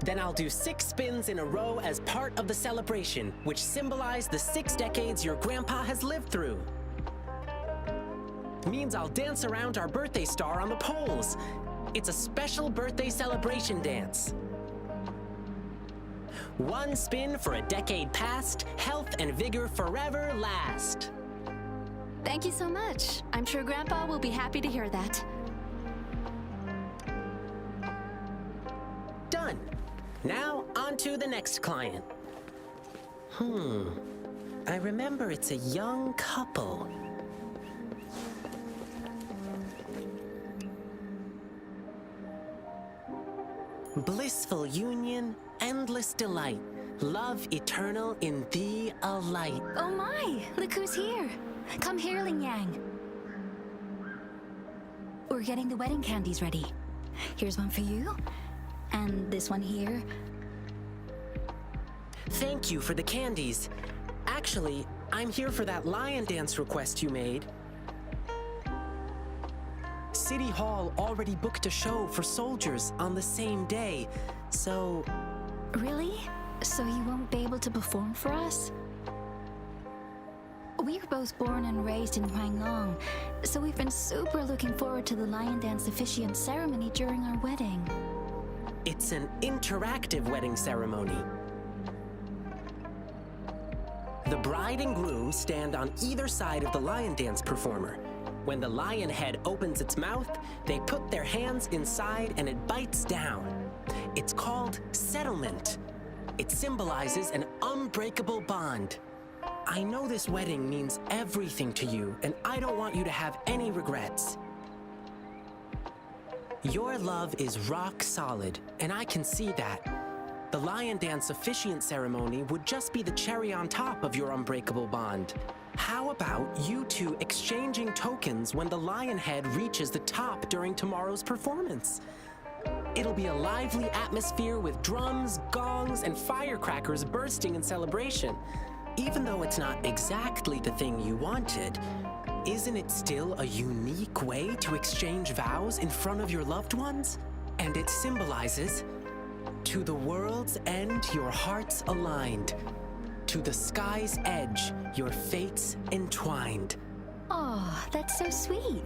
Then I'll do 6 spins in a row as part of the celebration, which symbolize the 6 decades your grandpa has lived through. Means I'll dance around our birthday star on the poles. It's a special birthday celebration dance. 1 spin for a decade past, health and vigor forever last. Thank you so much. I'm sure Grandpa will be happy to hear that. Done. Now, on to the next client. I remember it's a young couple. Blissful union, endless delight. Love eternal in thee a light. Oh my! Look who's here! Come here, Ling Yang. We're getting the wedding candies ready. Here's one for you. And this one here. Thank you for the candies. Actually, I'm here for that lion dance request you made. City Hall already booked a show for soldiers on the same day, so... Really? So you won't be able to perform for us? We were both born and raised in Huanglong, so we've been super looking forward to the lion dance officiant ceremony during our wedding. It's an interactive wedding ceremony. The bride and groom stand on either side of the lion dance performer. When the lion head opens its mouth, they put their hands inside and it bites down. It's called settlement. It symbolizes an unbreakable bond. I know this wedding means everything to you, and I don't want you to have any regrets. Your love is rock solid, and I can see that. The lion dance officiant ceremony would just be the cherry on top of your unbreakable bond. How about you two exchanging tokens when the lion head reaches the top during tomorrow's performance? It'll be a lively atmosphere with drums, gongs, and firecrackers bursting in celebration. Even though it's not exactly the thing you wanted, isn't it still a unique way to exchange vows in front of your loved ones? And it symbolizes, to the world's end, your hearts aligned. To the sky's edge, your fates entwined. Oh, that's so sweet.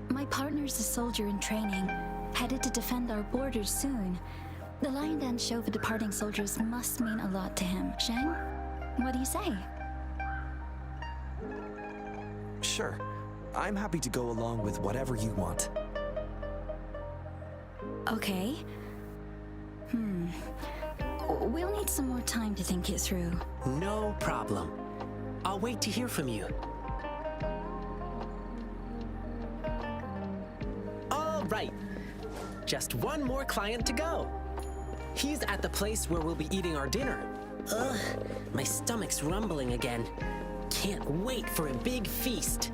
My partner's a soldier in training, headed to defend our borders soon. The lion dance show for departing soldiers must mean a lot to him. Sheng, what do you say? Sure. I'm happy to go along with whatever you want. Okay. We'll need some more time to think it through. No problem. I'll wait to hear from you. All right. Just one more client to go. He's at the place where we'll be eating our dinner. Ugh, my stomach's rumbling again. Can't wait for a big feast.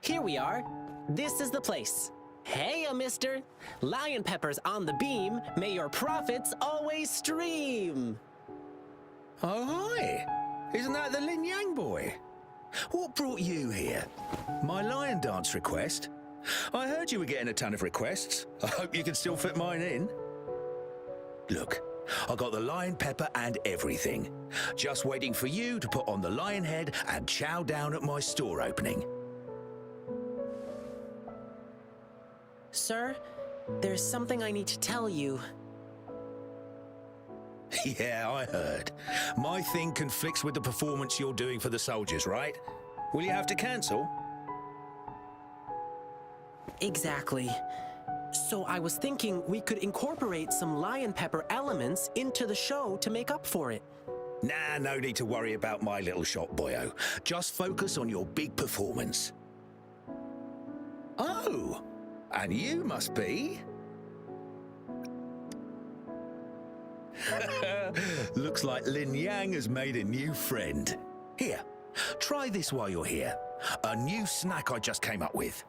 Here we are. This is the place. Heya, mister. Lion peppers on the beam. May your profits always stream. Oh, hi. Isn't that the Lin Yang boy? What brought you here? My lion dance request? I heard you were getting a ton of requests. I hope you can still fit mine in. Look, I got the lion pepper and everything. Just waiting for you to put on the lion head and chow down at my store opening. Sir, there's something I need to tell you. Yeah, I heard. My thing conflicts with the performance you're doing for the soldiers, right? Will you have to cancel? Exactly. So I was thinking we could incorporate some lion pepper elements into the show to make up for it. Nah, no need to worry about my little shop, boyo. Just focus on your big performance. Oh, and you must be... Looks like Lin Yang has made a new friend. Here, try this while you're here. A new snack I just came up with.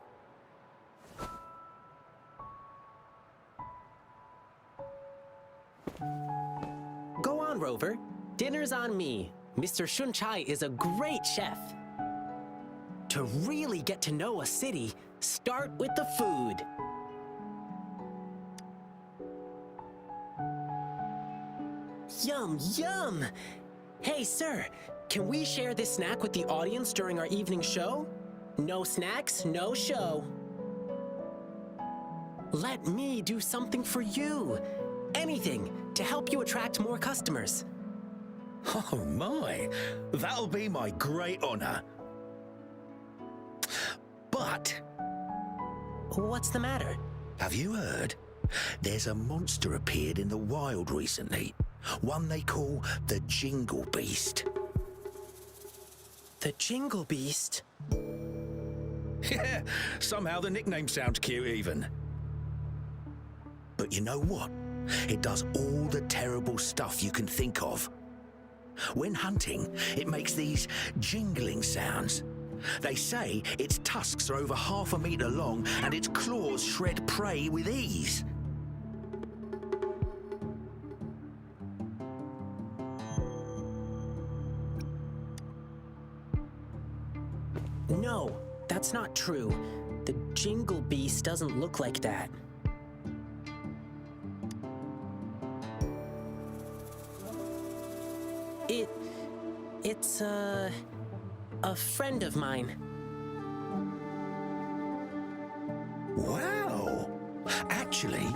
Go on, Rover. Dinner's on me. Mr. Shun Chai is a great chef. To really get to know a city, start with the food. Yum, yum! Hey, sir, can we share this snack with the audience during our evening show? No snacks, no show. Let me do something for you. Anything to help you attract more customers. Oh my, that'll be my great honor. But... What's the matter? Have you heard? There's a monster appeared in the wild recently. One they call the Jingle Beast. The Jingle Beast? Yeah, somehow the nickname sounds cute even. But you know what? It does all the terrible stuff you can think of. When hunting, it makes these jingling sounds. They say its tusks are over 1/2 meter long and its claws shred prey with ease. No, that's not true. The Jingle Beast doesn't look like that. It's a friend of mine. Wow! Actually,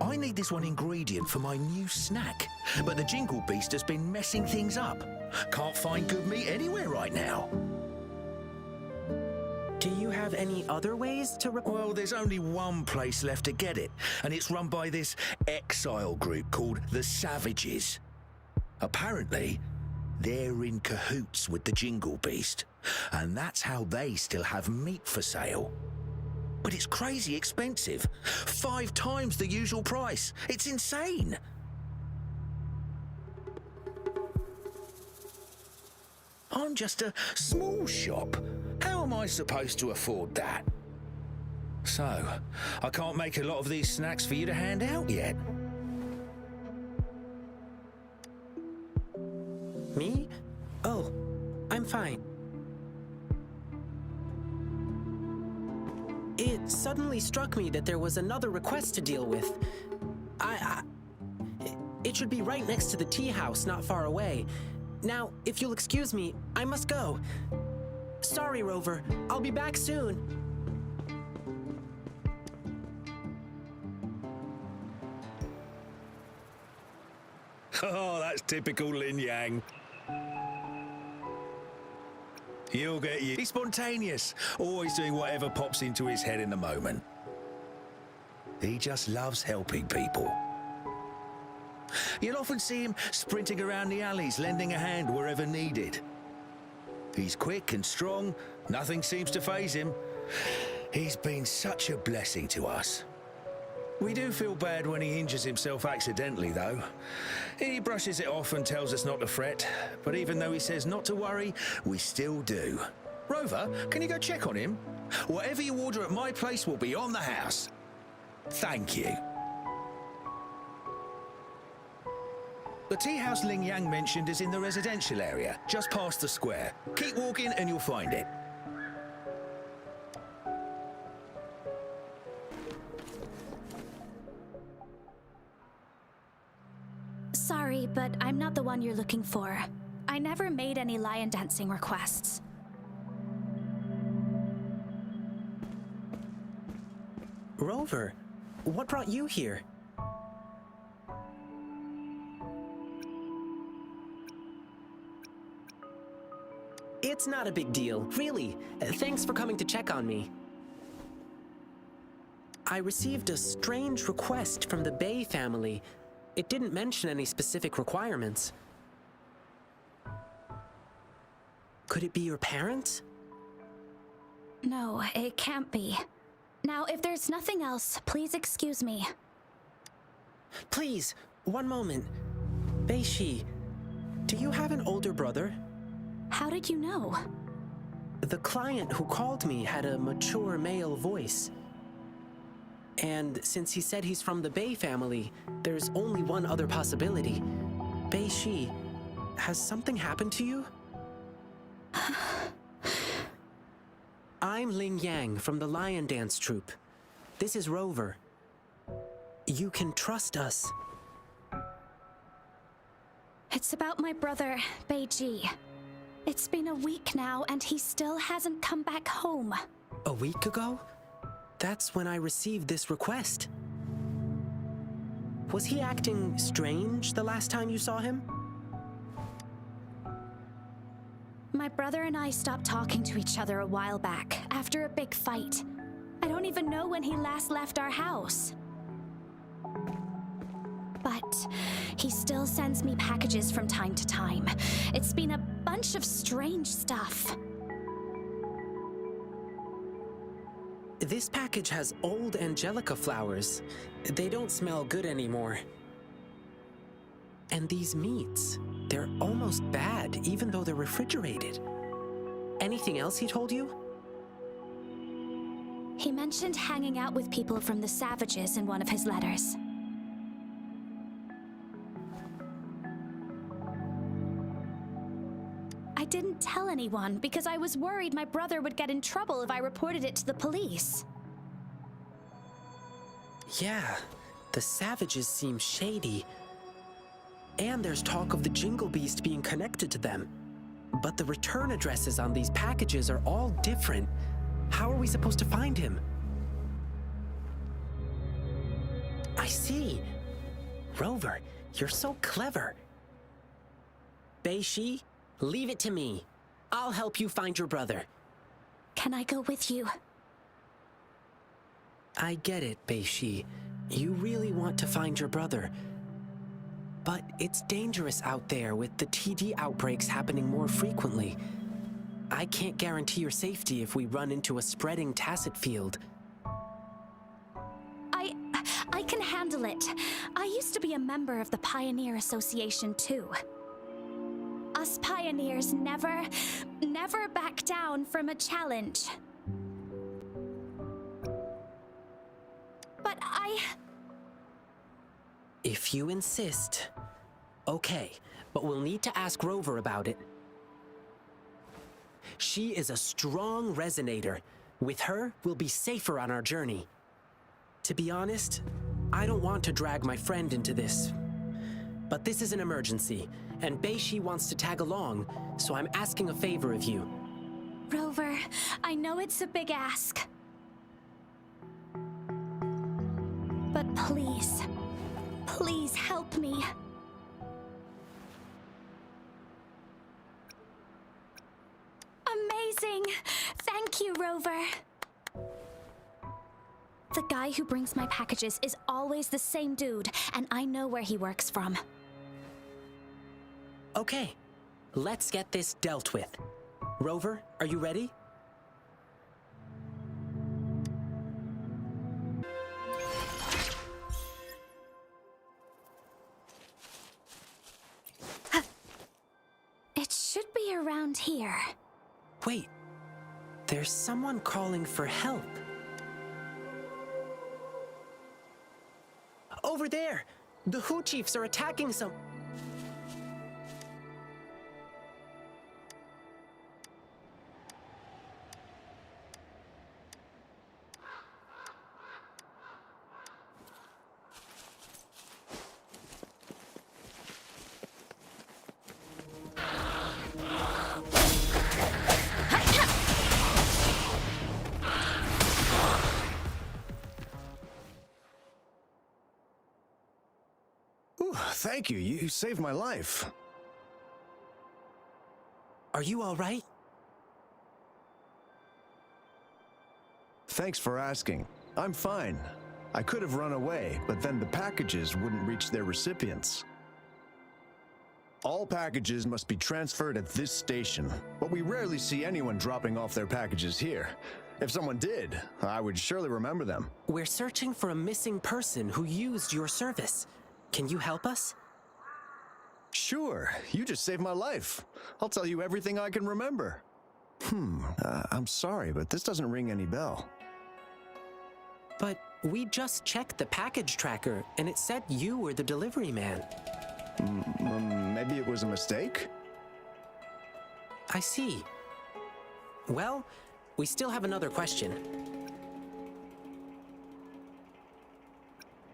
I need this one ingredient for my new snack. But the Jingle Beast has been messing things up. Can't find good meat anywhere right now. Do you have any other ways to... Well, there's only one place left to get it, and it's run by this exile group called the Savages. Apparently, they're in cahoots with the Jingle Beast, and that's how they still have meat for sale. But it's crazy expensive. 5 times the usual price. It's insane. I'm just a small shop. How am I supposed to afford that? So, I can't make a lot of these snacks for you to hand out yet. Me? Oh, I'm fine. It suddenly struck me that there was another request to deal with. It should be right next to the tea house, not far away. Now, if you'll excuse me, I must go. Sorry, Rover. I'll be back soon. Oh, that's typical Lin Yang. He'll get you. He's spontaneous, always doing whatever pops into his head in the moment. He just loves helping people. You'll often see him sprinting around the alleys, lending a hand wherever needed. He's quick and strong, nothing seems to faze him. He's been such a blessing to us. We do feel bad when he injures himself accidentally, though. He brushes it off and tells us not to fret, but even though he says not to worry, we still do. Rover, can you go check on him? Whatever you order at my place will be on the house. Thank you. The tea house Ling Yang mentioned is in the residential area, just past the square. Keep walking and you'll find it. Sorry, but I'm not the one you're looking for. I never made any lion dancing requests. Rover, what brought you here? It's not a big deal, really. Thanks for coming to check on me. I received a strange request from the Bay family. It didn't mention any specific requirements. Could it be your parents? No, it can't be. Now, if there's nothing else, please excuse me. Please, one moment. Beishi, do you have an older brother? How did you know? The client who called me had a mature male voice. And since he said he's from the Bay family, there's only one other possibility. Beishi, has something happened to you? I'm Ling Yang from the Lion Dance Troupe. This is Rover. You can trust us. It's about my brother, Beiji. It's been a week now, and he still hasn't come back home. A week ago? That's when I received this request. Was he acting strange the last time you saw him? My brother and I stopped talking to each other a while back, after a big fight. I don't even know when he last left our house. But he still sends me packages from time to time. It's been a bunch of strange stuff. This package has old angelica flowers. They don't smell good anymore. And these meats, they're almost bad, even though they're refrigerated. Anything else he told you? He mentioned hanging out with people from the Savages in one of his letters. I didn't tell anyone because I was worried my brother would get in trouble if I reported it to the police. Yeah, the Savages seem shady. And there's talk of the Jingle Beast being connected to them. But the return addresses on these packages are all different. How are we supposed to find him? I see. Rover, you're so clever. Beishi, leave it to me. I'll help you find your brother. Can I go with you? I get it, Beishi. You really want to find your brother. But it's dangerous out there with the TD outbreaks happening more frequently. I can't guarantee your safety if we run into a spreading tacit field. I can handle it. I used to be a member of the Pioneer Association too. Us pioneers never back down from a challenge. But If you insist. Okay, but we'll need to ask Rover about it. She is a strong resonator. With her, we'll be safer on our journey. To be honest, I don't want to drag my friend into this. But this is an emergency, and Beishi wants to tag along, so I'm asking a favor of you. Rover, I know it's a big ask. But please, please help me. Amazing! Thank you, Rover. The guy who brings my packages is always the same dude, and I know where he works from. Okay, let's get this dealt with. Rover, are you ready? It should be around here. Wait, there's someone calling for help. Over there! The Hu Chiefs are attacking some... Thank you. You saved my life. Are you all right? Thanks for asking. I'm fine. I could have run away, but then the packages wouldn't reach their recipients. All packages must be transferred at this station, but we rarely see anyone dropping off their packages here. If someone did, I would surely remember them. We're searching for a missing person who used your service. Can you help us? Sure, you just saved my life. I'll tell you everything I can remember. I'm sorry, but this doesn't ring any bell. But we just checked the package tracker, and it said you were the delivery man. Maybe it was a mistake? I see. Well, we still have another question.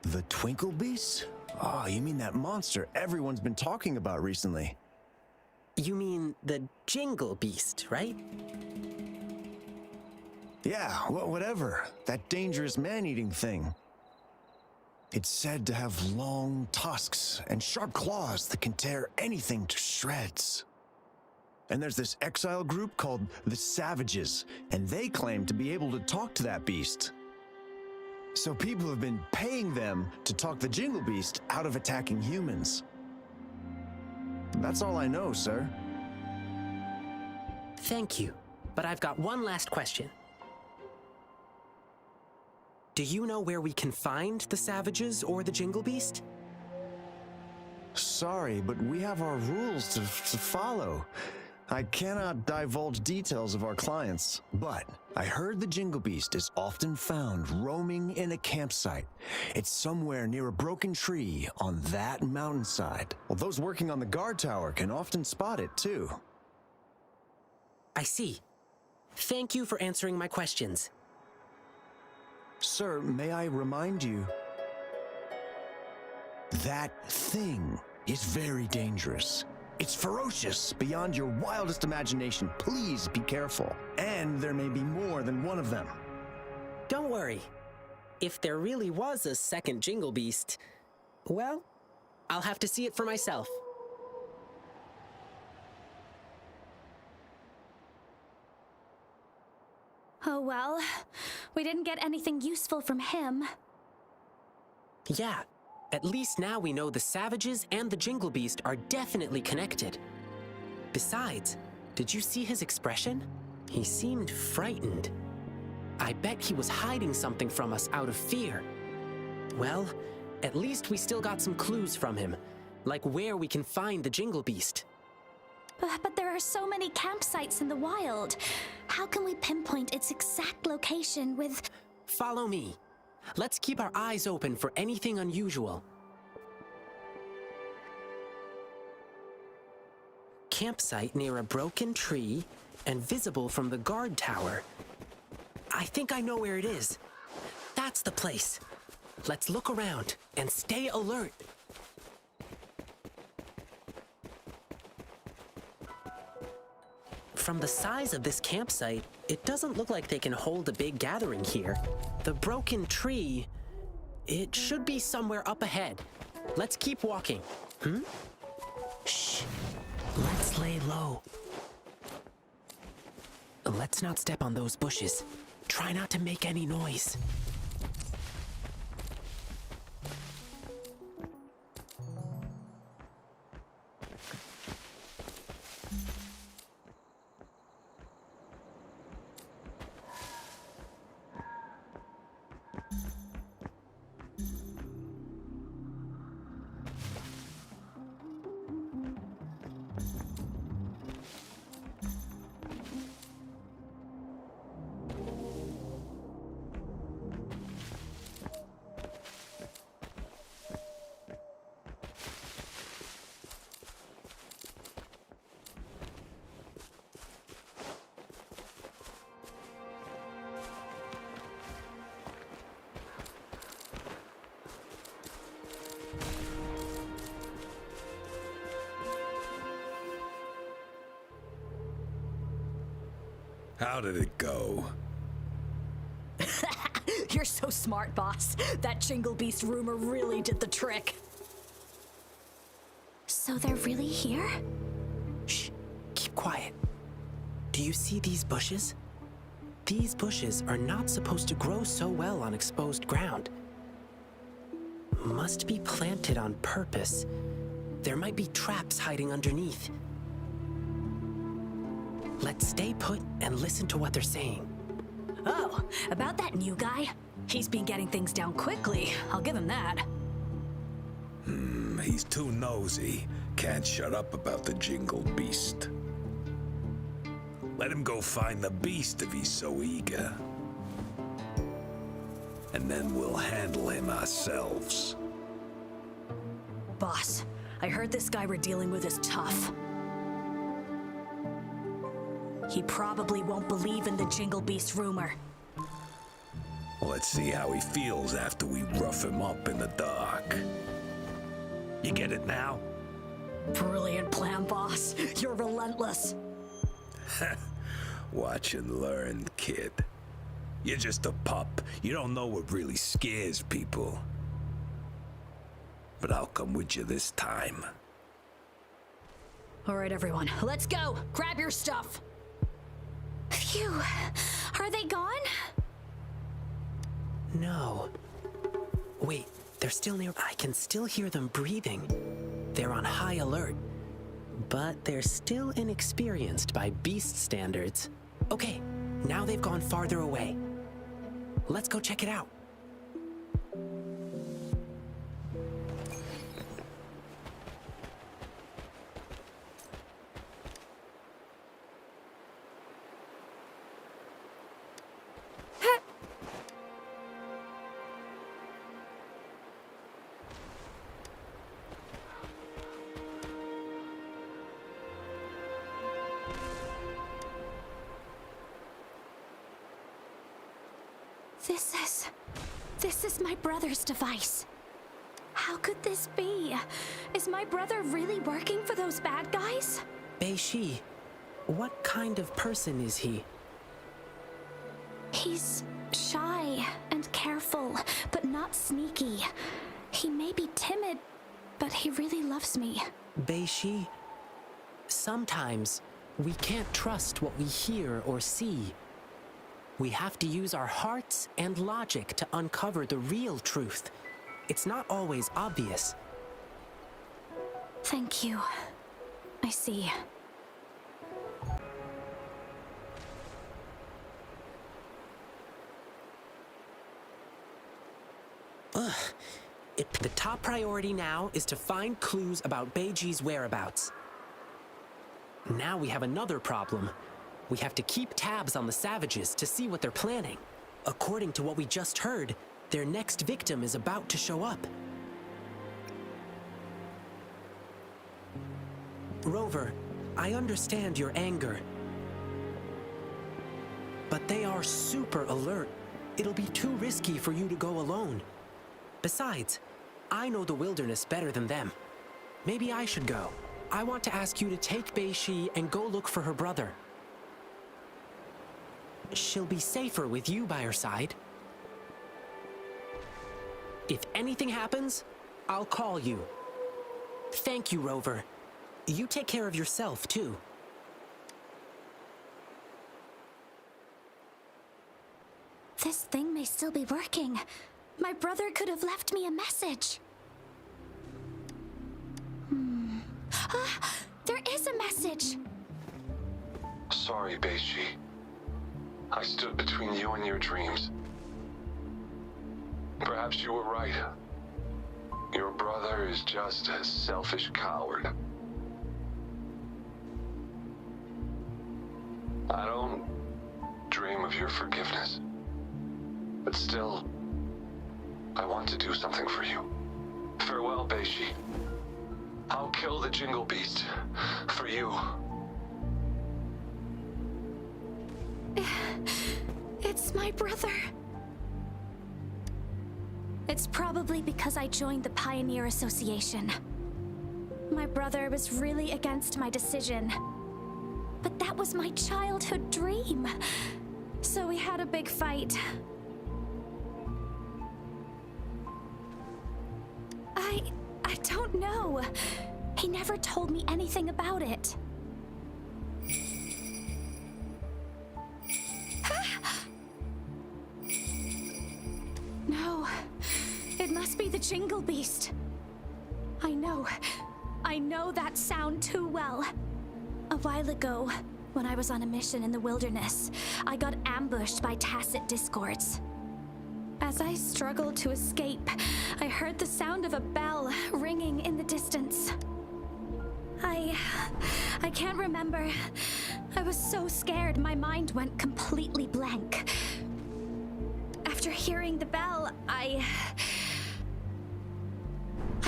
The Twinkle Beast? Oh, you mean that monster everyone's been talking about recently? You mean the Jingle Beast, right? Yeah, whatever. That dangerous man-eating thing. It's said to have long tusks and sharp claws that can tear anything to shreds. And there's this exile group called the Savages, and they claim to be able to talk to that beast. So people have been paying them to talk the Jingle Beast out of attacking humans. That's all I know, sir. Thank you, but I've got one last question. Do you know where we can find the Savages or the Jingle Beast? Sorry, but we have our rules to follow. I cannot divulge details of our clients, but I heard the Jingle Beast is often found roaming in a campsite. It's somewhere near a broken tree on that mountainside. Well, those working on the guard tower can often spot it, too. I see. Thank you for answering my questions. Sir, may I remind you? That thing is very dangerous. It's ferocious beyond your wildest imagination. Please be careful. And there may be more than one of them. Don't worry. If there really was a second Jingle Beast, well, I'll have to see it for myself. Oh well, we didn't get anything useful from him. Yeah, at least now we know the Savages and the Jingle Beast are definitely connected. Besides, did you see his expression? He seemed frightened. I bet he was hiding something from us out of fear. Well, at least we still got some clues from him, like where we can find the Jingle Beast. But there are so many campsites in the wild. How can we pinpoint its exact location with... Follow me. Let's keep our eyes open for anything unusual. Campsite near a broken tree and visible from the guard tower. I think I know where it is. That's the place. Let's look around and stay alert. From the size of this campsite, it doesn't look like they can hold a big gathering here. The broken tree, it should be somewhere up ahead. Let's keep walking. Shh. Let's lay low. Let's not step on those bushes. Try not to make any noise. How did it go? You're so smart, boss. That Jingle Beast rumor really did the trick. So they're really here? Shh, keep quiet. Do you see these bushes? These bushes are not supposed to grow so well on exposed ground. Must be planted on purpose. There might be traps hiding underneath. Let's stay put and listen to what they're saying. Oh, about that new guy? He's been getting things down quickly. I'll give him that. He's too nosy. Can't shut up about the jingle beast. Let him go find the beast if he's so eager. And then we'll handle him ourselves. Boss, I heard this guy we're dealing with is tough. He probably won't believe in the Jingle Beast rumor. Let's see how he feels after we rough him up in the dark. You get it now? Brilliant plan, boss. You're relentless. Watch and learn, kid. You're just a pup. You don't know what really scares people. But I'll come with you this time. All right, everyone, let's go. Grab your stuff. Phew. Are they gone? No. Wait, they're still near. I can still hear them breathing. They're on high alert. But they're still inexperienced by beast standards. Okay, now they've gone farther away. Let's go check it out. This is my brother's device. How could this be? Is my brother really working for those bad guys? Bei-Shi, what kind of person is he? He's shy and careful, but not sneaky. He may be timid, but he really loves me. Bei-Shi, sometimes we can't trust what we hear or see. We have to use our hearts and logic to uncover the real truth. It's not always obvious. Thank you. I see. The top priority now is to find clues about Bei-Ji's whereabouts. Now we have another problem. We have to keep tabs on the savages to see what they're planning. According to what we just heard, their next victim is about to show up. Rover, I understand your anger. But they are super alert. It'll be too risky for you to go alone. Besides, I know the wilderness better than them. Maybe I should go. I want to ask you to take Bei-Shi and go look for her brother. She'll be safer with you by her side. If anything happens, I'll call you. Thank you, Rover. You take care of yourself, too. This thing may still be working. My brother could have left me a message. There is a message. Sorry, Bei-Shi. I stood between you and your dreams. Perhaps you were right. Your brother is just a selfish coward. I don't dream of your forgiveness. But still, I want to do something for you. Farewell, Bei-Shi. I'll kill the Jingle Beast for you. It's my brother. It's probably because I joined the Pioneer Association. My brother was really against my decision. But that was my childhood dream. So we had a big fight. I don't know. He never told me anything about it. the Jingle Beast. I know that sound too well. A while ago, when I was on a mission in the wilderness, I got ambushed by tacit discords. As I struggled to escape, I heard the sound of a bell ringing in the distance. I can't remember. I was so scared my mind went completely blank. After hearing the bell, I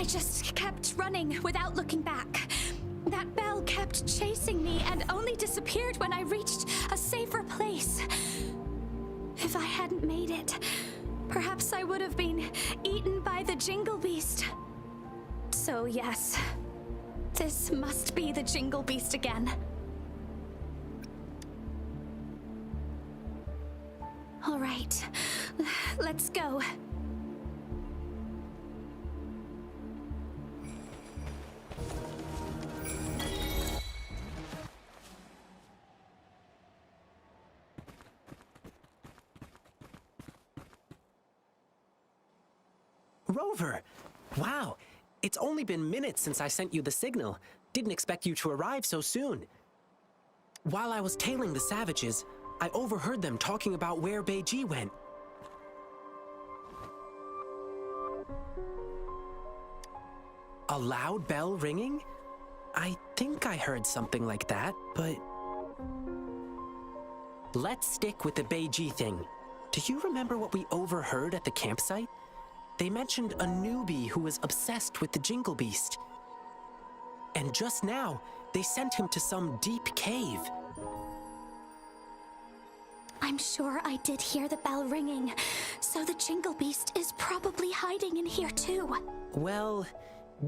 just kept running without looking back. That bell kept chasing me and only disappeared when I reached a safer place. If I hadn't made it, perhaps I would have been eaten by the Jingle Beast. So yes, this must be the Jingle Beast again. All right, let's go. Rover! Wow, it's only been minutes since I sent you the signal. Didn't expect you to arrive so soon. While I was tailing the savages, I overheard them talking about where Beiji went. A loud bell ringing? I think I heard something like that, but... Let's stick with the Beiji thing. Do you remember what we overheard at the campsite? They mentioned a newbie who was obsessed with the Jingle Beast. And just now, they sent him to some deep cave. I'm sure I did hear the bell ringing, so the Jingle Beast is probably hiding in here too. Well,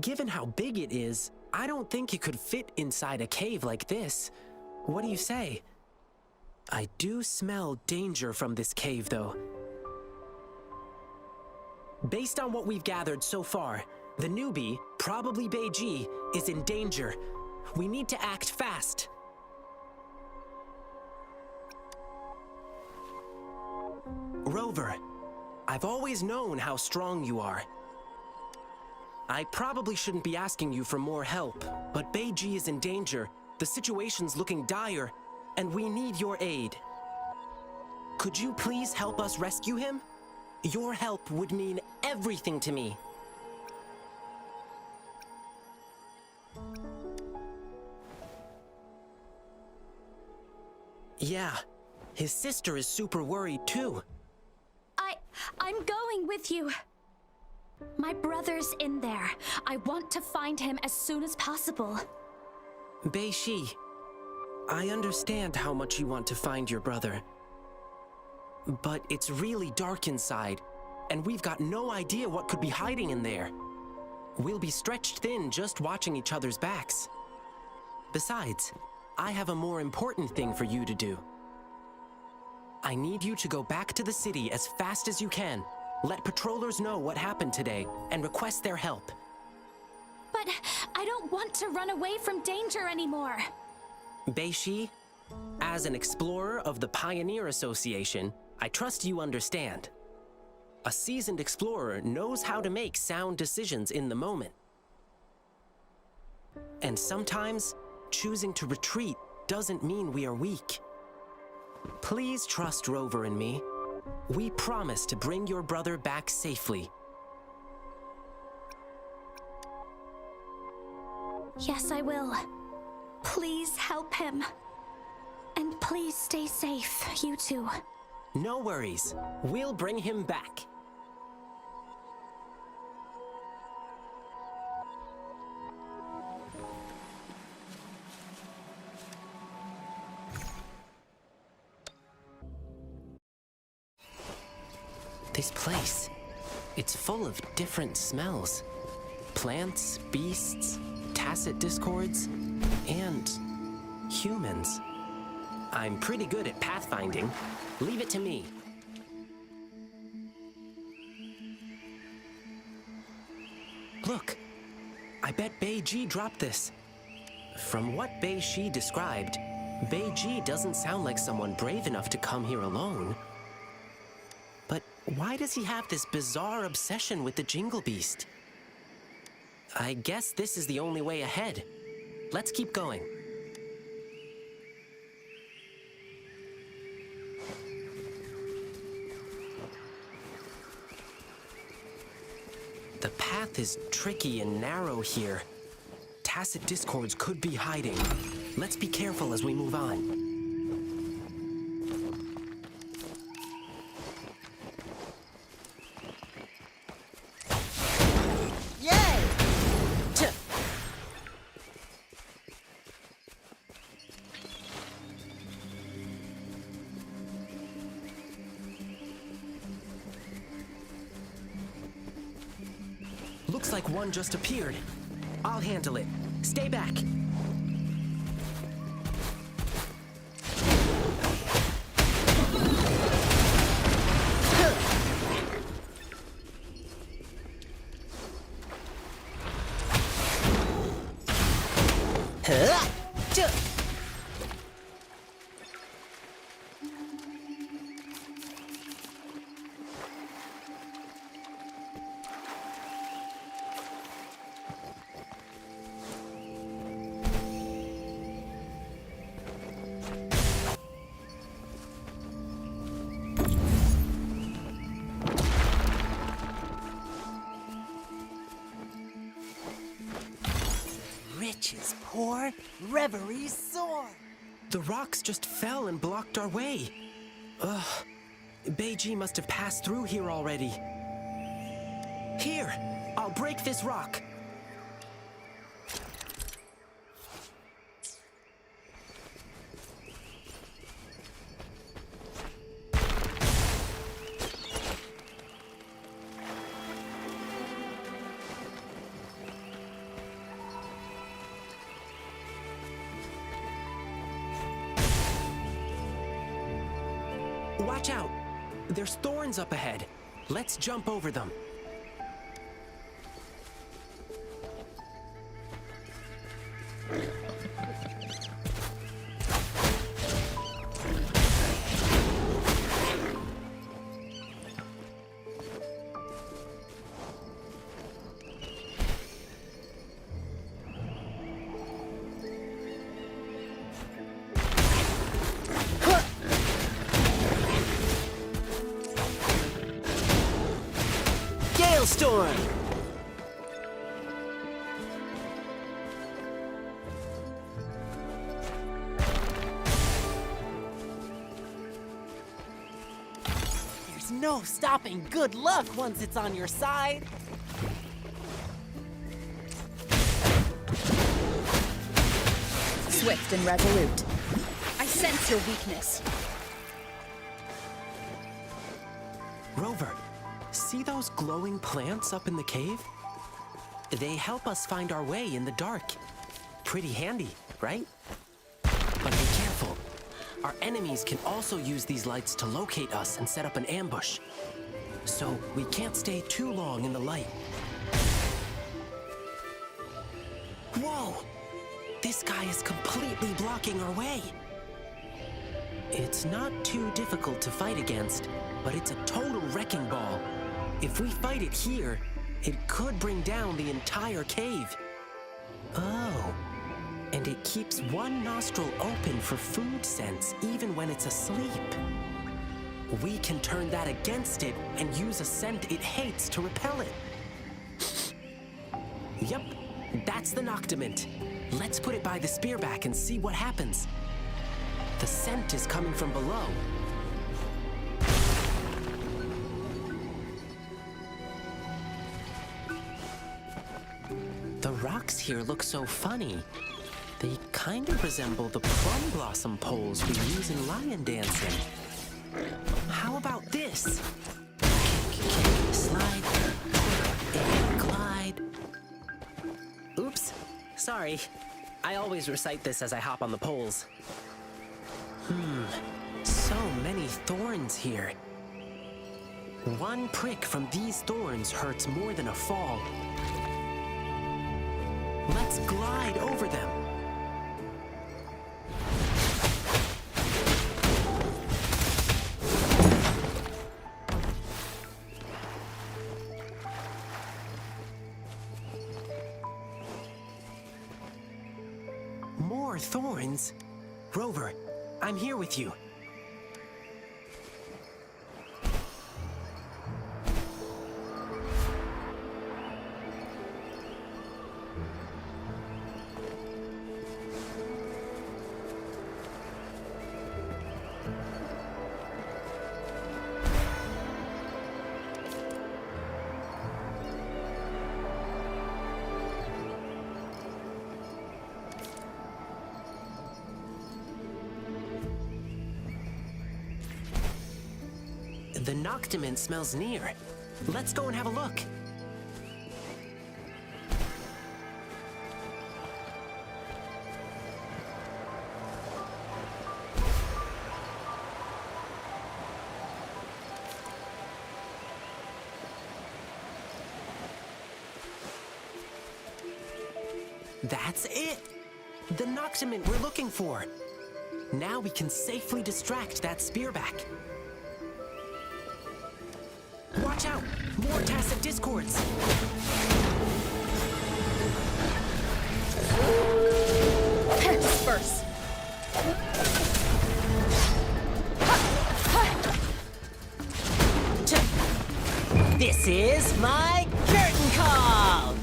given how big it is, I don't think it could fit inside a cave like this. What do you say? I do smell danger from this cave, though. Based on what we've gathered so far, the newbie, probably Beiji, is in danger. We need to act fast. Rover, I've always known how strong you are. I probably shouldn't be asking you for more help, but Beiji is in danger, the situation's looking dire, and we need your aid. Could you please help us rescue him? Your help would mean everything to me. Yeah, his sister is super worried too. I'm going with you. My brother's in there. I want to find him as soon as possible. Beiji, I understand how much you want to find your brother. But it's really dark inside, and we've got no idea what could be hiding in there. We'll be stretched thin just watching each other's backs. Besides, I have a more important thing for you to do. I need you to go back to the city as fast as you can. Let patrollers know what happened today, and request their help. But I don't want to run away from danger anymore. Beiji, as an explorer of the Pioneer Association, I trust you understand. A seasoned explorer knows how to make sound decisions in the moment. And sometimes, choosing to retreat doesn't mean we are weak. Please trust Rover and me. We promise to bring your brother back safely. Yes, I will. Please help him. And please stay safe, you two. No worries. We'll bring him back. This place, it's full of different smells. Plants, beasts, tacit discords, and humans. I'm pretty good at pathfinding. Leave it to me. Look, I bet Beiji dropped this. From what Beiji described, Beiji doesn't sound like someone brave enough to come here alone. But Why does he have this bizarre obsession with the Jingle Beast? I guess this is the only way ahead. Let's keep going. The path is tricky and narrow here. Tacit discords could be hiding. Let's be careful as we move on. Looks like one just appeared. I'll handle it. Stay back. Riches pour, reveries soar. The rocks just fell and blocked our way. Ugh. Beiji must have passed through here already. Here, I'll break this rock. Watch out! There's thorns up ahead. Let's jump over them. Storm! There's no stopping good luck once it's on your side. Swift and resolute. I sense your weakness. Rover, see those glowing plants up in the cave? They help us find our way in the dark. Pretty handy, right? But be careful. Our enemies can also use these lights to locate us and set up an ambush. So we can't stay too long in the light. Whoa! This guy is completely blocking our way. It's not too difficult to fight against, but it's a total wrecking ball. If we fight it here, it could bring down the entire cave. Oh, and it keeps one nostril open for food scents even when it's asleep. We can turn that against it and use a scent it hates to repel it. Yep, that's the Noctament. Let's put it by the spearback and see what happens. The scent is coming from below. The rocks here look so funny. They kind of resemble the plum blossom poles we use in lion dancing. How about this? Kick, slide, and glide. Oops, sorry. I always recite this as I hop on the poles. So many thorns here. One prick from these thorns hurts more than a fall. Let's glide over them. Thorns? Rover, I'm here with you. The Noctimint smells near. Let's go and have a look. That's it! The Noctimint we're looking for. Now we can safely distract that spearback. Watch out! More tacit discords! Disperse! This is my curtain call!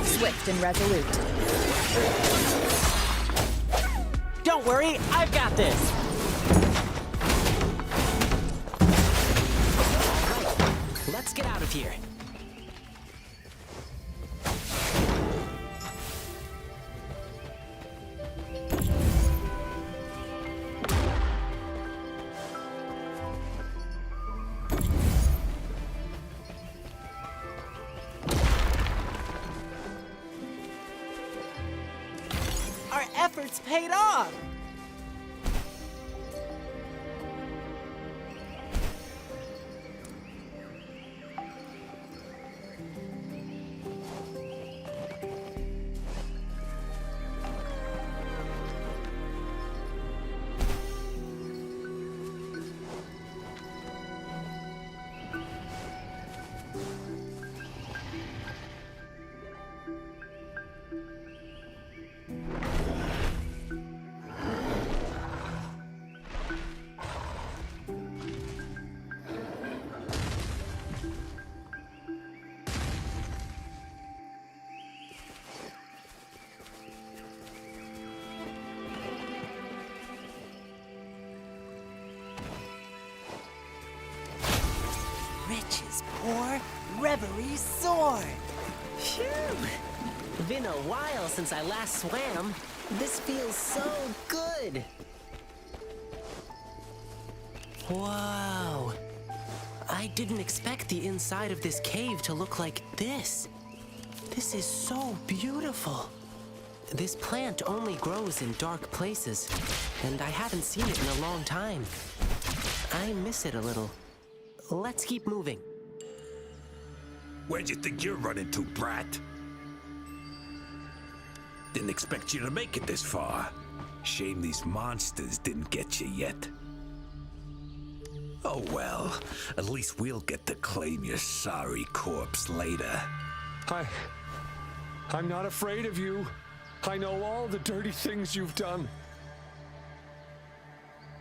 Swift and resolute. Don't worry, I've got this! Right, let's get out of here. Our efforts paid off! Riches pour, reverie soar. Phew! Been a while since I last swam. This feels so good. Whoa! I didn't expect the inside of this cave to look like this. This is so beautiful. This plant only grows in dark places, and I haven't seen it in a long time. I miss it a little. Let's keep moving. Where'd you think you're running to, brat? Didn't expect you to make it this far. Shame these monsters didn't get you yet. Oh well, at least we'll get to claim your sorry corpse later. I'm not afraid of you. I know all the dirty things you've done.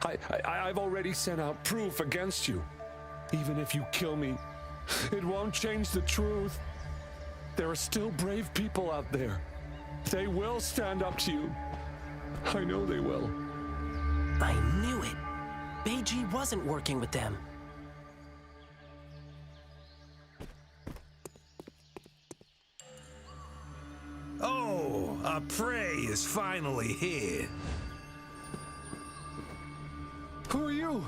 I've already sent out proof against you. Even if you kill me, it won't change the truth. There are still brave people out there. They will stand up to you. I know they will. I knew it. Beiji wasn't working with them. Oh, our prey is finally here. Who are you?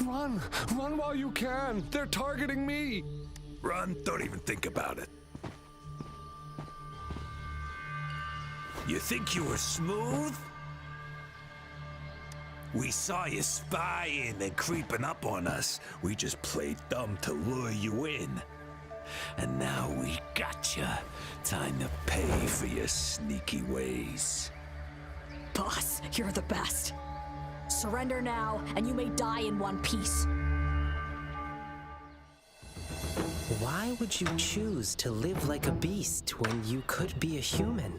Run! Run while you can! They're targeting me! Run, don't even think about it. You think you were smooth? We saw you spying and creeping up on us. We just played dumb to lure you in. And now we gotcha. Time to pay for your sneaky ways. Boss, you're the best. Surrender now, and you may die in one piece. Why would you choose to live like a beast when you could be a human?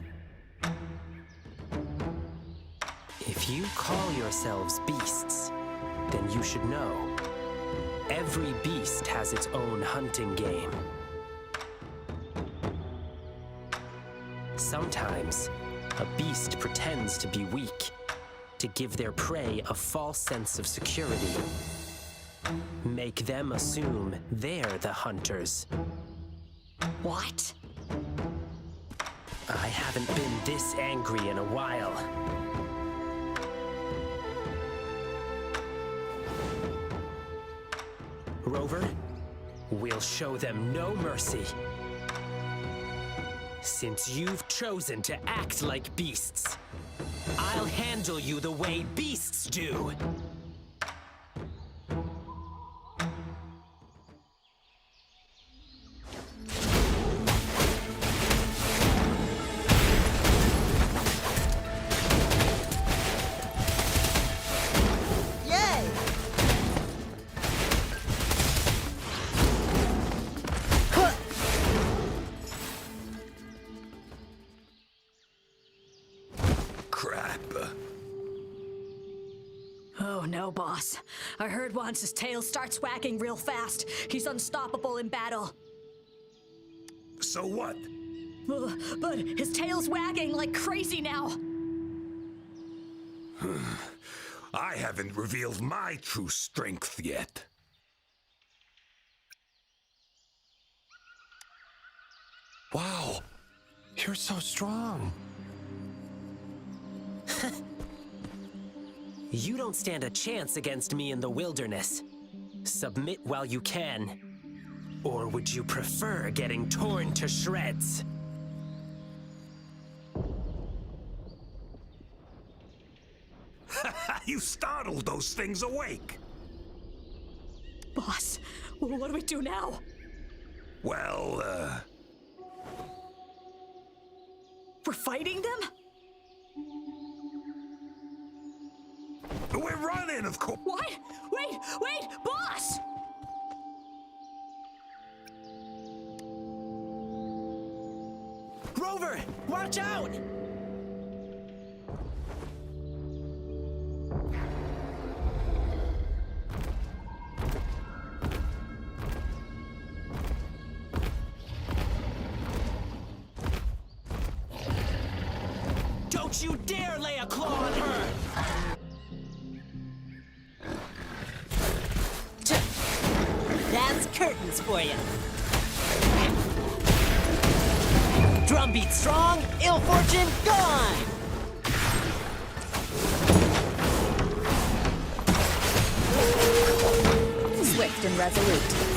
If you call yourselves beasts, then you should know. Every beast has its own hunting game. Sometimes, a beast pretends to be weak, to give their prey a false sense of security. Make them assume they're the hunters. What? I haven't been this angry in a while. Rover, we'll show them no mercy. Since you've chosen to act like beasts, I'll handle you the way beasts do. Oh no, boss. I heard once his tail starts wagging real fast. He's unstoppable in battle. So what? But his tail's wagging like crazy now. I haven't revealed my true strength yet. Wow, you're so strong. You don't stand a chance against me in the wilderness. Submit while you can. Or would you prefer getting torn to shreds? You startled those things awake. Boss, what do we do now? Well, We're fighting them? we're running, of course. What? Wait, boss! Rover, watch out! Don't you dare lay a claw on her! That's curtains for you. Drumbeat strong, ill fortune gone! Swift and resolute.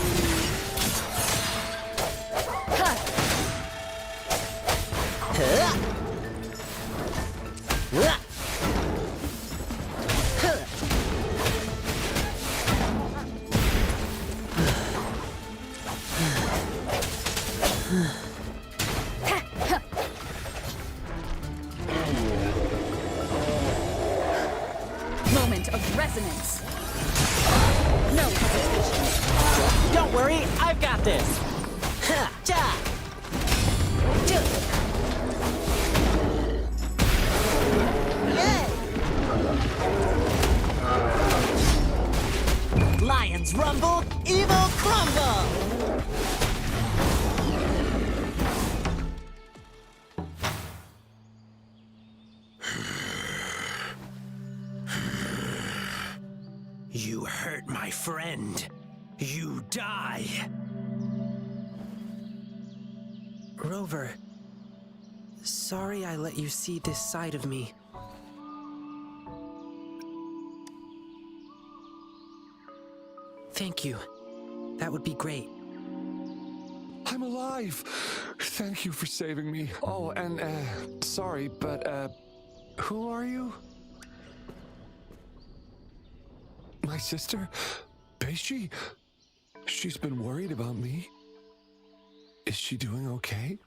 Moment of resonance. No hesitation. Don't worry, I've got this. Ha! Ja! Yay! Lions rumble, evil crumble! You hurt my friend. You die. Rover, sorry I let you see this side of me. Thank you. That would be great. I'm alive. Thank you for saving me. Oh, and, sorry, but, who are you? My sister? Beishi? She's been worried about me. Is she doing okay?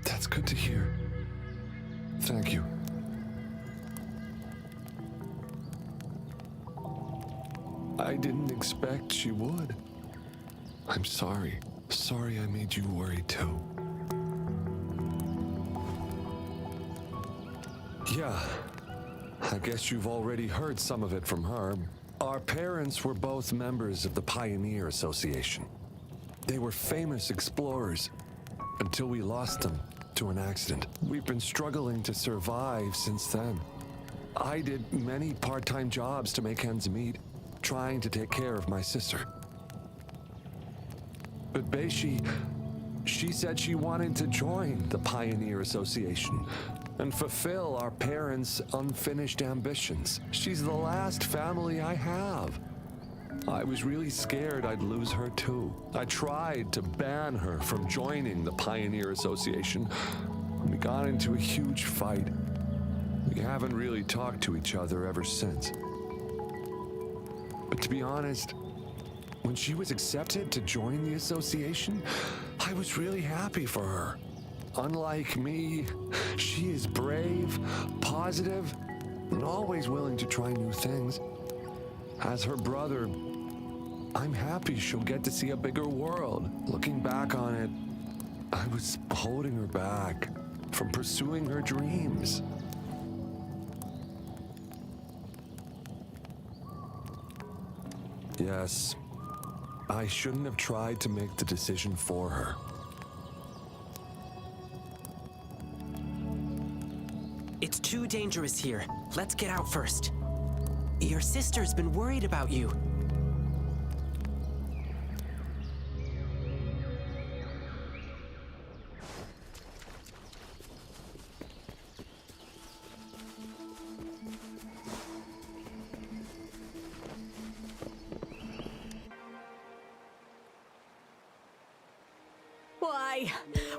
That's good to hear. Thank you. I didn't expect she would. I'm sorry. Sorry I made you worry too. Yeah, I guess you've already heard some of it from her. Our parents were both members of the Pioneer Association. They were famous explorers until we lost them to an accident. We've been struggling to survive since then. I did many part-time jobs to make ends meet, trying to take care of my sister. But Beishi, she said she wanted to join the Pioneer Association and fulfill our parents' unfinished ambitions. She's the last family I have. I was really scared I'd lose her too. I tried to ban her from joining the Pioneer Association. We got into a huge fight. We haven't really talked to each other ever since. But to be honest, when she was accepted to join the association, I was really happy for her. Unlike me, she is brave, positive, and always willing to try new things. As her brother, I'm happy she'll get to see a bigger world. Looking back on it, I was holding her back from pursuing her dreams. Yes, I shouldn't have tried to make the decision for her. It's too dangerous here. Let's get out first. Your sister's been worried about you.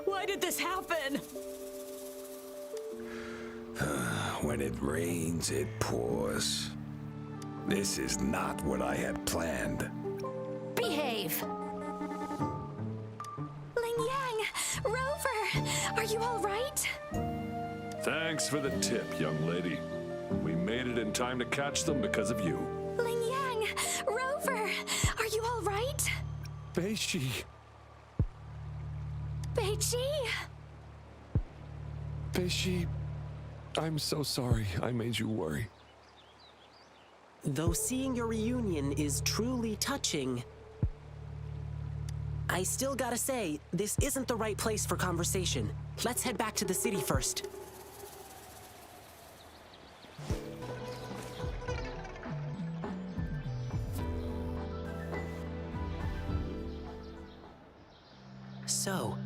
Why did this happen? When it rains, it pours. This is not what I had planned. Behave! Ling Yang! Rover! Are you all right? Thanks for the tip, young lady. We made it in time to catch them because of you. Ling Yang! Rover! Are you all right? Beishi! Beiji! Beishi, I'm so sorry I made you worry. Though seeing your reunion is truly touching, I still gotta say, this isn't the right place for conversation. Let's head back to the city first. So,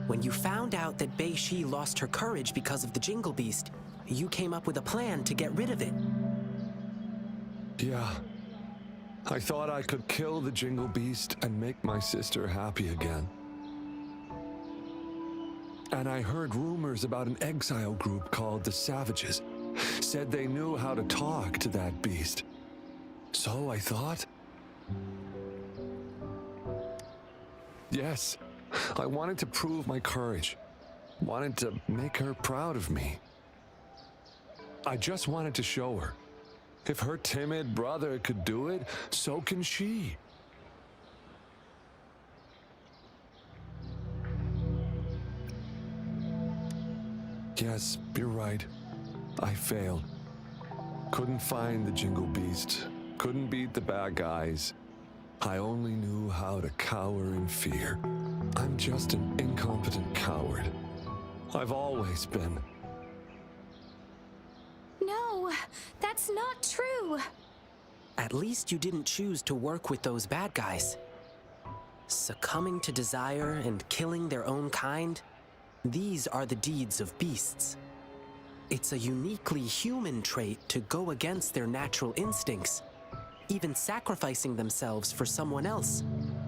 when you found out that Beishi lost her courage because of the Jingle Beast, you came up with a plan to get rid of it. Yeah. I thought I could kill the Jingle Beast and make my sister happy again. And I heard rumors about an exile group called the Savages. Said they knew how to talk to that beast. So I thought... Yes, I wanted to prove my courage. Wanted to make her proud of me. I just wanted to show her. If her timid brother could do it, so can she. Yes, you're right. I failed. Couldn't find the Jingle Beast. Couldn't beat the bad guys. I only knew how to cower in fear. I'm just an incompetent coward. I've always been. No, that's not true. At least you didn't choose to work with those bad guys. Succumbing to desire and killing their own kind, these are the deeds of beasts. It's a uniquely human trait to go against their natural instincts, even sacrificing themselves for someone else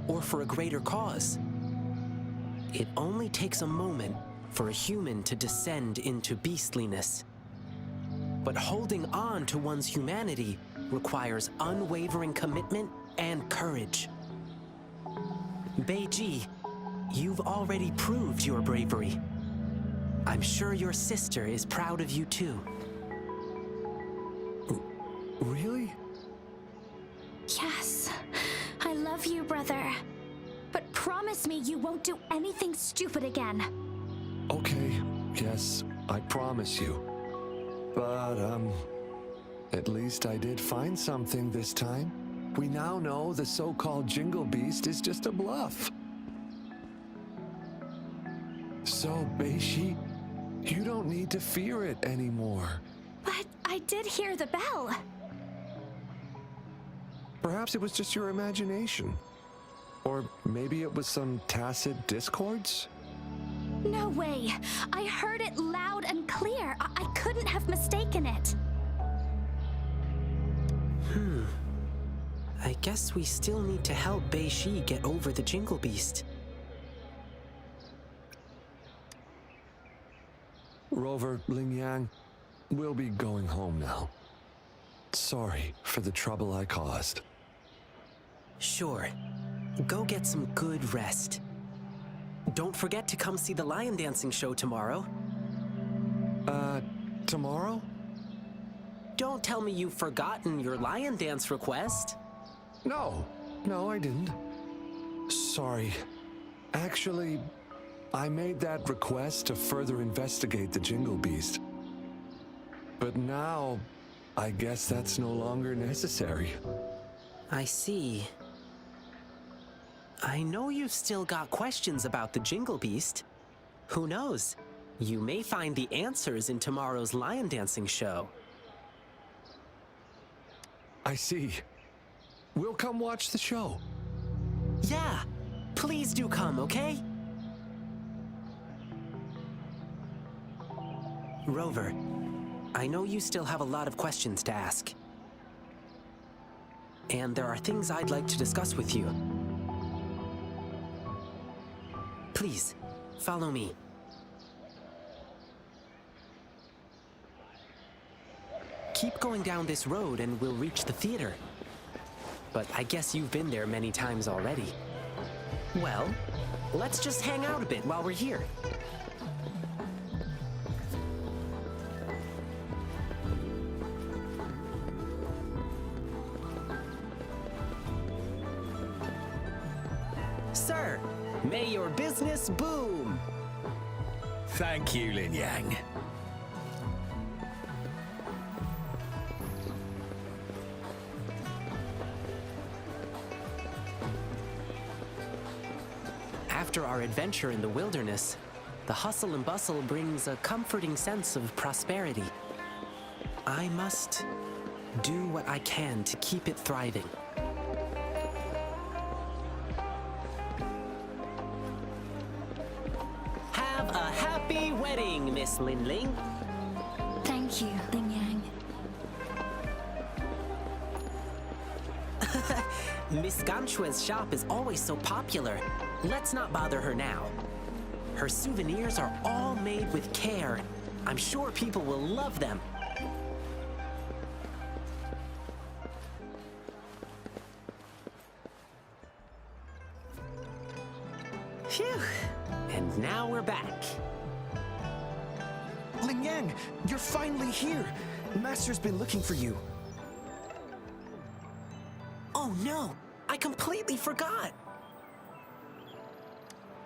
or for a greater cause. It only takes a moment for a human to descend into beastliness. But holding on to one's humanity requires unwavering commitment and courage. Beiji, you've already proved your bravery. I'm sure your sister is proud of you too. Really? Yes, I love you, brother. But promise me you won't do anything stupid again. Okay, yes, I promise you. But, at least I did find something this time. We now know the so-called Jingle Beast is just a bluff. So, Beishi, you don't need to fear it anymore. But I did hear the bell. Perhaps it was just your imagination. Or maybe it was some tacit discords? No way. I heard it loud and clear. I couldn't have mistaken it. I guess we still need to help Beishi get over the Jingle Beast. Rover, Lingyang, we'll be going home now. Sorry for the trouble I caused. Sure. Go get some good rest. Don't forget to come see the lion dancing show tomorrow. Tomorrow? Don't tell me you've forgotten your lion dance request. No, I didn't. Sorry. Actually, I made that request to further investigate the Jingle Beast. But now, I guess that's no longer necessary. I see. I know you've still got questions about the Jingle Beast. Who knows? You may find the answers in tomorrow's lion dancing show. I see. We'll come watch the show. Yeah, please do come, okay? Rover, I know you still have a lot of questions to ask. And there are things I'd like to discuss with you. Please, follow me. Keep going down this road and we'll reach the theater. But I guess you've been there many times already. Well, let's just hang out a bit while we're here. Sir, may your business boom! Thank you, Lin Yang. After our adventure in the wilderness, the hustle and bustle brings a comforting sense of prosperity. I must do what I can to keep it thriving. Have a happy wedding, Miss Lin Ling. Thank you, Ling Yang. Miss Ganchue's shop is always so popular. Let's not bother her now. Her souvenirs are all made with care. I'm sure people will love them. Phew. And now we're back. Ling Yang, you're finally here. Master's been looking for you. Oh no, I completely forgot.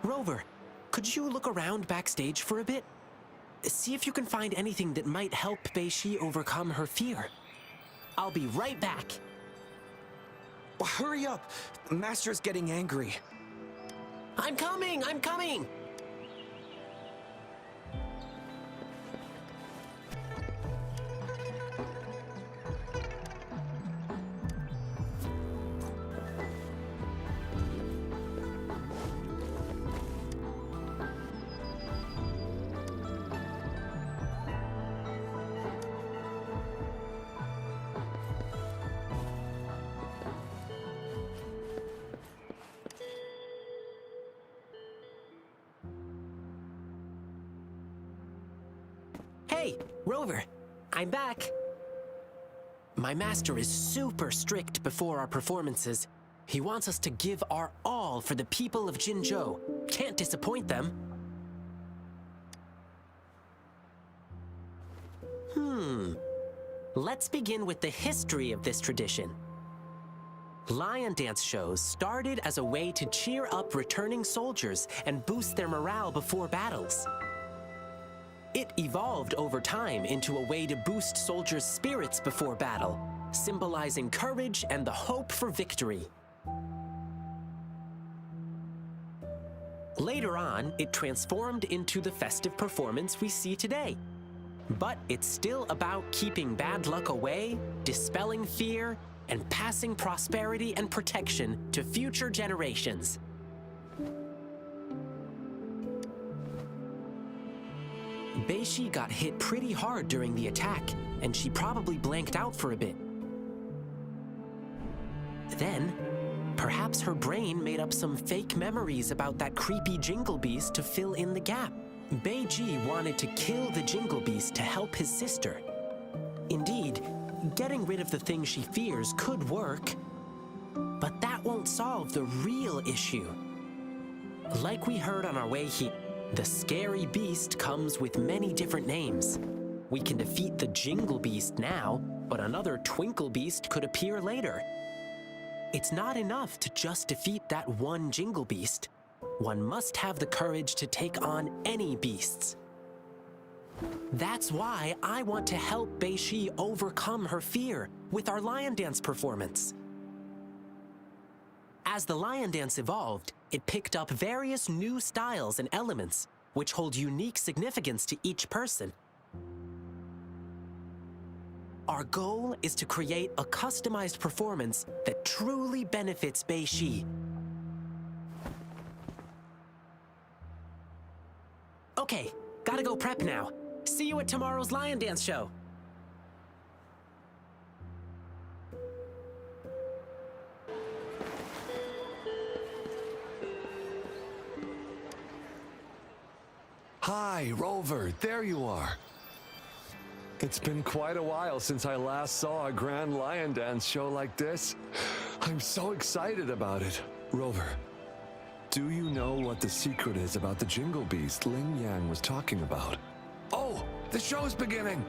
Rover, could you look around backstage for a bit? See if you can find anything that might help Beishi overcome her fear. I'll be right back. Well, hurry up. Master's getting angry. I'm coming! I'm coming! Hey, Rover, I'm back. My master is super strict before our performances. He wants us to give our all for the people of Jinzhou. Can't disappoint them. Let's begin with the history of this tradition. Lion dance shows started as a way to cheer up returning soldiers and boost their morale before battles. It evolved over time into a way to boost soldiers' spirits before battle, symbolizing courage and the hope for victory. Later on, it transformed into the festive performance we see today. But it's still about keeping bad luck away, dispelling fear, and passing prosperity and protection to future generations. Beishi got hit pretty hard during the attack, and she probably blanked out for a bit. Then, perhaps her brain made up some fake memories about that creepy Jingle Beast to fill in the gap. Beiji wanted to kill the Jingle Beast to help his sister. Indeed, getting rid of the thing she fears could work, but that won't solve the real issue. Like we heard on our way here, the scary beast comes with many different names. We can defeat the Jingle Beast now, but another Twinkle Beast could appear later. It's not enough to just defeat that one Jingle Beast. One must have the courage to take on any beasts. That's why I want to help Beishi overcome her fear with our lion dance performance. As the lion dance evolved, it picked up various new styles and elements, which hold unique significance to each person. Our goal is to create a customized performance that truly benefits Beishi. Okay, gotta go prep now. See you at tomorrow's lion dance show. Hi, Rover, there you are. It's been quite a while since I last saw a grand lion dance show like this. I'm so excited about it. Rover, do you know what the secret is about the Jingle Beast Ling Yang was talking about? Oh, the show's beginning!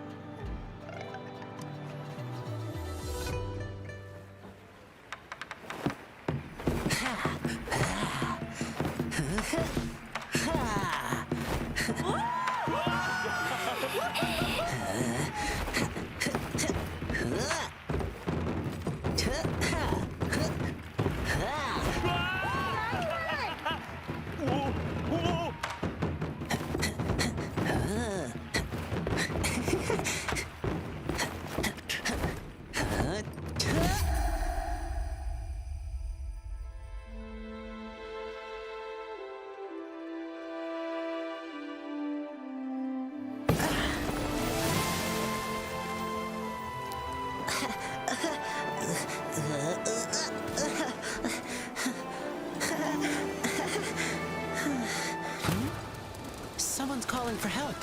Someone's calling for help.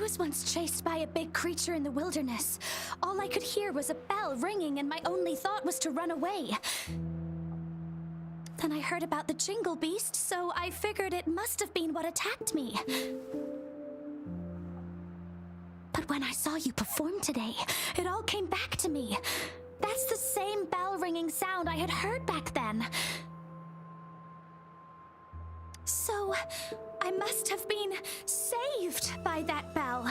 was once chased by a big creature in the wilderness. All I could hear was a bell ringing, and my only thought was to run away. Then I heard about the Jingle Beast, so I figured it must have been what attacked me. But when I saw you perform today, it all came back to me. That's the same bell-ringing sound I had heard back then. So, I must have been saved by that bell.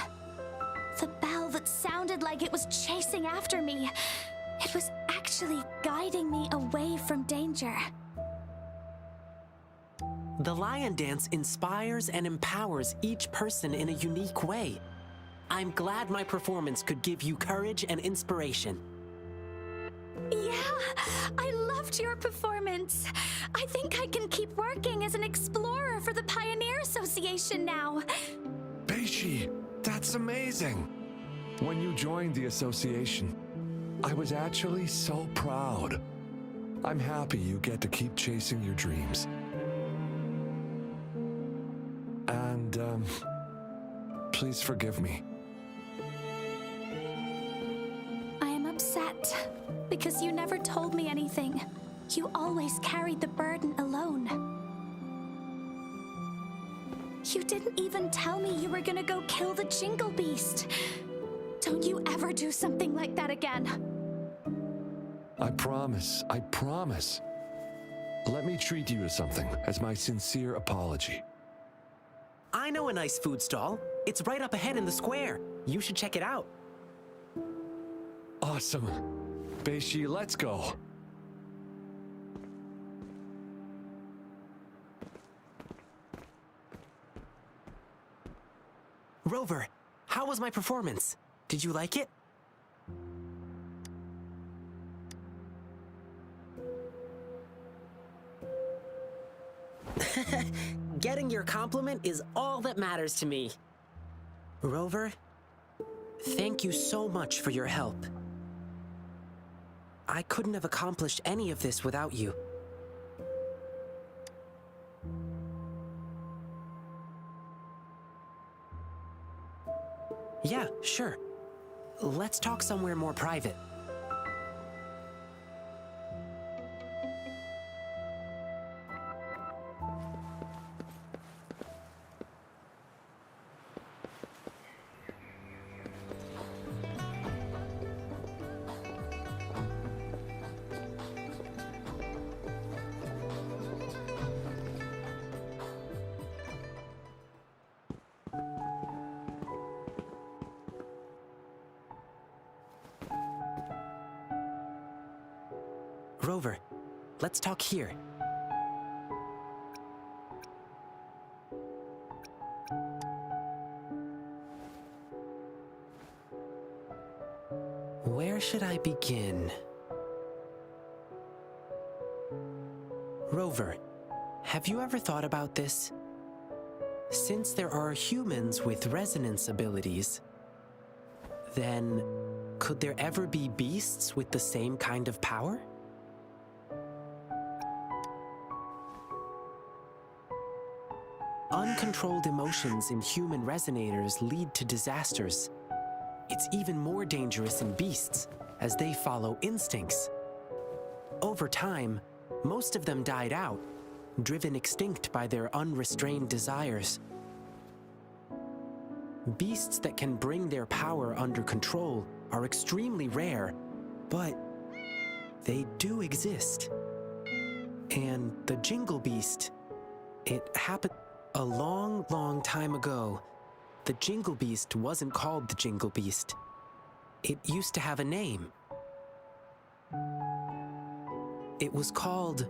The bell that sounded like it was chasing after me. It was actually guiding me away from danger. The lion dance inspires and empowers each person in a unique way. I'm glad my performance could give you courage and inspiration. Yeah, I loved your performance. I think I can keep working as an explorer for the Pioneer Association now. Beishi, that's amazing. When you joined the association, I was actually so proud. I'm happy you get to keep chasing your dreams. And, please forgive me. I am upset because you never told me anything. You always carried the burden alone. You didn't even tell me you were gonna go kill the Jingle Beast. Don't you ever do something like that again. I promise. Let me treat you to something as my sincere apology. I know a nice food stall. It's right up ahead in the square. You should check it out. Awesome. Beishi, let's go. Rover, how was my performance? Did you like it? Getting your compliment is all that matters to me. Rover, thank you so much for your help. I couldn't have accomplished any of this without you. Yeah, sure. Let's talk somewhere more private. Rover, let's talk here. Where should I begin? Rover, have you ever thought about this? Since there are humans with resonance abilities, then could there ever be beasts with the same kind of power? Uncontrolled emotions in human resonators lead to disasters. It's even more dangerous in beasts, as they follow instincts. Over time, most of them died out, driven extinct by their unrestrained desires. Beasts that can bring their power under control are extremely rare, but they do exist. And the Jingle Beast, it happened a long, long time ago. The Jingle Beast wasn't called the Jingle Beast. It used to have a name. It was called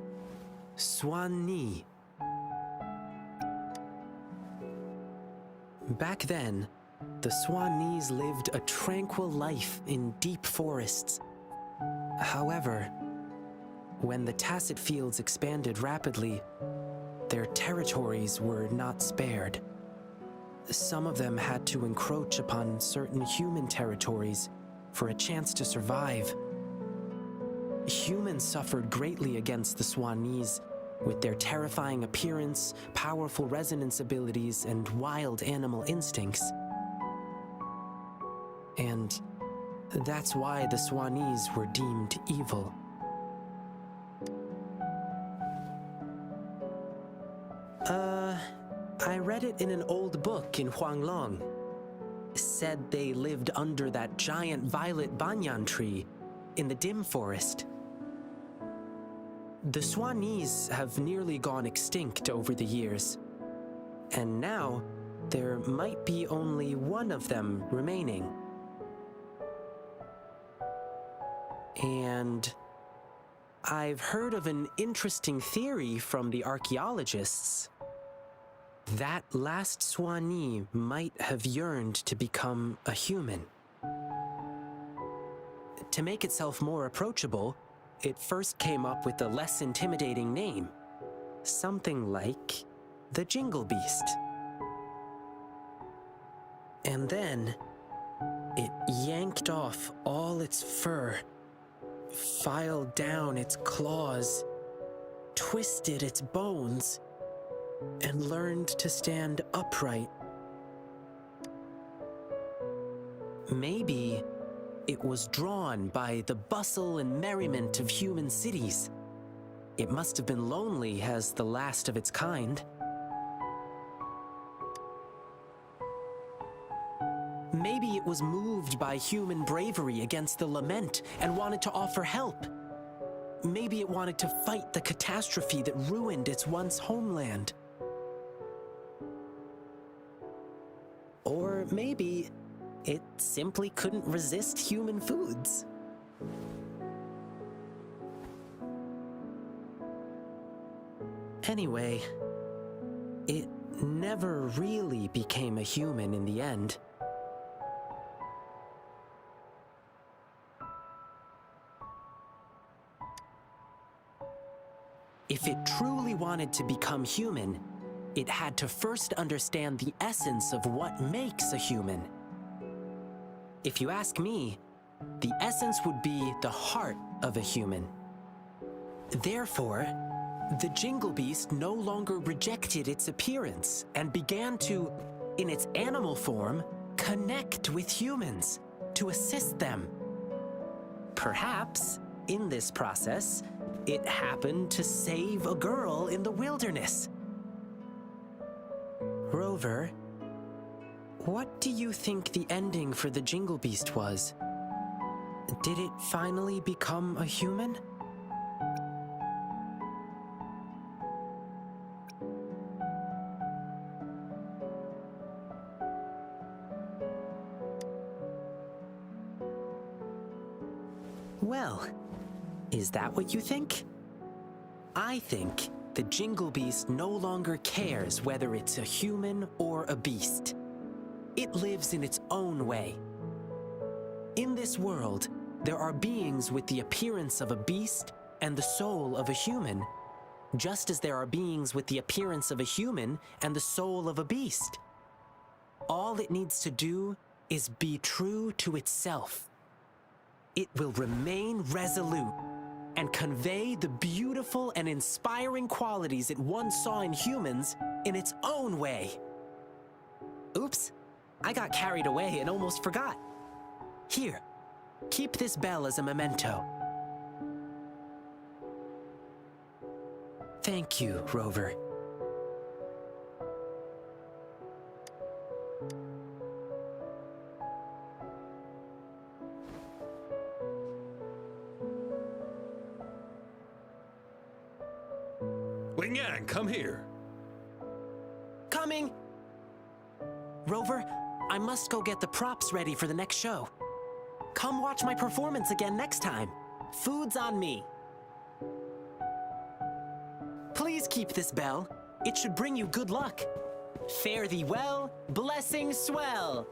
Swan-Ni. Back then, the Swan-Nis lived a tranquil life in deep forests. However, when the Tacet Fields expanded rapidly, their territories were not spared. Some of them had to encroach upon certain human territories for a chance to survive. Humans suffered greatly against the Swan-Nis, with their terrifying appearance, powerful resonance abilities, and wild animal instincts. And that's why the Swanese were deemed evil. I read it in an old book in Huanglong. Said they lived under that giant violet banyan tree in the dim forest. The Swanese have nearly gone extinct over the years, and now there might be only one of them remaining. And I've heard of an interesting theory from the archaeologists. That last Swanee might have yearned to become a human. To make itself more approachable, it first came up with a less intimidating name, something like the Jingle Beast. And then it yanked off all its fur, filed down its claws, twisted its bones, and learned to stand upright. Maybe it was drawn by the bustle and merriment of human cities. It must have been lonely as the last of its kind. Maybe it was moved by human bravery against the lament and wanted to offer help. Maybe it wanted to fight the catastrophe that ruined its once homeland. Or maybe it simply couldn't resist human foods. Anyway, it never really became a human in the end. If it truly wanted to become human, it had to first understand the essence of what makes a human. If you ask me, the essence would be the heart of a human. Therefore, the Jingle Beast no longer rejected its appearance and began to, in its animal form, connect with humans, to assist them. Perhaps, in this process, it happened to save a girl in the wilderness. Rover, what do you think the ending for the Jingle Beast was? Did it finally become a human? Well, is that what you think? I think the Jingle Beast no longer cares whether it's a human or a beast. It lives in its own way. In this world, there are beings with the appearance of a beast and the soul of a human, just as there are beings with the appearance of a human and the soul of a beast. All it needs to do is be true to itself. It will remain resolute and convey the beautiful and inspiring qualities it once saw in humans in its own way. Oops, I got carried away and almost forgot. Here, keep this bell as a memento. Thank you, Rover. Yang, come here. Coming! Rover, I must go get the props ready for the next show. Come watch my performance again next time. Food's on me. Please keep this bell. It should bring you good luck. Fare thee well, blessings swell.